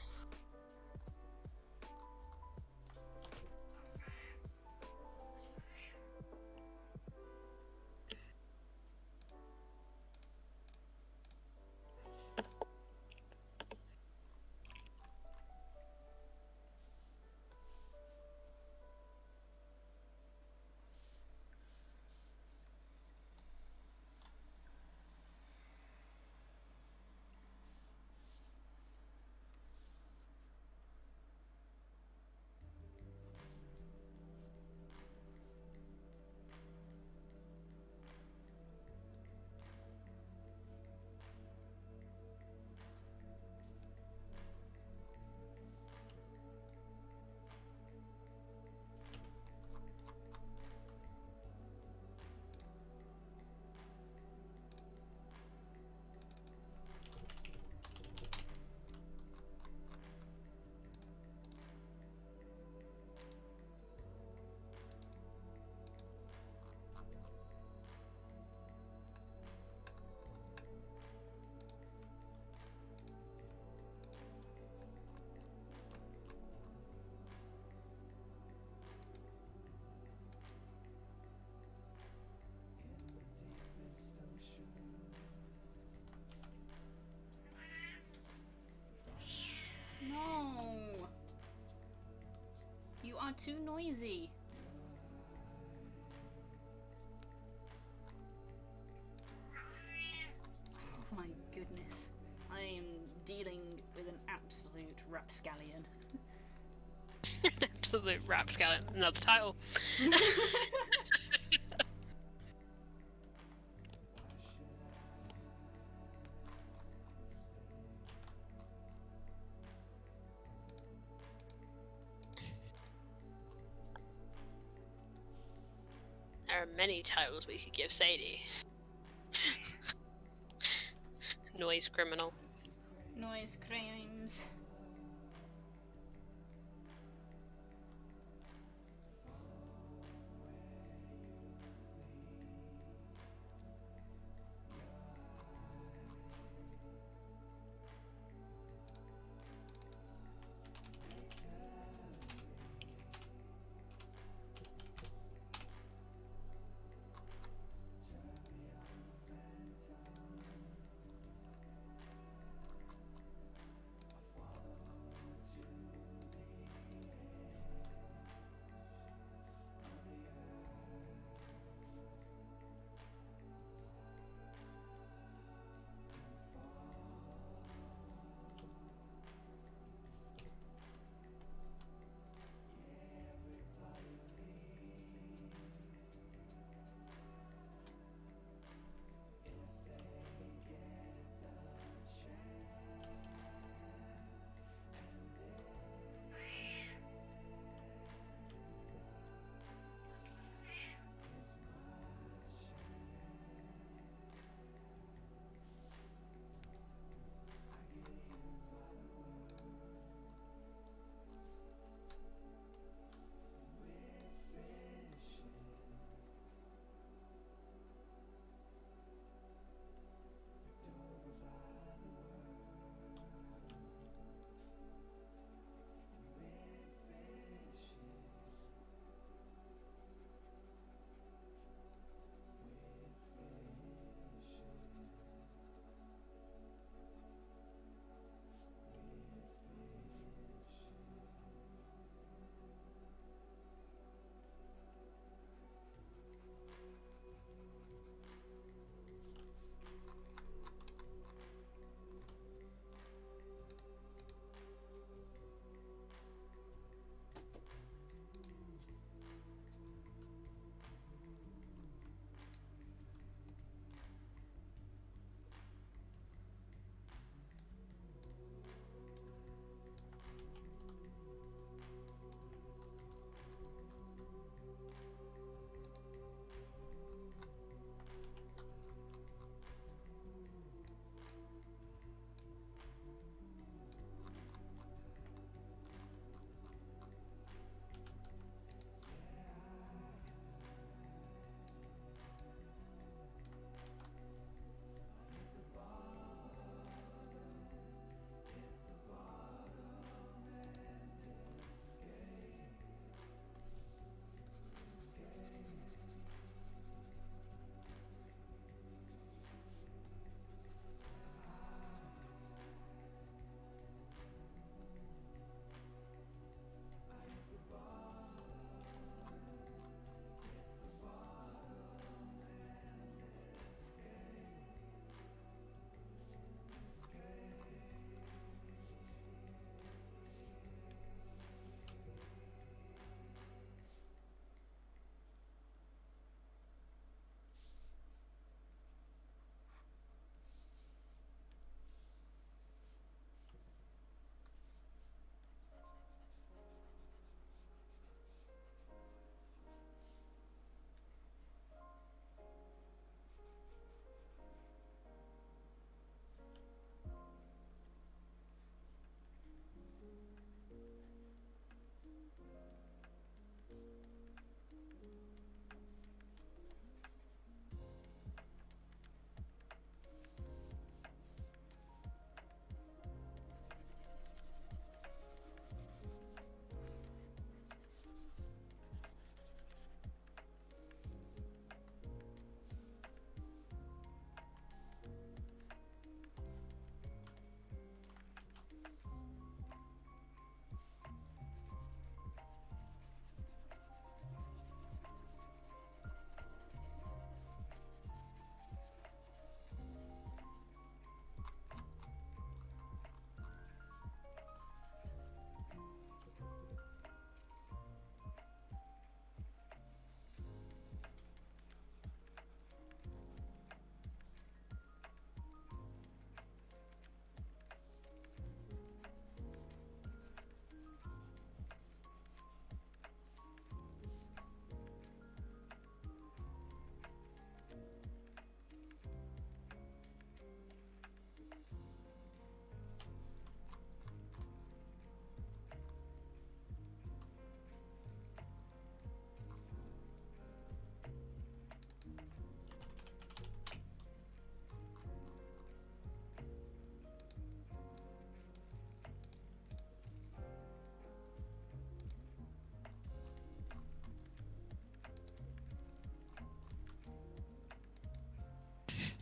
No! You are too noisy. Oh my goodness. I am dealing with an absolute rapscallion. Absolute rapscallion. Another title. There are many titles we could give Sadie. Noise criminal. Noise crimes.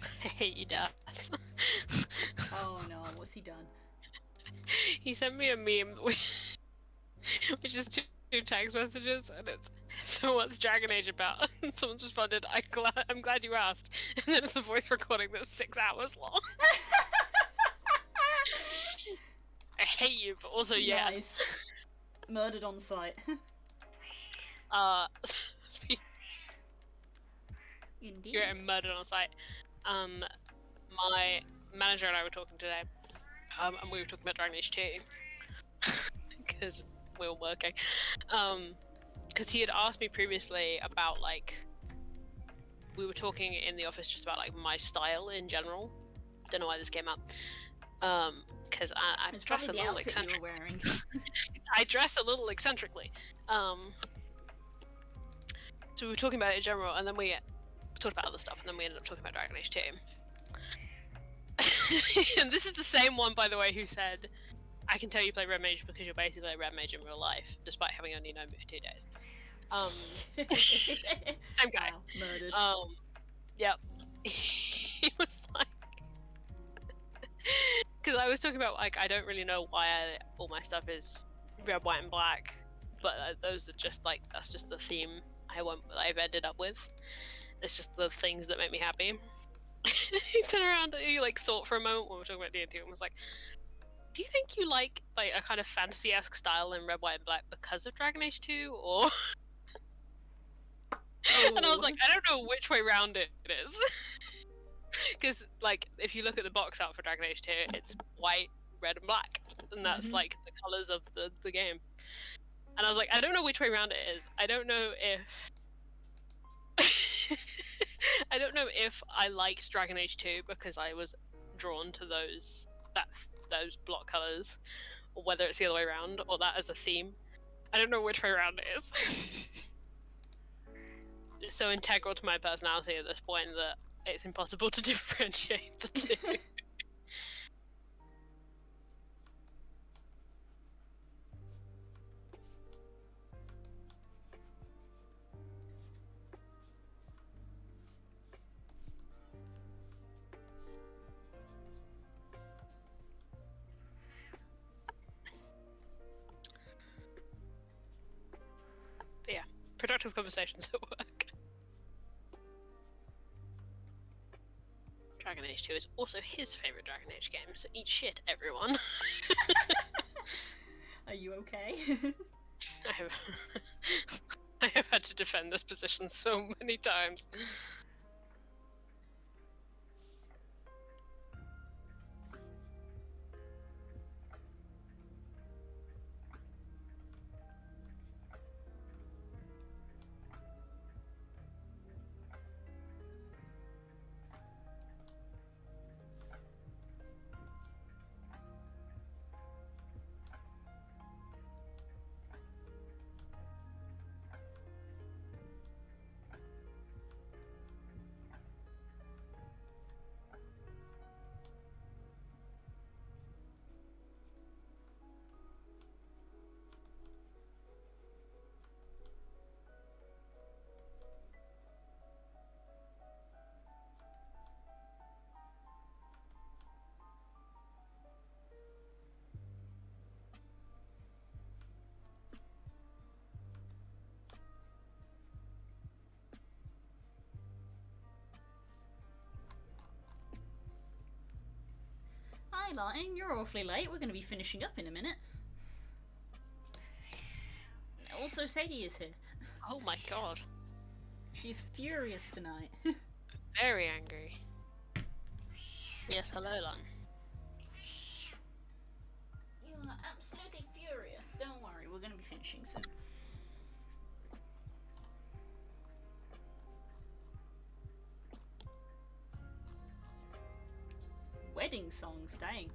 I hate you, Das. Oh no, what's he done? He sent me a meme which is two text messages, and it's, so what's Dragon Age about? And someone's responded, I'm glad you asked. And then it's a voice recording that's 6 hours long. I hate you, but also yes. Nice. Murdered on sight. Indeed. You're getting murdered on site. My manager and I were talking today, and we were talking about Dragon Age 2 because we were working. Because he had asked me previously about, like, we were talking in the office just about, like, my style in general. Don't know why this came up. Because I It's dress a probably the little outfit you eccentric. were wearing. I dress a little eccentrically. So we were talking about it in general, and then we talked about other stuff, and then we ended up talking about Dragon Age 2. And this is the same one, by the way, who said, I can tell you play Red Mage because you're basically a Red Mage in real life, despite having only known me for 2 days. Same guy. Wow, murdered. Yep. He was like... Because I was talking about, like, I don't really know why all my stuff is red, white, and black, but those are just, like, that's just the theme I've ended up with. It's just the things that make me happy. He turned around and he, like, thought for a moment when we were talking about D&D and was like, do you think you like a kind of fantasy-esque style in red, white, and black because of Dragon Age 2, or... And I was like, I don't know which way round it is. Because, like, if you look at the box art for Dragon Age 2, it's white, red, and black. And that's, like, the colours of the game. And I was like, I don't know which way round it is. I don't know if... I don't know if I liked Dragon Age 2 because I was drawn to those block colours, or whether it's the other way around, or that as a theme. I don't know which way around it is. It's so integral to my personality at this point that it's impossible to differentiate the two. But yeah, productive conversations at work. Dragon Age 2 is also his favourite Dragon Age game, so eat shit, everyone. Are you okay? I have had to defend this position so many times. Hi, Martin. You're awfully late. We're going to be finishing up in a minute. Also, Sadie is here. Oh my god. She's furious tonight. Very angry. Yes, hello, Lan. You are absolutely furious. Don't worry, we're going to be finishing soon. Wedding songs, dang.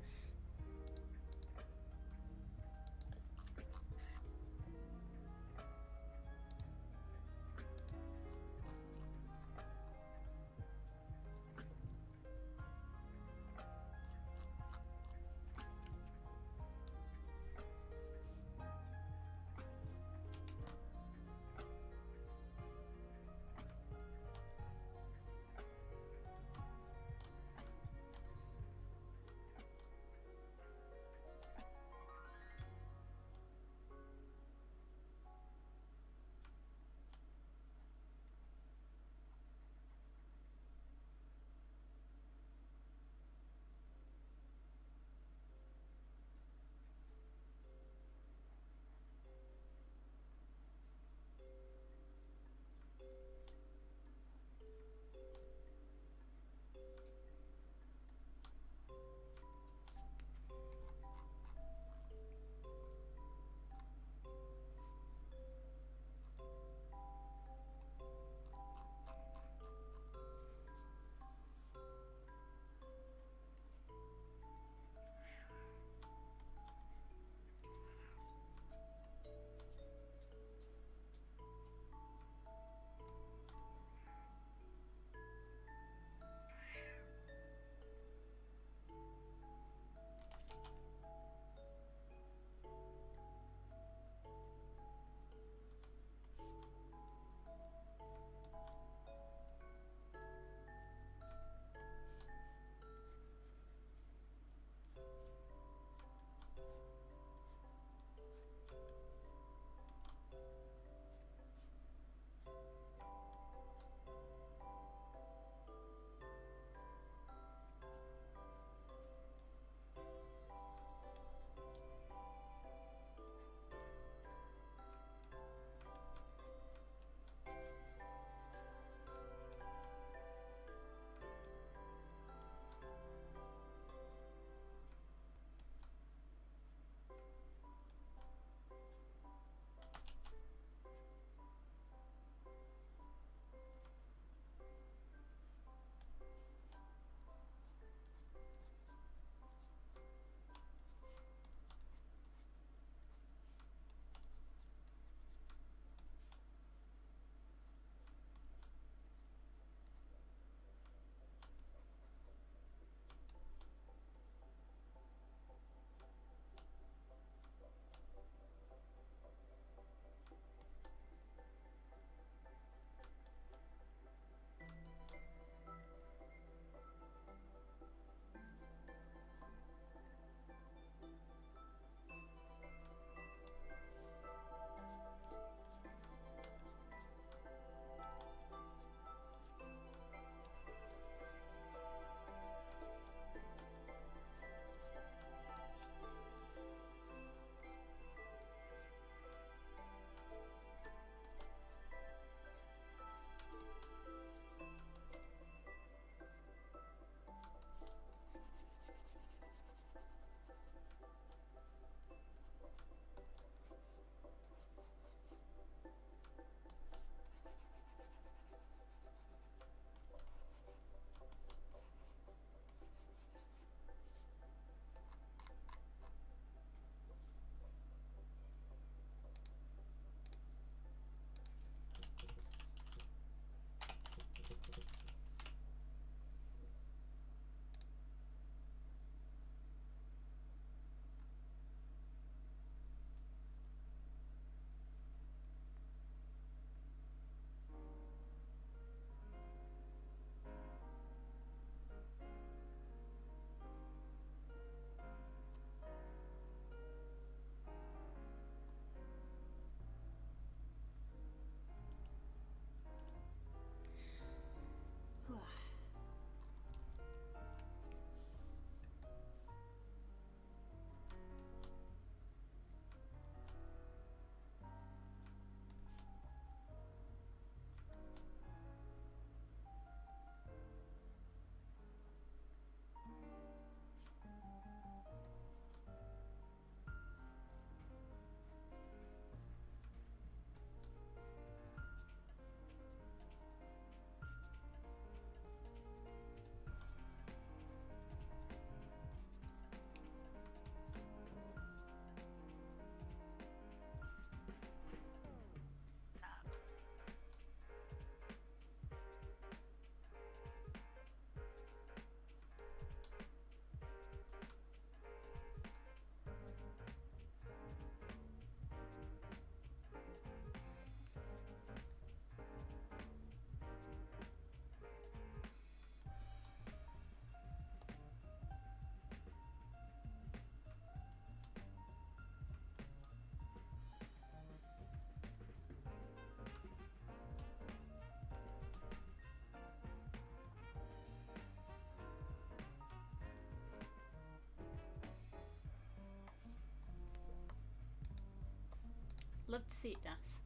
Love to see it, Das.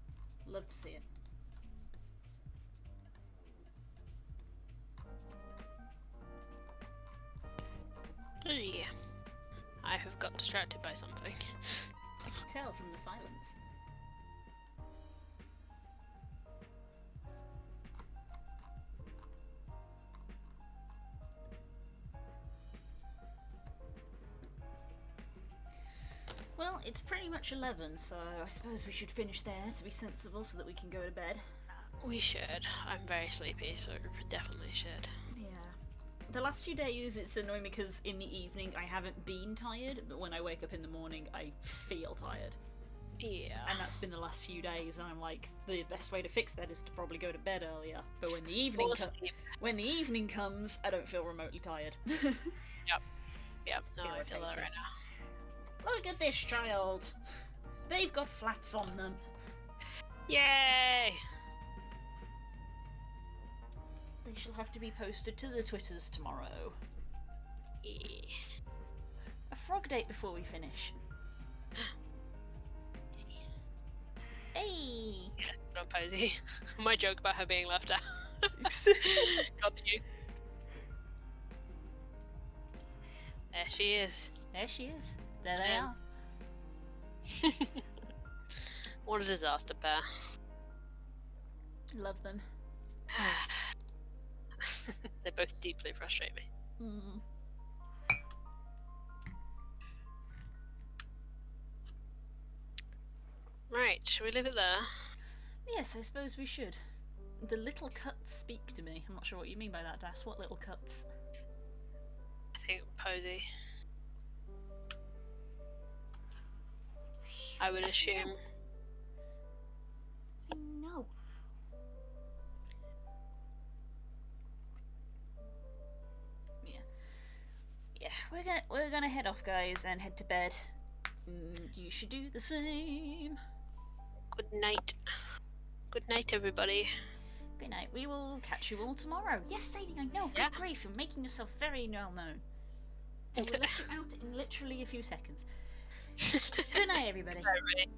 Love to see it. Oh yeah. I have got distracted by something. I can tell from the silence. Well, it's pretty much 11, so I suppose we should finish there to be sensible so that we can go to bed. We should. I'm very sleepy, so we definitely should. Yeah. The last few days it's annoying because in the evening I haven't been tired, but when I wake up in the morning I feel tired. Yeah. And that's been the last few days, and I'm like, the best way to fix that is to probably go to bed earlier. But when the evening comes, I don't feel remotely tired. Yep. No, I feel that right now. Look at this child. They've got flats on them. Yay! They shall have to be posted to the Twitters tomorrow. Yeah. A frog date before we finish. Hey! Yes, put on Posey. My joke about her being left out. Got you. There she is. There she is. There they Yeah. are. What a disaster pair. Love them. They both deeply frustrate me. Mm. Right, should we leave it there? Yes, I suppose we should. The little cuts speak to me. I'm not sure what you mean by that, Das. What little cuts? I think Posey. I would assume. No. Yeah, we're gonna head off, guys, and head to bed. You should do the same. Good night. Good night, everybody. Good night. We will catch you all tomorrow. Yes, Sadie, I know. Yeah. Good grief, you're making yourself very well known. I will let you out in literally a few seconds. Good night, everybody. Bye, everybody.